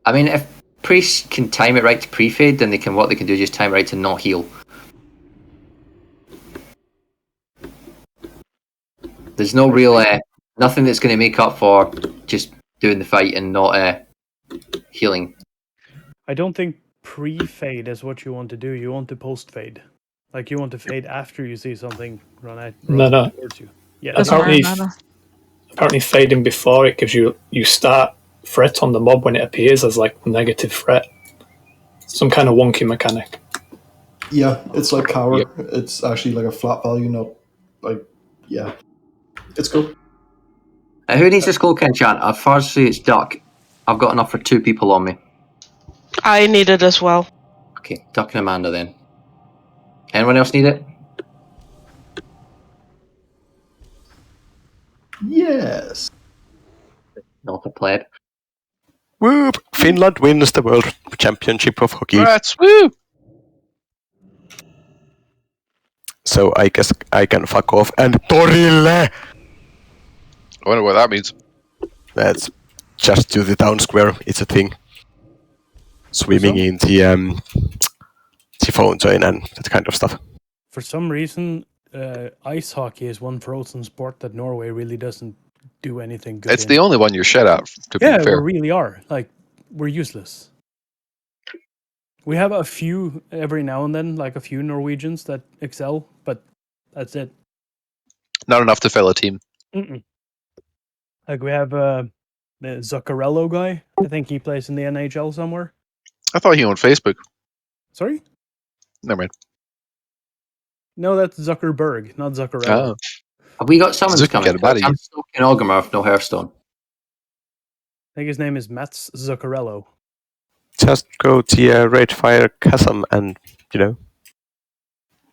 I mean, if priests can time it right to pre-fade, then what they can do is just time it right to not heal. There's no real nothing that's going to make up for just doing the fight and not healing. I don't think pre-fade is what you want to do. You want to post-fade. Like you want to fade after you see something run No. towards you. Yeah. Apparently fading before it gives you start threat on the mob when it appears as like negative threat. Some kind of wonky mechanic. Yeah, it's like cower. Yep. It's actually like a flat value, not like it's cool. Who needs this cloak enchant? As far as it's Duck, I've got enough for 2 people on me. I need it as well. Okay, Duck and Amanda then. Anyone else need it? Yes. Not a pleb. Whoop! Finland wins the World Championship of Hockey. Rats, woo! So I guess I can fuck off and Torille! I wonder what that means. That's just to the town square. It's a thing. Swimming in the phone train and that kind of stuff. For some reason, ice hockey is one frozen sport that Norway really doesn't do anything good. It's the only one you're shit at. To be fair, we really are. Like we're useless. We have a few every now and then, like a few Norwegians that excel, but that's it. Not enough to fill a team. Mm-mm. Like we have the Zuccarello guy. I think he plays in the NHL somewhere. I thought he owned Facebook. Sorry? Never mind. No, that's Zuckerberg, not Zuccarello. Oh. Have we got summons Zucker coming? get a bad I'm still in Orgrimmar, no Hearthstone. I think his name is Mats Zuccarello. Just go to Raidfire Chasm and,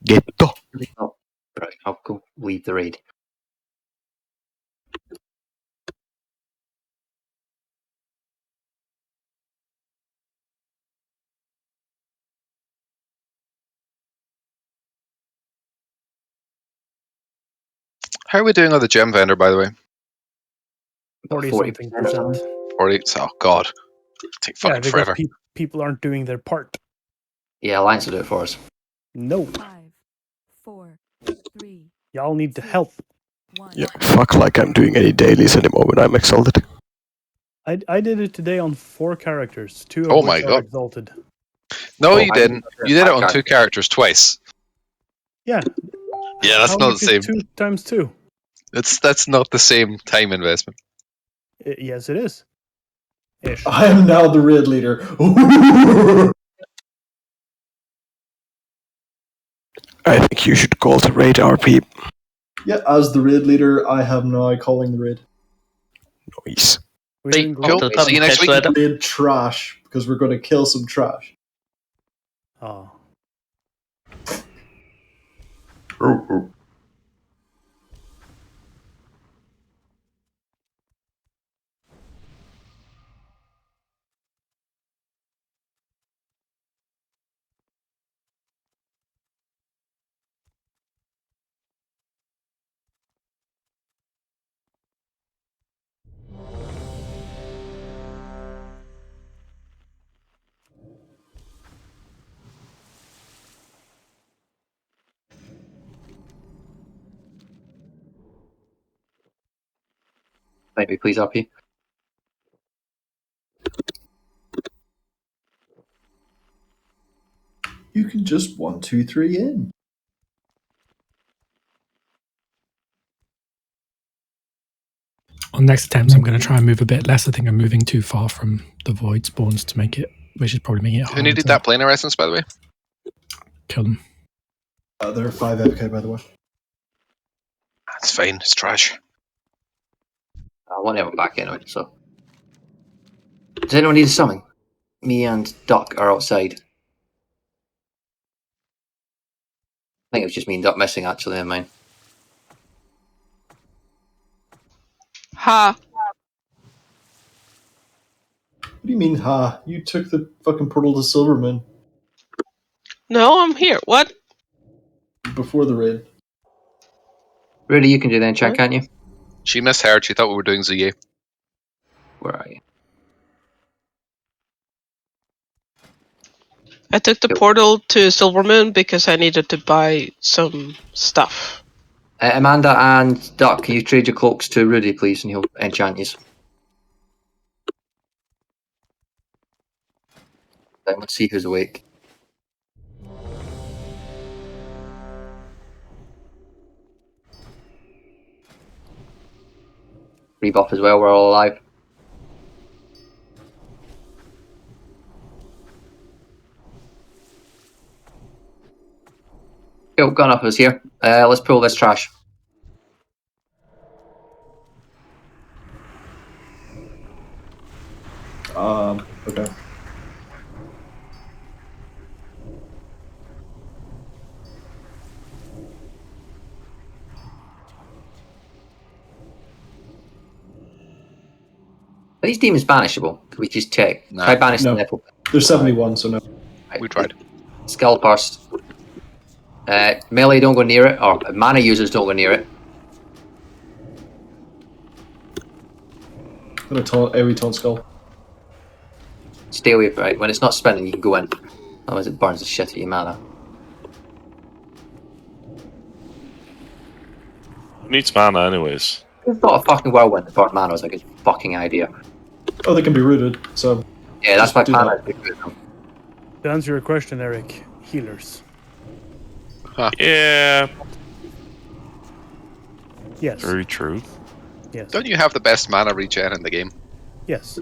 get the. Oh, right, I'll go leave the raid. How are we doing on the gem vendor, by the way? 40-something%. 40. Oh God, take Yeah, fucking because forever. people aren't doing their part. Yeah, Alliance will do it for us. No. 5, 4, 3. Y'all need to help. Yeah, fuck like I'm doing any dailies anymore when I'm exalted. I did it today on 4 characters, 2 of Oh which my are God. exalted. No, Oh, you didn't. You did it on 2 characters twice. Yeah. Yeah, that's How not the much is same. 2 times 2? That's not the same time investment. Yes, it is. Ish. I am now the raid leader. I think you should call the raid RP. Yeah, as the raid leader, I am now calling the raid. Nice. Cool. See you next week. Raid trash, because we're going to kill some trash. Oh. Maybe please, RP. You can just 1, 2, 3 in. On next attempts, I'm going to try and move a bit less. I think I'm moving too far from the void spawns to make it, which is probably making it Who hard needed to that planar essence, by the way? kill them. They're 5 FK, by the way. That's fine. It's trash. I won't have it back anyway, so. Does anyone need a summon? Me and Duck are outside. I think it was just me and Duck missing, actually, never mind. Ha! What do you mean, ha? You took the fucking portal to Silverman No, I'm here. What? before the raid. Rudy, you can do the enchant, can't you? She misheard. She thought we were doing ZA. Where are you? I took the portal to Silvermoon because I needed to buy some stuff. Amanda and Duck, can you trade your cloaks to Rudy, please, and he'll enchant you. Then let's see who's awake. Rebuff as well, we're all alive. Cool, got enough of us here. Let's pull this trash. Okay. Are these demons banishable? Could we just check? Try banish the nipple. There's 71, so no. Right. We tried. Skull burst. Melee don't go near it, or mana users don't go near it. I'm gonna taunt AoE taunt skull. Stay away from it. When it's not spinning, you can go in. Otherwise it burns the shit out of your mana. Who needs mana anyways? I thought a fucking whirlwind to burn mana was like a fucking idea. Oh, they can be rooted, so... Yeah, that's why do mana that. is good. To answer your question, Eric, healers. Yeah. Yes. Very true. Yes. Don't you have the best mana regen in the game? Yes.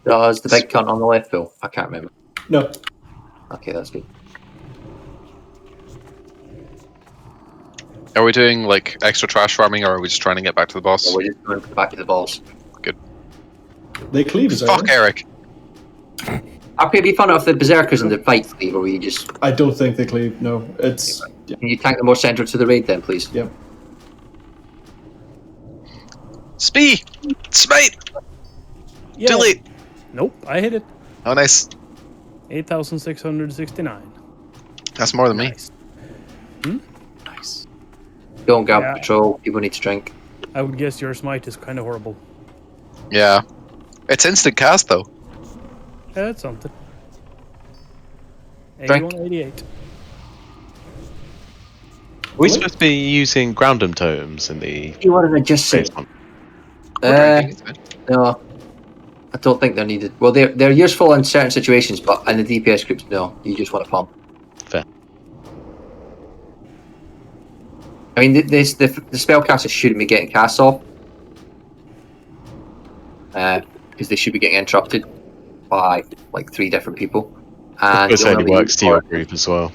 Does the big cunt on the left, Bill? I can't remember. No. Okay, that's good. Are we doing like extra trash farming, or are we just trying to get back to the boss? Yeah, we're just going back to the boss. Good. They cleave, is Fuck Eric. It'd be fun if the berserkers in the fight cleave, or we just. I don't think they cleave. No, it's. Yeah. Can you tank the more central to the raid then, please? Yep. Spee! Smite! Yeah. Delete! Nope, I hit it. Oh, nice. 8,669. That's more than me. Nice. Don't grab patrol. People need to drink. I would guess your smite is kind of horrible. Yeah. It's instant cast, though. Yeah, that's something. Drink. 8188. Are we supposed to be using groundum totems in the... What did I just say? No. I don't think they're needed. Well, they're useful in certain situations, but in the DPS groups, no. You just want to pump. Fair. I mean, the spellcasters shouldn't be getting cast off. Because they should be getting interrupted by like 3 different people. And This only works to your group as well.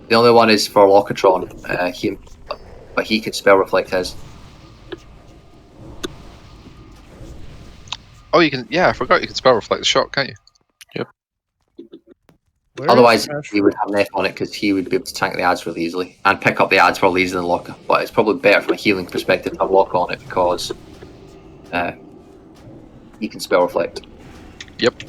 The only one is for Locatron, but he can spell reflect his. Oh, you can. Yeah, I forgot you can spell reflect the shot, can't you? Yep. Otherwise, he would have Neff on it because he would be able to tank the ads really easily and pick up the ads probably easier than Locker. But it's probably better from a healing perspective to have Lock on it because he can spell reflect. Yep.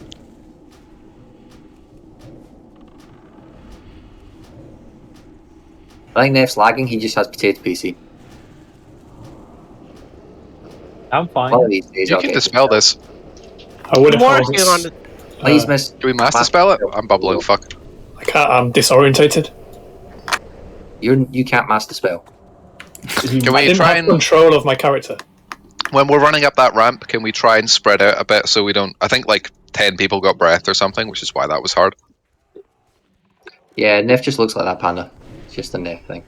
I think Neff's lagging. He just has potato PC. I'm fine. One of these days, You I'll can get dispel this. I would have I'm thought working on it. Please, miss. Do we master spell it? I'm bubbling. Fuck. I can't. I'm disorientated. You can't master spell. Can I we didn't try have and control of my character. when we're running up that ramp, can we try and spread out a bit so we don't? I think like 10 people got breath or something, which is why that was hard. Yeah, Neff just looks like that panda. It's just a Neff thing.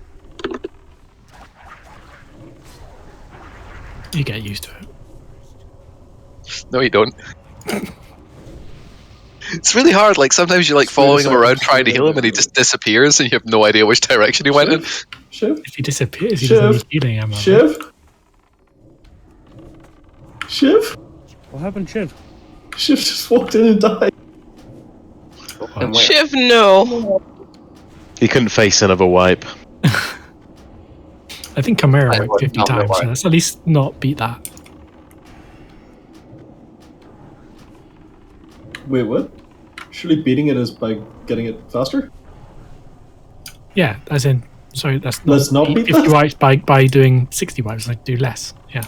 You get used to it. No, you don't. It's really hard. Like sometimes you're like following him around trying to heal him, and he just disappears, and you have no idea which direction he went in. Shiv? If he disappears, he doesn't need healing ammo. Shiv? Shiv? What happened, Shiv? Shiv just walked in and died. Shiv, no. He couldn't face another wipe. I think Chimera I went would 50 not times, know so why. let's at least not beat that. Wait, what? Surely beating it is by getting it faster? Yeah, as in, sorry, that's not, Let's not beat 50 that? wipes by doing 60 wipes, like do less. Yeah.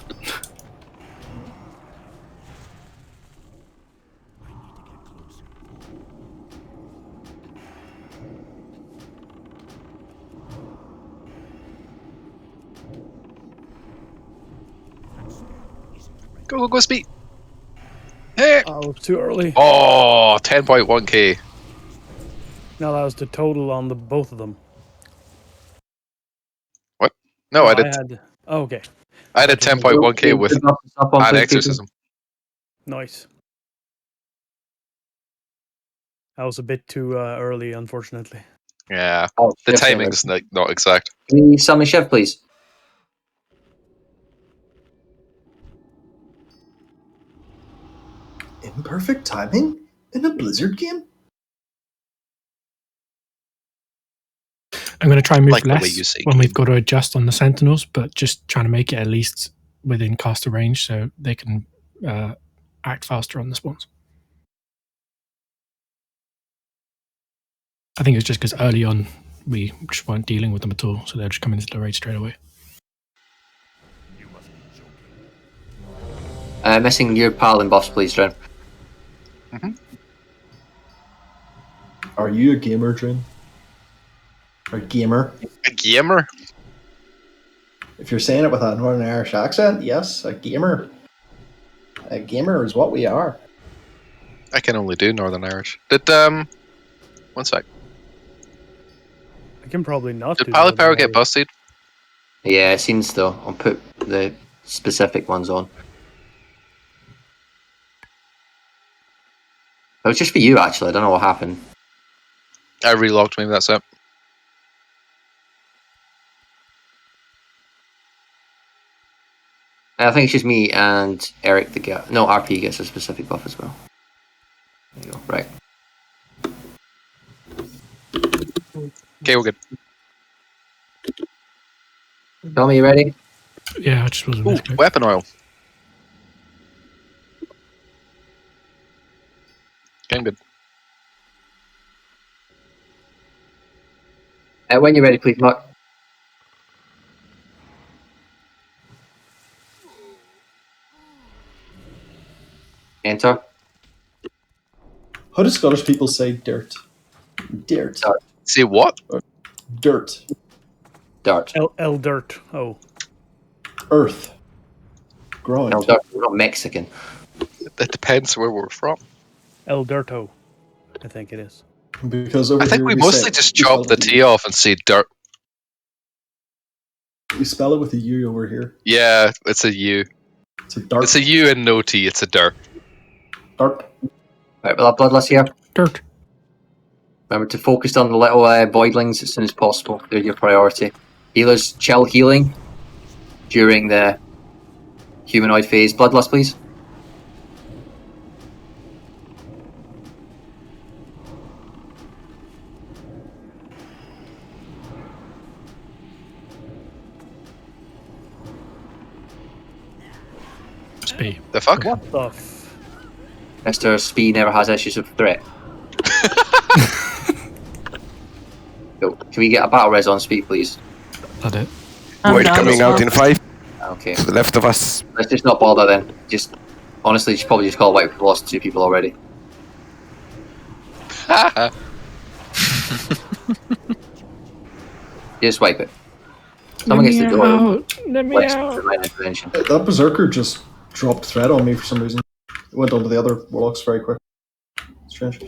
Go, speed. Hey! Oh, too early. Oh, 10.1k. No, that was the total on the both of them. What? No, I did. Okay. I did 10.1k with an exorcism. Nice. That was a bit too early, unfortunately. Yeah, Oh, the Shiv, timing's like not exact. Can we summon Shiv, please? Imperfect timing? In a Blizzard game? I'm going to try and move Like the way less you say when we've got to adjust on the Sentinels, but just trying to make it at least within caster range so they can act faster on the spawns. I think it's just because early on we just weren't dealing with them at all, so they're just coming into the raid straight away. Missing your paladin buffs, please, Dren. Are you a gamer, Drin? Or gamer? A gamer? If you're saying it with a Northern Irish accent, yes, a gamer. A gamer is what we are. I can only do Northern Irish. Did one sec. I can probably not Did do Pilot Northern Power get Irish. busted? Yeah, it seems though. I'll put the specific ones on. It was just for you, actually. I don't know what happened. I relogged. Maybe that's it. I think it's just me and Eric that get. No, RP gets a specific buff as well. There you go. Right. Okay, we're good. Tell me, you ready? Yeah, I just wasn't Ooh, misclicked. weapon oil. Okay, I'm good. When you're ready, please, Mark. Enter. How do Scottish people say dirt? Dirt. Say what? Dirt. Dirt. El dirt. Oh. Earth. Ground. No, dirt. We're not Mexican. It depends where we're from. El dirto. I think it is. Because over I think here we say mostly it- just we spell chop it the with a T U. off and say dirt. We spell it with a U over here. Yeah, it's a U. It's a dirt. It's a U and no T. It's a dirt. Dirt. Right, we'll have Bloodlust here. Dirt. Remember to focus on the little voidlings as soon as possible. They're your priority. Healers, chill healing during the humanoid phase. Bloodlust, please. Spee. The fuck? What the Mr. Spee never has issues with threat. So, can we get a battle res on Spee, please? That it. Void coming out in 5. Okay. To the left of us. Let's just not bother then. Just honestly, you should probably just call it. We've lost 2 people already. Just wipe it. Someone gets the door. Let me Let's out. provide intervention. That berserker just dropped threat on me for some reason. It went on to the other warlocks very quick. Strange.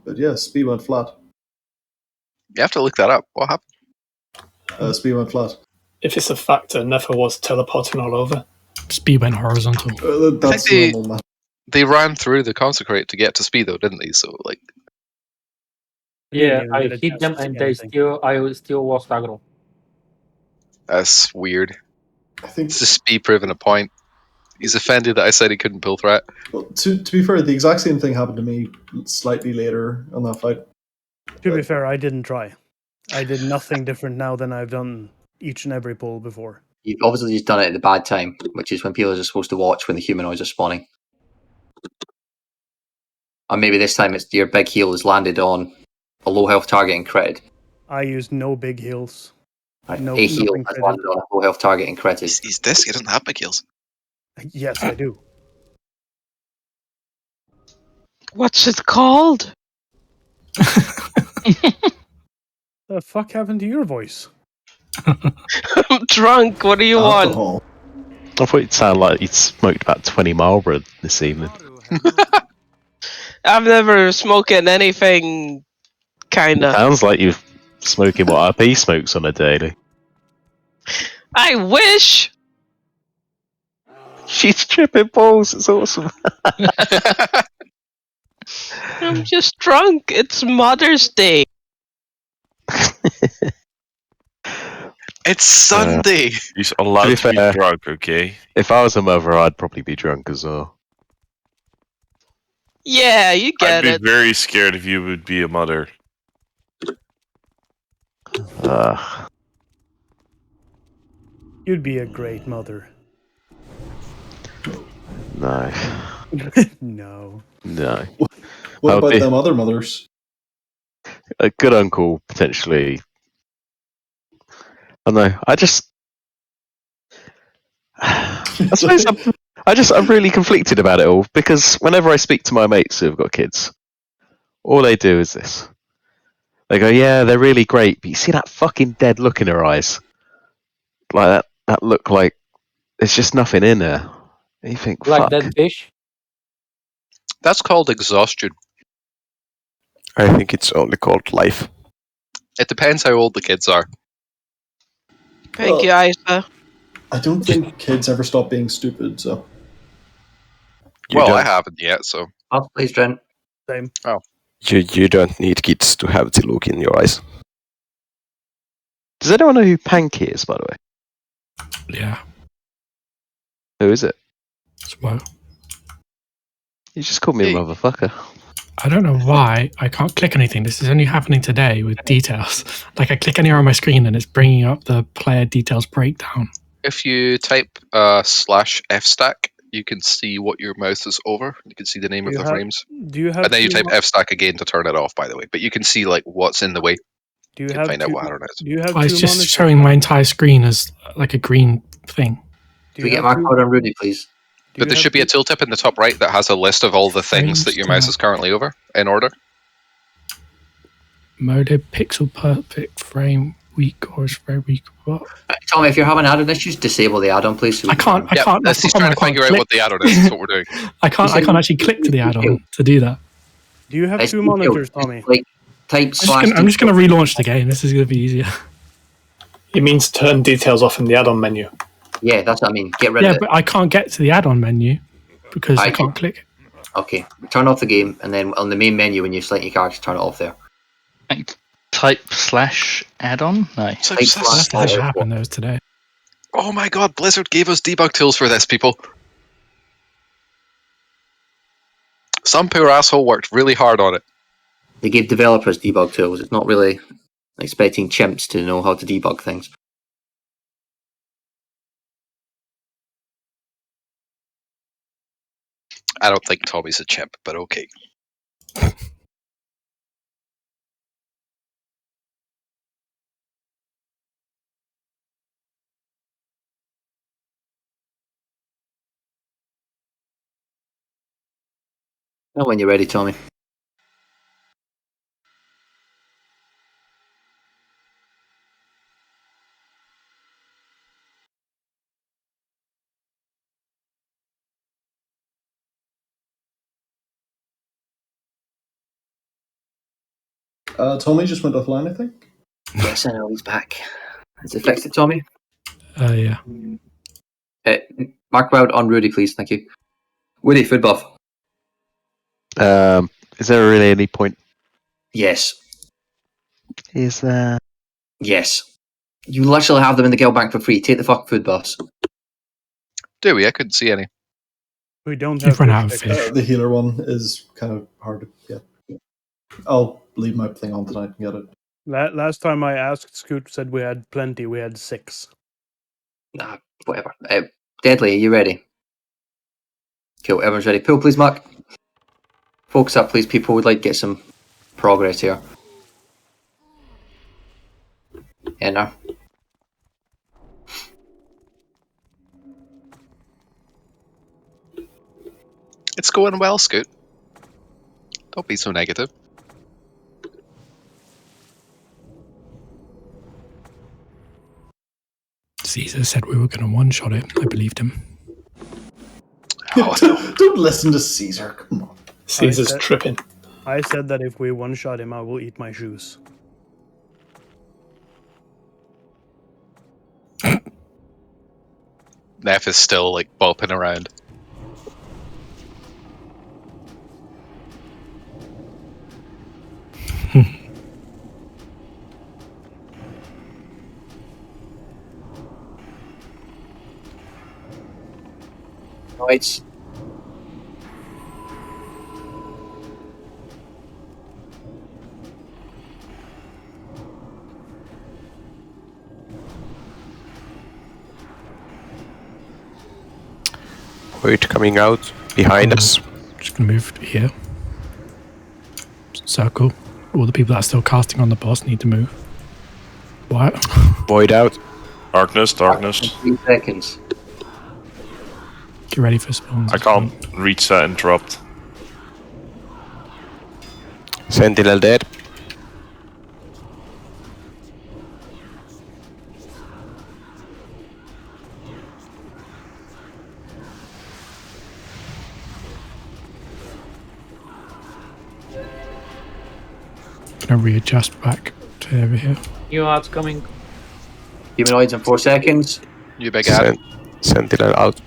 But yeah, speed went flat. You have to look that up. What happened? Speed went flat. If it's a factor, never was teleporting all over. Speed went horizontal. That's I think normal, man. they ran through the consecrate to get to speed, though, didn't they? So, like, Yeah, even I get a hit chance them to see and anything. I still was aggro. that's weird. I think It's just speed proving a point. He's offended that I said he couldn't pull threat. Well, to be fair, the exact same thing happened to me slightly later on that fight. To be fair, I didn't try. I did nothing different now than I've done each and every pull before. You've obviously just done it at the bad time, which is when people are supposed to watch when the humanoids are spawning. Or maybe this time it's your big heal has landed on a low health target and critted. I used no big heals. Right. No, A heal nothing has critted. landed on a low health target and critted. He's this. He doesn't have big heals. Yes, I do. What's it called? The fuck happened to your voice? I'm drunk. What do you want? Alcohol. I thought it sounded like you'd smoked about 20 Marlboro this evening. I've never smoking anything. Kinda. Sounds like you're smoking what RP smokes on a daily. I wish. She's tripping balls. It's awesome. I'm just drunk. It's Mother's Day. It's Sunday. He's allowed to be fair, drunk, okay? If I was a mother, I'd probably be drunk as well. Yeah, you I'd get be it. very scared if you would be a mother. You'd be a great mother. No. No. No. What I'll about be them other mothers? a good uncle, potentially. I don't know. I suppose I'm really conflicted about it all because whenever I speak to my mates who've got kids, all they do is this. They go, yeah, they're really great, but you see that fucking dead look in her eyes? Like that look like there's just nothing in there. You think, Like fuck. that fish? That's called exhaustion. I think it's only called life. It depends how old the kids are. Thank you, Isa. I don't think kids ever stop being stupid, so. Well, I haven't yet, so. Oh, please, Trent. Same. Oh. You don't need kids to have the look in your eyes. Does anyone know who Panky is, by the way? Yeah. Who is it? Well, You just called me a motherfucker. I don't know why I can't click anything. This is only happening today with details. Like I click anywhere on my screen and it's bringing up the player details breakdown. If you type /fstack, you can see what your mouse is over. You can see the name of the frames. Do you have? And then you two type fstack again to turn it off, by the way. But you can see like what's in the way. Do you can have find two? out what pattern it is. Do you have? Oh, it's two just monitors? showing my entire screen as like a green thing. Do Can we get Mark Powder and Rudy, please? But there should be a tooltip in the top right that has a list of all the things that your mouse is currently over in order. Mode pixel perfect frame weak or is very weak. What? Tommy, if you're having add-on issues, disable the add-on, please. So I can't. Let's That's just trying the to problem, figure I out can't what the click. add-on is. That's what we're doing. I can't actually click to the add-on to do that. Do you have two monitors, Tommy? Like type I'm just going to relaunch the game. This is going to be easier. It means turn details off in the add-on menu. Yeah, that's what I mean. Get rid of Yeah, it. but I can't get to the add-on menu because I can't click. Okay, turn off the game, and then on the main menu, when you select your character, turn it off there. Type /add-on? No. That's actually happened. That was today. Oh my god, Blizzard gave us debug tools for this, people. Some poor asshole worked really hard on it. They gave developers debug tools. It's not really expecting chimps to know how to debug things. I don't think Tommy's a chimp, but okay. Know when you're ready, Tommy. Tommy just went offline, I think. Yes, I know he's back. Is it fixed, Tommy? Yeah. Mark Wout on Rudy, please. Thank you. Woody, food buff. Is there really any point? Yes. Is there? Yes. You literally have them in the guild bank for free. Take the fucking food buffs. Do we? I couldn't see any. We don't You've have. run out of fish. The healer one is kind of hard to get. I'll leave my thing on tonight and get it. Last time I asked, Scoot said we had plenty. We had 6. Nah, whatever. Deadly, are you ready? Cool, everyone's ready. Pull, please, Mark. Focus up, please, people. We'd like to get some progress here. Enter. It's going well, Scoot. Don't be so negative. Caesar said we were going to one-shot it. I believed him. Don't listen to Caesar. Come on. Caesar's tripping. I said that if we one-shot him, I will eat my shoes. Neff is still like bopping around. Right. Void coming out behind us. Just going to move here. Circle. All the people that are still casting on the boss need to move. What? Void out. Darkness. 3 seconds. Get ready for spawns. I can't reach that interrupt. Sentinel dead. going to readjust back to over here. New ads coming. Humanoids in 4 seconds. You big ad. Sentinel out.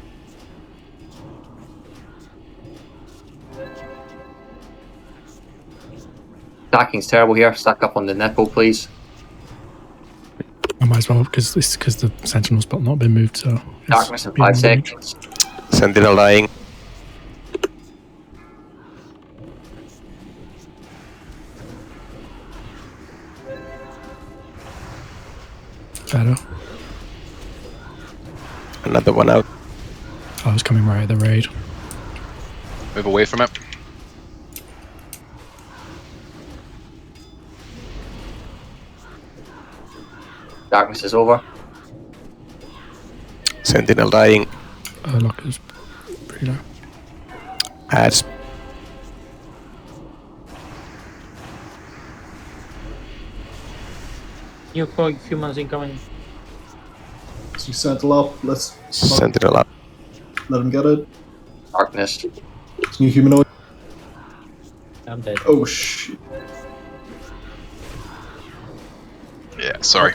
Stacking's terrible here. Stack up on the nipple, please. I might as well, because the sentinel spot not been moved, so... Darkness in 5 seconds. Sentinel dying. Better. Another one out. I was coming right at the raid. Move away from it. Darkness is over. Sentinel dying. Locker's pretty low. Ads. New humans incoming. So Sentinel up. Let's Sentinel up. let him get it. Darkness. It's new humanoid. I'm dead. Oh shit. Yeah, sorry.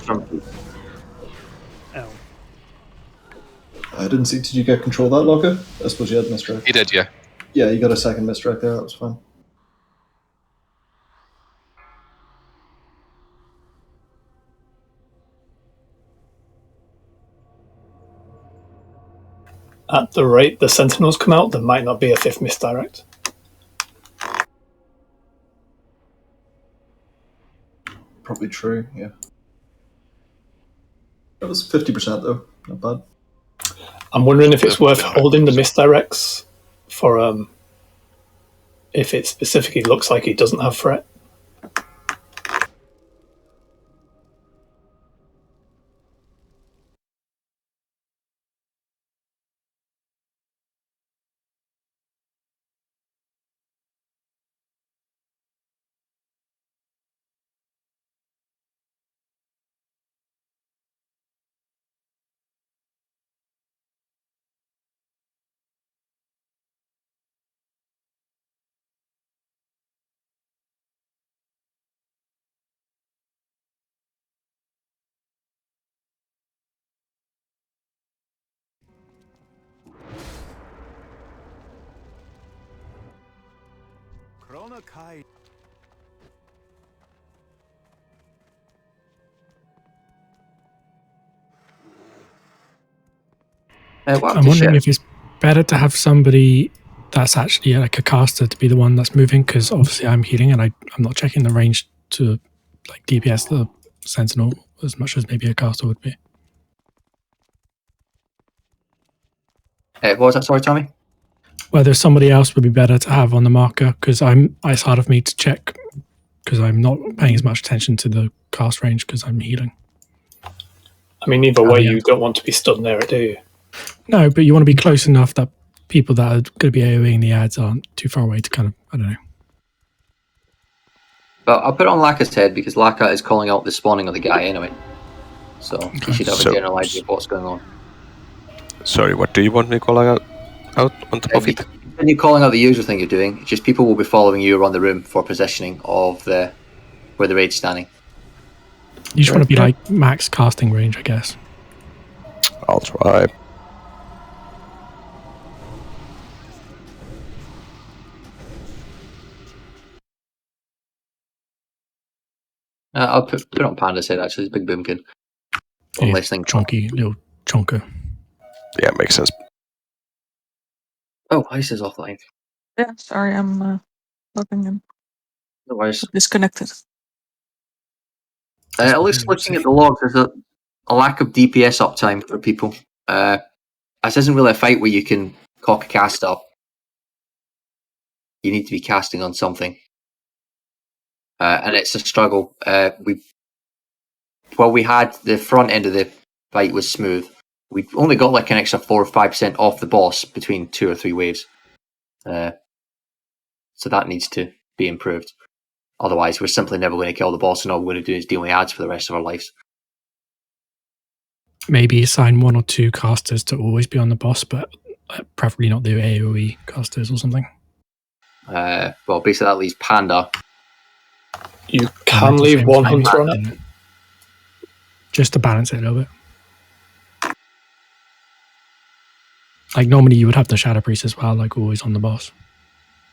Ow. I didn't see. Did you get control of that, Locker? I suppose you had misdirect. He did, yeah. Yeah, you got a second misdirect there. That was fine. At the rate the Sentinels come out, there might not be a 5th misdirect. Probably true. Yeah. That was 50% though. Not bad. I'm wondering if it's worth holding the misdirects for if it specifically looks like he doesn't have threat. Chronokai. I'm wondering if it's better to have somebody that's actually like a caster to be the one that's moving, because obviously I'm healing and I'm not checking the range to like DPS the sentinel as much as maybe a caster would be. What was that? Sorry, Tommy? Whether somebody else would be better to have on the marker, because it's hard of me to check because I'm not paying as much attention to the cast range because I'm healing. I mean, either way, you don't want to be stood near it, do you? No, but you want to be close enough that people that are going to be AoEing the ads aren't too far away to kind of, I don't know. Well, I'll put it on Laka's head because Laka is calling out the spawning of the guy anyway. So he should have a general idea of what's going on. Sorry, what do you want me calling out on top of it? When you're calling out the usual thing you're doing, it's just people will be following you around the room for positioning of where the raid's standing. You just want to be like max casting range, I guess. I'll try. I'll put it on Panda's head actually, it's a big boomkin. Yeah, chunky little chunker. Yeah, makes sense. Oh, Ice is offline. Yeah, sorry, I'm logging in. No worries. Disconnected. At least looking at the logs, there's a lack of DPS uptime for people. This isn't really a fight where you can cock a cast up. You need to be casting on something. And it's a struggle. While we had the front end of the fight was smooth, we only got like an extra 4 or 5% off the boss between 2 or 3 waves. So that needs to be improved. Otherwise, we're simply never going to kill the boss, and all we're going to do is deal with ads for the rest of our lives. Maybe assign 1 or 2 casters to always be on the boss, but preferably not the AoE casters or something. Well, basically that leaves Panda You can leave one hunter on it. Just to balance it a little bit. Like normally you would have the Shadow Priest as well, like always on the boss.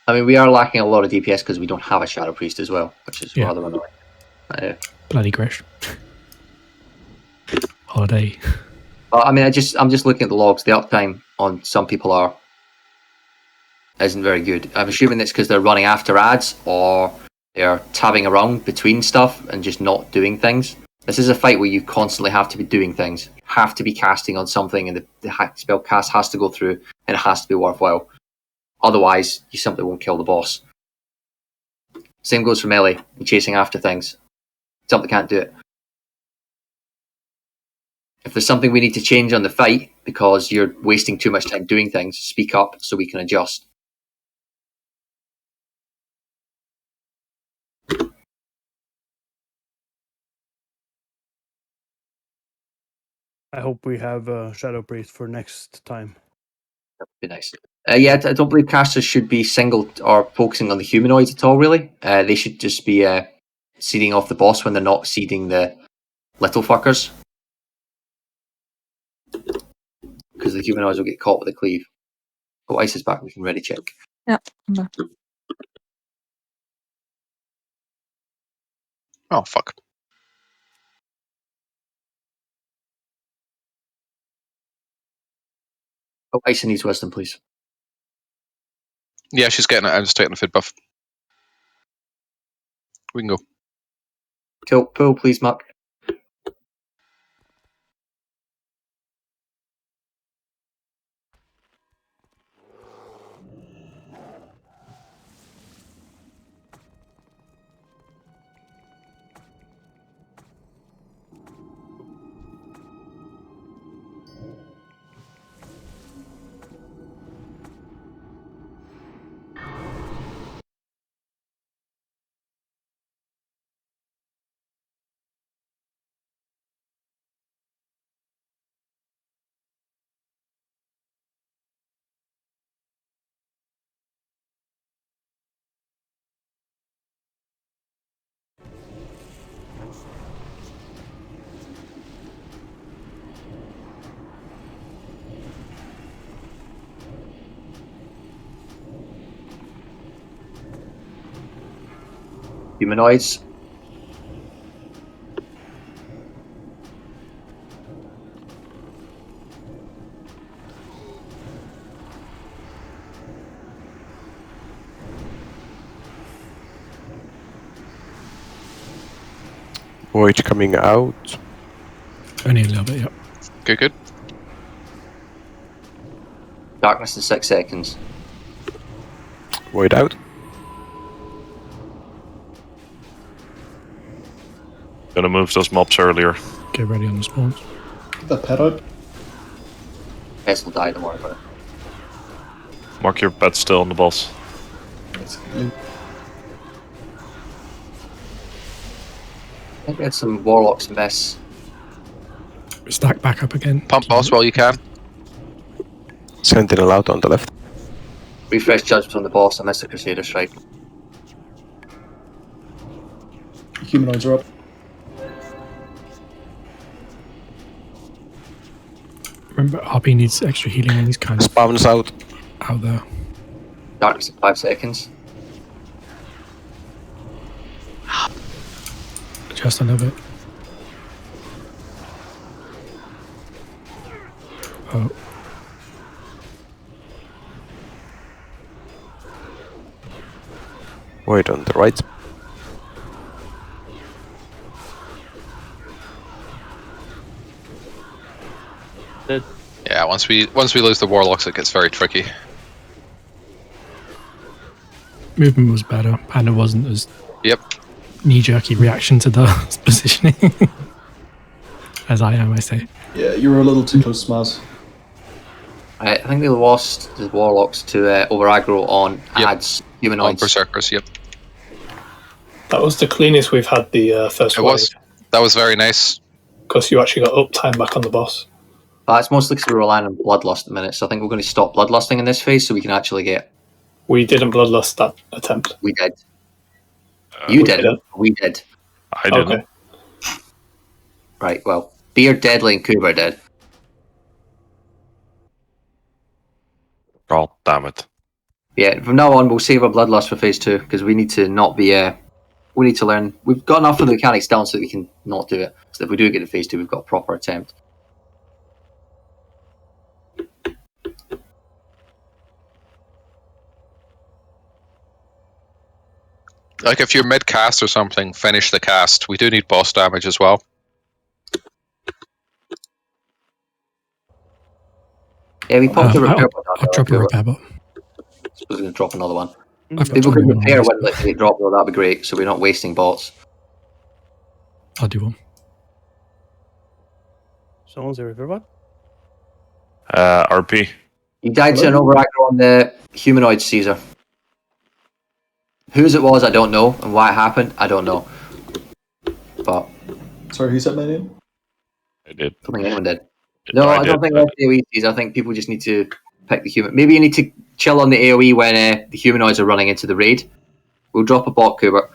I mean, we are lacking a lot of DPS because we don't have a Shadow Priest as well, which is rather annoying. Bloody Grish. Holiday. But I mean, I'm just looking at the logs. The uptime on some people isn't very good. I'm assuming it's because they're running after ads or they're tabbing around between stuff and just not doing things. This is a fight where you constantly have to be doing things. You have to be casting on something, and the spell cast has to go through, and it has to be worthwhile. Otherwise, you simply won't kill the boss. Same goes for melee and chasing after things. Simply can't do it. If there's something we need to change on the fight because you're wasting too much time doing things, speak up so we can adjust. I hope we have a Shadow Priest for next time. That would be nice. Yeah, I don't believe casters should be singled or focusing on the humanoids at all, really. They should just be seeding off the boss when they're not seeding the little fuckers. Because the humanoids will get caught with a cleave. Oh, Ice is back. We can ready check. Yeah, I'm back. Oh, fuck. Oh, Ice needs wisdom, please. Yeah, she's getting it. I'm just taking the fid buff. We can go. Cool. Pull, please, Mark. Humanoids. Void coming out. Only a little bit, yep. Good. Darkness in 6 seconds. Void out. Gonna move those mobs earlier. Get ready on the spawns. Get that pet out. Pets will die, don't worry about it. Mark your bet still on the boss. I think we had some warlocks mess. Stack back up again. Pump boss while you can. Sentinel out on the left. Refresh judgment on the boss. I missed the Crusader strike. Humanoids are up. Remember, RP needs extra healing on these kinds of Spawns out. out there. Darkness in 5 seconds. Just a little bit. Oh. Void on the right. Yeah, once we lose the warlocks, it gets very tricky. Movement was better, and it wasn't as knee-jerky reaction to the positioning as I am, I say. Yeah, you were a little too close, Smaz. I think they lost the warlocks to over aggro on ads, humanoids. On berserkers, yep. That was the cleanest we've had the first It wave. was. That was very nice. Because you actually got uptime back on the boss. It's mostly because we're relying on bloodlust at the minute, so I think we're going to stop bloodlusting in this phase so we can actually get... We didn't bloodlust that attempt. We did. You didn't. We did. I didn't. Okay. Right. Well, Beer, Deadly, and Cooper did. God damn it. Yeah. From now on, we'll save our bloodlust for phase 2 because we need to not be. We need to learn. We've got enough of the mechanics down so that we can not do it. So if we do get to phase 2, we've got a proper attempt. Like if you're mid cast or something, finish the cast. We do need boss damage as well. Yeah, we popped the repair button. I'll drop a repair button. I suppose we're going to drop another one. I've got People can 21 on repair this. when they get dropped, though. That'd be great. So we're not wasting bots. I'll do one. Someone's a repair bot? RP. You died to an over aggro on the humanoid, Caesar. Whose it was, I don't know, and why it happened, I don't know. But sorry, who said my name? I did. I don't think anyone did. No, I don't think that's the AoE, Caesar. I think people just need to pick the human. Maybe you need to chill on the AoE when the humanoids are running into the raid. We'll drop a bot, Cooper.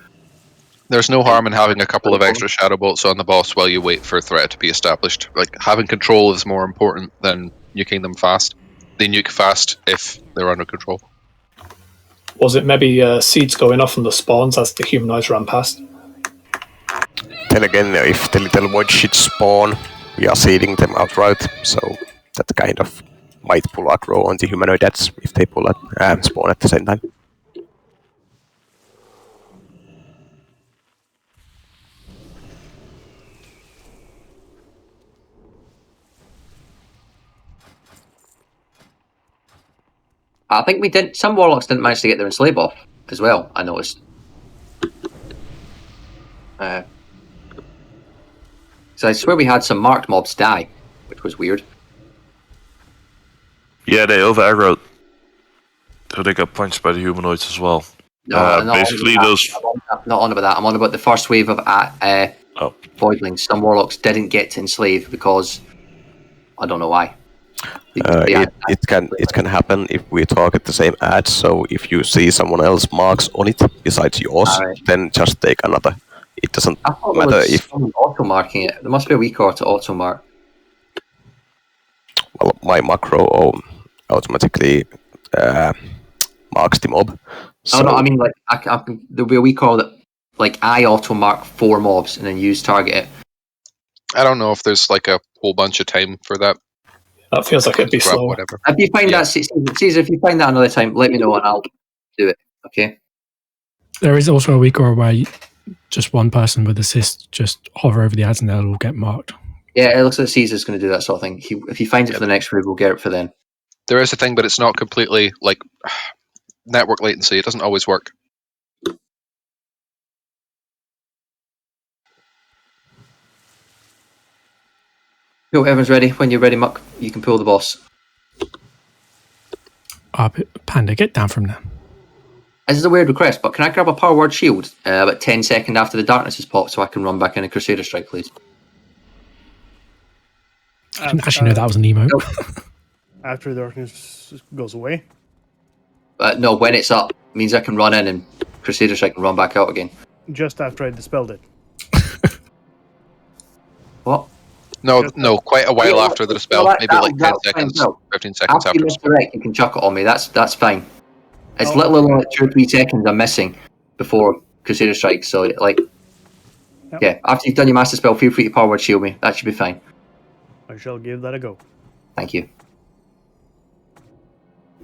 There's no harm in having a couple of extra shadow bolts on the boss while you wait for a threat to be established. Like having control is more important than nuking them fast. They nuke fast if they're under control. Was it maybe seeds going off on the spawns as the humanoids ran past? Then again, if the little void shit spawn, we are seeding them outright, so that kind of might pull aggro on the humanoid deaths if they pull at spawn at the same time. I think we did. Some warlocks didn't manage to get their enslave off as well. I noticed. So I swear we had some marked mobs die, which was weird. Yeah, they over aggroed. So they got punched by the humanoids as well. No, basically, those. I'm not on about that. I'm on about the first wave of voidlings. Some warlocks didn't get to enslave because I don't know why. It can happen if we target the same ad. So if you see someone else marks on it besides yours, then just take another. It doesn't matter if auto marking it. There must be a weak to auto mark. Well, my macro automatically marks the mob. So, no, I mean like there'll be a weak that like I auto mark 4 mobs and then use target it. I don't know if there's like a whole bunch of time for that. That feels like it'd be slow. Whatever. If you find that, Caesar, if you find that another time, let me know and I'll do it. Okay. There is also a weak where just one person with assist just hover over the ads and they'll all get marked. Yeah, it looks like Caesar's going to do that sort of thing. If he finds it for the next wave, we'll get it for then. There is a thing, but it's not completely like network latency. It doesn't always work. Cool, everyone's ready. When you're ready, Muck, you can pull the boss. Panda, get down from there. This is a weird request, but can I grab a power word shield about 10 seconds after the darkness is popped so I can run back in a Crusader Strike, please? I didn't actually know that was an emote. After the darkness goes away? No, when it's up, means I can run in and Crusader Strike and run back out again. Just after I dispelled it. What? No, quite a while after the dispel. Maybe like 10 seconds, 15 seconds after. You misdirect, you can chuck it on me. That's fine. It's literally like 2 or 3 seconds I'm missing before Crusader Strike. So like, yeah, after you've done your master spell, feel free to power word shield me. That should be fine. I shall give that a go. Thank you.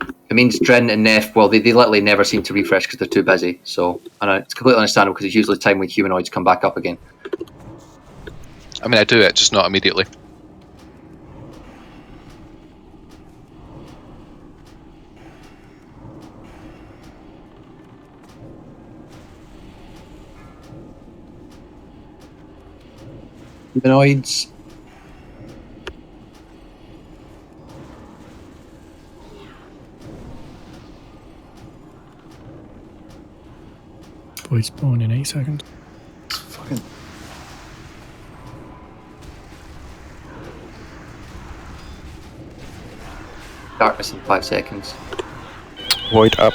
It means Dren and Neff, well, they literally never seem to refresh because they're too busy. So, and it's completely understandable because it's usually time when humanoids come back up again. I mean, I do it, just not immediately. Humanoids. Void spawn in 8 seconds. Fucking. Darkness in 5 seconds. Void up.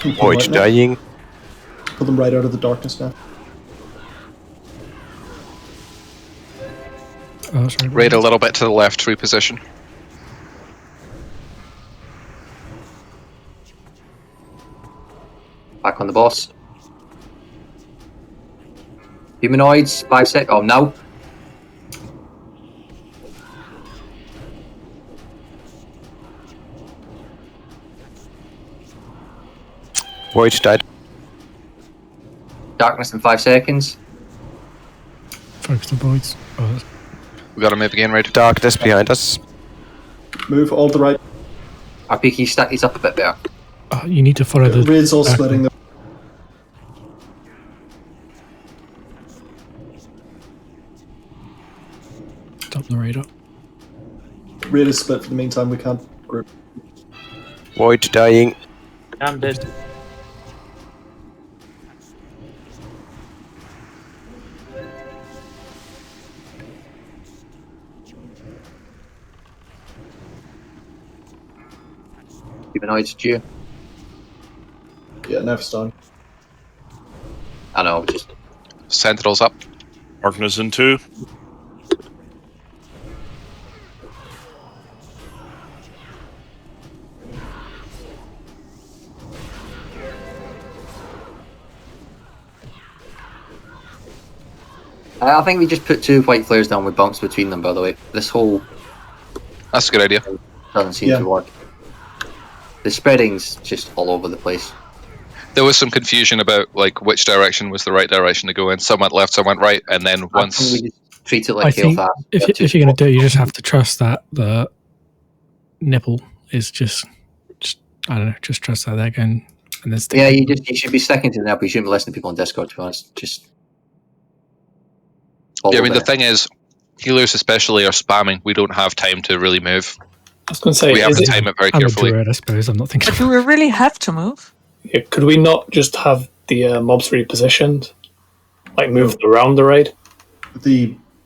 Void dying. Pull them right out of the darkness now. Oh, sorry. Raid a little bit to the left, reposition. Back on the boss. Humanoids, 5 sec. Oh, no. Void died. Darkness in 5 seconds. Focus the voids. Oh, We got to move again, Raid. Darkness behind us. Move all the right. Our peaky stack is up a bit better. you need to follow the. Raid's all splitting. Stop the raid up. Raid is split for the meantime. We can't group. Void dying. I'm dead. Humanoids due. Yeah, never done. I know, just. Sentinels up. Darkness in 2. I think we just put 2 white flares down with bumps between them, by the way. This whole... That's a good idea. Doesn't seem to work. The spreading's just all over the place. There was some confusion about like which direction was the right direction to go in. Some went left, some went right, and then once... we just treat it like I think fast. if you're going to do it, you just have to trust that the nipple is just I don't know, just trust that they're going. And there's Yeah, you should be sticking to the nipple. You shouldn't be listening to people on Discord, to be honest. Just... Yeah, I mean, the thing is, healers especially are spamming. We don't have time to really move. I was going to say, we have to time it very carefully. I'm a druid, I suppose. I'm not thinking. But do we really have to move? Yeah, could we not just have the mobs repositioned? Like, move around the raid?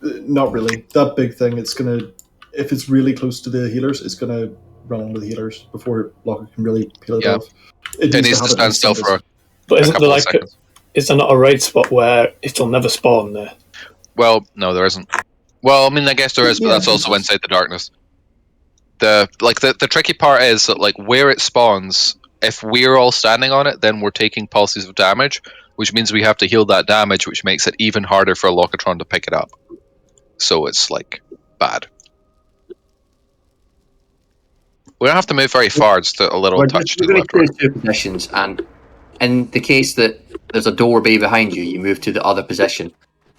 Not really. That big thing, it's going to... If it's really close to the healers, it's going to run into the healers before Locker can really peel it off. It needs to stand still for But a isn't couple there of like seconds. is there not a raid spot where it'll never spawn there? Well, no, there isn't. Well, I mean, I guess there is, but that's also inside the darkness. The tricky part is that like where it spawns, if we're all standing on it, then we're taking pulses of damage, which means we have to heal that damage, which makes it even harder for a Locatron to pick it up. So it's like bad. We don't have to move very far, just a little touch to the left. We're going to choose 2 positions, and in the case that there's a doorway behind you, you move to the other position.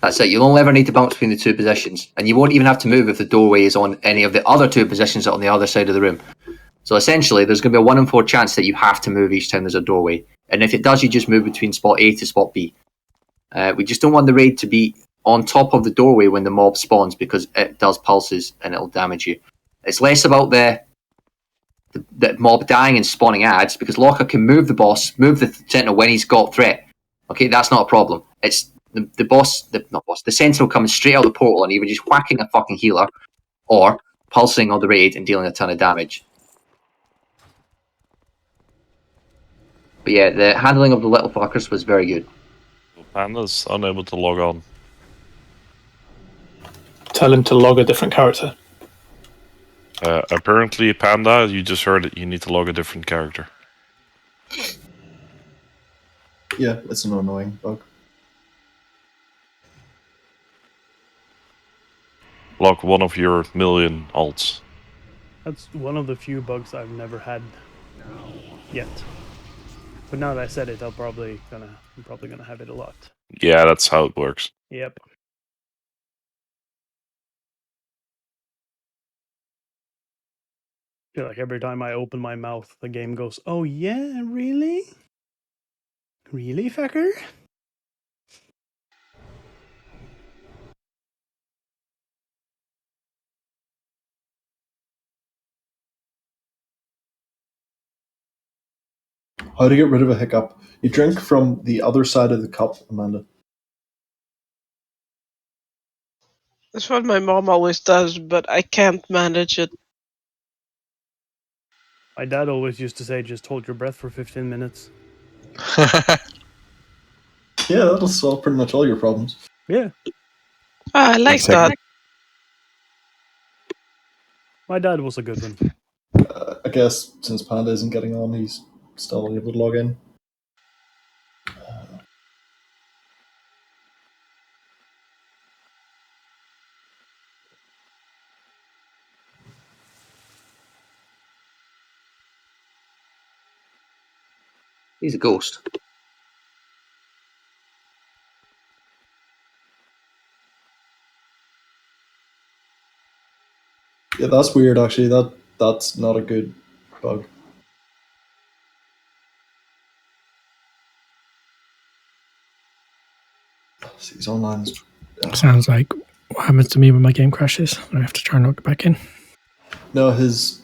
That's it. You'll only ever need to bounce between the 2 positions, and you won't even have to move if the doorway is on any of the other 2 positions that are on the other side of the room. So essentially, there's going to be a 1 in 4 chance that you have to move each time there's a doorway, and if it does, you just move between spot A to spot B. We just don't want the raid to be on top of the doorway when the mob spawns, because it does pulses and it'll damage you. It's less about the mob dying and spawning ads, because Locker can move the boss, move the sentinel when he's got threat. Okay, that's not a problem. It's the sentinel coming straight out of the portal and either just whacking a fucking healer or pulsing on the raid and dealing a ton of damage. But yeah, the handling of the little fuckers was very good. Panda's unable to log on. Tell him to log a different character. Apparently, Panda, you just heard it. You need to log a different character. Yeah, it's an annoying bug. Log one of your million alts. That's one of the few bugs I've never had yet. But now that I said it, I'm probably gonna have it a lot. Yeah, that's how it works. Yep. I feel like every time I open my mouth, the game goes, "Oh yeah, really? Really, fucker?" How to get rid of a hiccup? You drink from the other side of the cup, Amanda. That's what my mom always does, but I can't manage it. My dad always used to say, "Just hold your breath for 15 minutes." Yeah, that'll solve pretty much all your problems. Yeah. I like that. My dad was a good one. I guess since Panda isn't getting on, he's still able to log in. He's a ghost. Yeah, that's weird. Actually, that's not a good bug. See, he's online. Sounds like what happens to me when my game crashes. I have to try and log back in. No, his.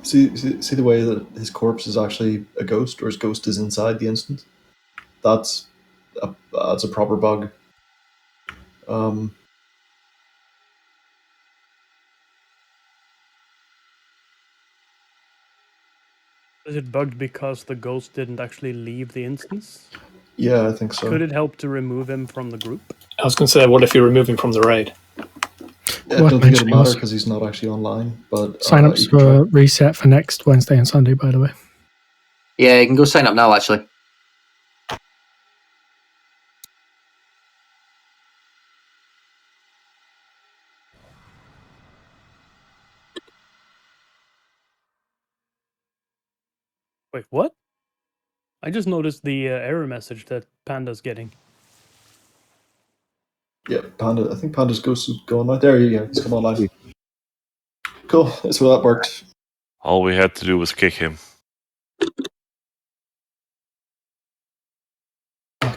See the way that his corpse is actually a ghost, or his ghost is inside the instance. That's a proper bug. Is it bugged because the ghost didn't actually leave the instance? Yeah, I think so. Could it help to remove him from the group? I was going to say, what if you remove him from the raid? I don't think it'll matter because he's not actually online. But Sign-ups for reset for next Wednesday and Sunday, by the way. Yeah, you can go sign up now, actually. Wait, what? I just noticed the error message that Panda's getting. Yeah, Panda. I think Panda's ghost is going right there. Yeah, he's come online. Cool. That's where that worked. All we had to do was kick him.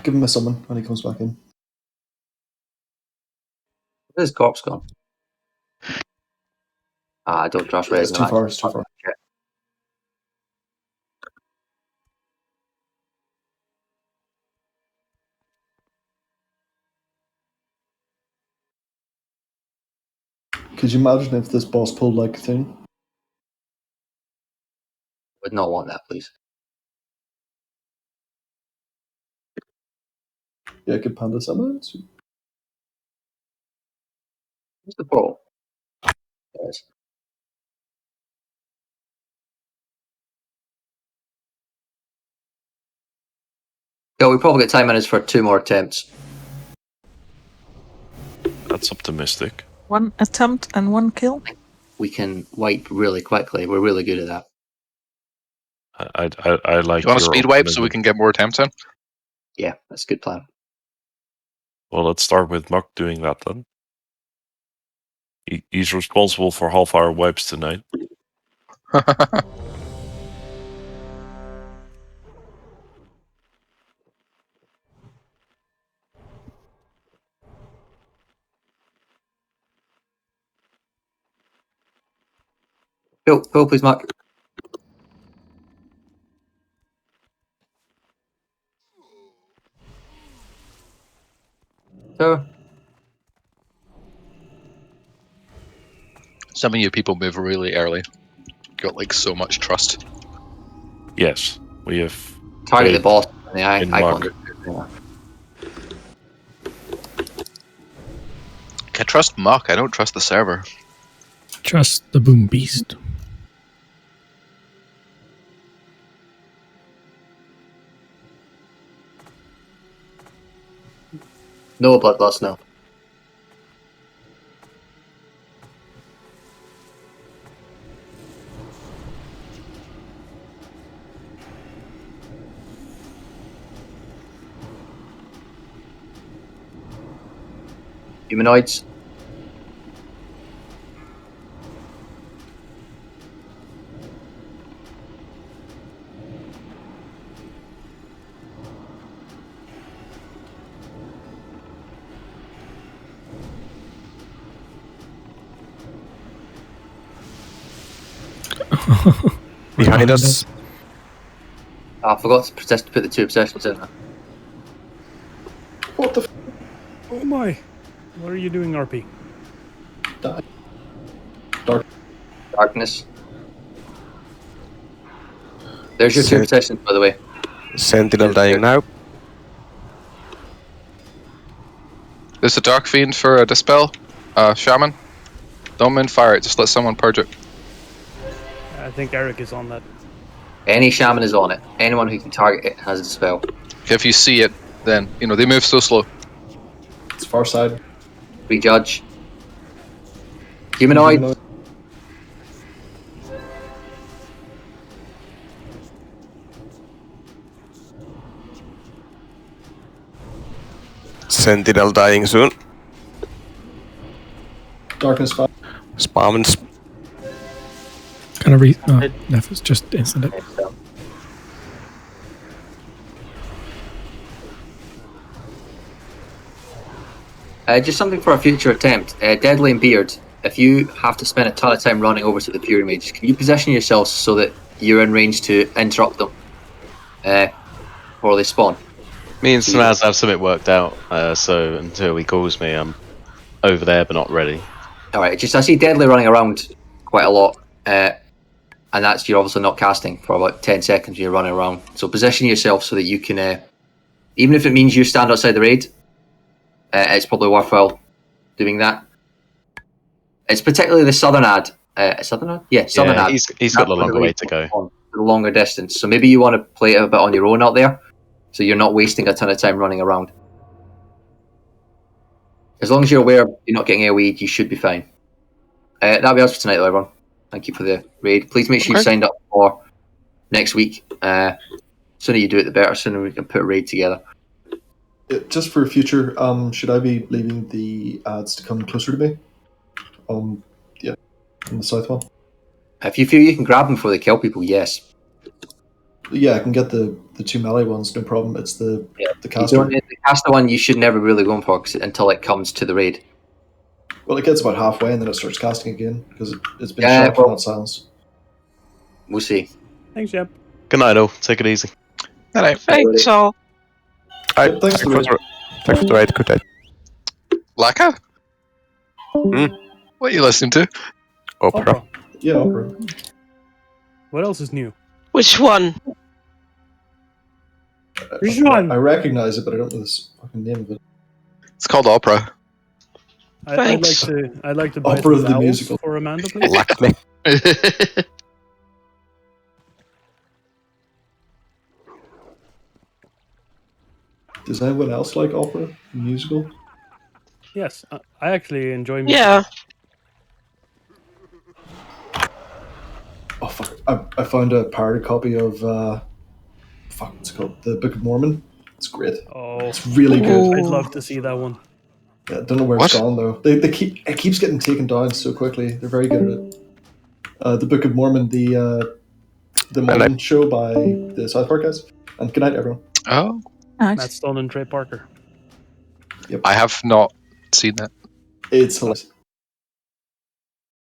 Give him a summon when he comes back in. Where's corpse gone? I don't trust raid. It's too far. It's too far. Could you imagine if this boss pulled like a thing? Would not want that, please. Yeah, give Panda summons. What's the problem? Yes. Yeah, we probably get time minutes for 2 more attempts. That's optimistic. 1 attempt and 1 kill. We can wipe really quickly. We're really good at that. I like. Do you want a your speed wipe so optimism. we can get more attempts in? Yeah, that's a good plan. Well, let's start with Muck doing that then. He's responsible for half our wipes tonight. Go, please, Mark. So, Some of you people move really early. Got like so much trust. Yes, we have target the faith boss in the in icon. Muck. I trust Muck. I don't trust the server. Trust the boom beast. No bloodlust, no. Humanoids. Behind us. I forgot to put the 2 obsessions in there. What the? Oh my! What are you doing, RP? Darkness. There's your 2 positions, by the way. Sentinel dying now. There's a Dark Fiend for a Dispel. Shaman. Don't min fire it, just let someone purge it. I think Eric is on that. Any Shaman is on it. Anyone who can target it has a Dispel. If you see it, then, they move so slow. It's far side. Prejudge. Humanoid. Sentinel dying soon. Darkness 5. Spawns. Kind of no, it's just instant. Just something for a future attempt. Deadly and Beard, if you have to spend a ton of time running over to the Fury Mage, can you position yourselves so that you're in range to interrupt them before they spawn? Me and Samaz have something worked out, so until he calls me, I'm over there but not ready. Alright, I see Deadly running around quite a lot, and that's you're obviously not casting for about 10 seconds when you're running around. So position yourself so that you can, even if it means you stand outside the raid, it's probably worthwhile doing that. It's particularly the southern ad. Southern ad? Yeah, southern ad. He's got the longer way to go. The longer distance. So maybe you want to play it a bit on your own out there, so you're not wasting a ton of time running around. As long as you're aware you're not getting AoE'd, you should be fine. That'll be us for tonight, though, everyone. Thank you for the raid. Please make sure you've signed up for next week. Sooner you do it, the better. Sooner we can put a raid together. Just for future, should I be leaving the ads to come closer to me? Yeah, in the south one. If you feel you can grab them before they kill people, yes. Yeah, I can get the 2 melee ones, no problem. It's the caster. The caster one you should never really go for until it comes to the raid. Well, it gets about halfway and then it starts casting again because it's been shot for not silenced. We'll see. Thanks, Jeb. Good night, all. Take it easy. Good night. Thanks all. Thanks for the raid. Good day. Laka? What are you listening to? Opera. Yeah, opera. What else is new? Which one? Which one? I recognize it, but I don't know the fucking name of it. It's called Opera. I'd like to buy Opera some the vowels musical. for Amanda, please. Luckily. Does anyone else like opera the musical? Yes, I actually enjoy music. Yeah. Oh fuck! I found a pirated copy of what's it called? The Book of Mormon. It's great. Oh, it's really good. I'd love to see that one. Yeah, I don't know where it's gone though. It keeps getting taken down so quickly. They're very good at it. The Book of Mormon, the Mormon show by the South Park guys. And good night, everyone. Oh, Matt Stone and Trey Parker. Yep. I have not seen that. It's hilarious.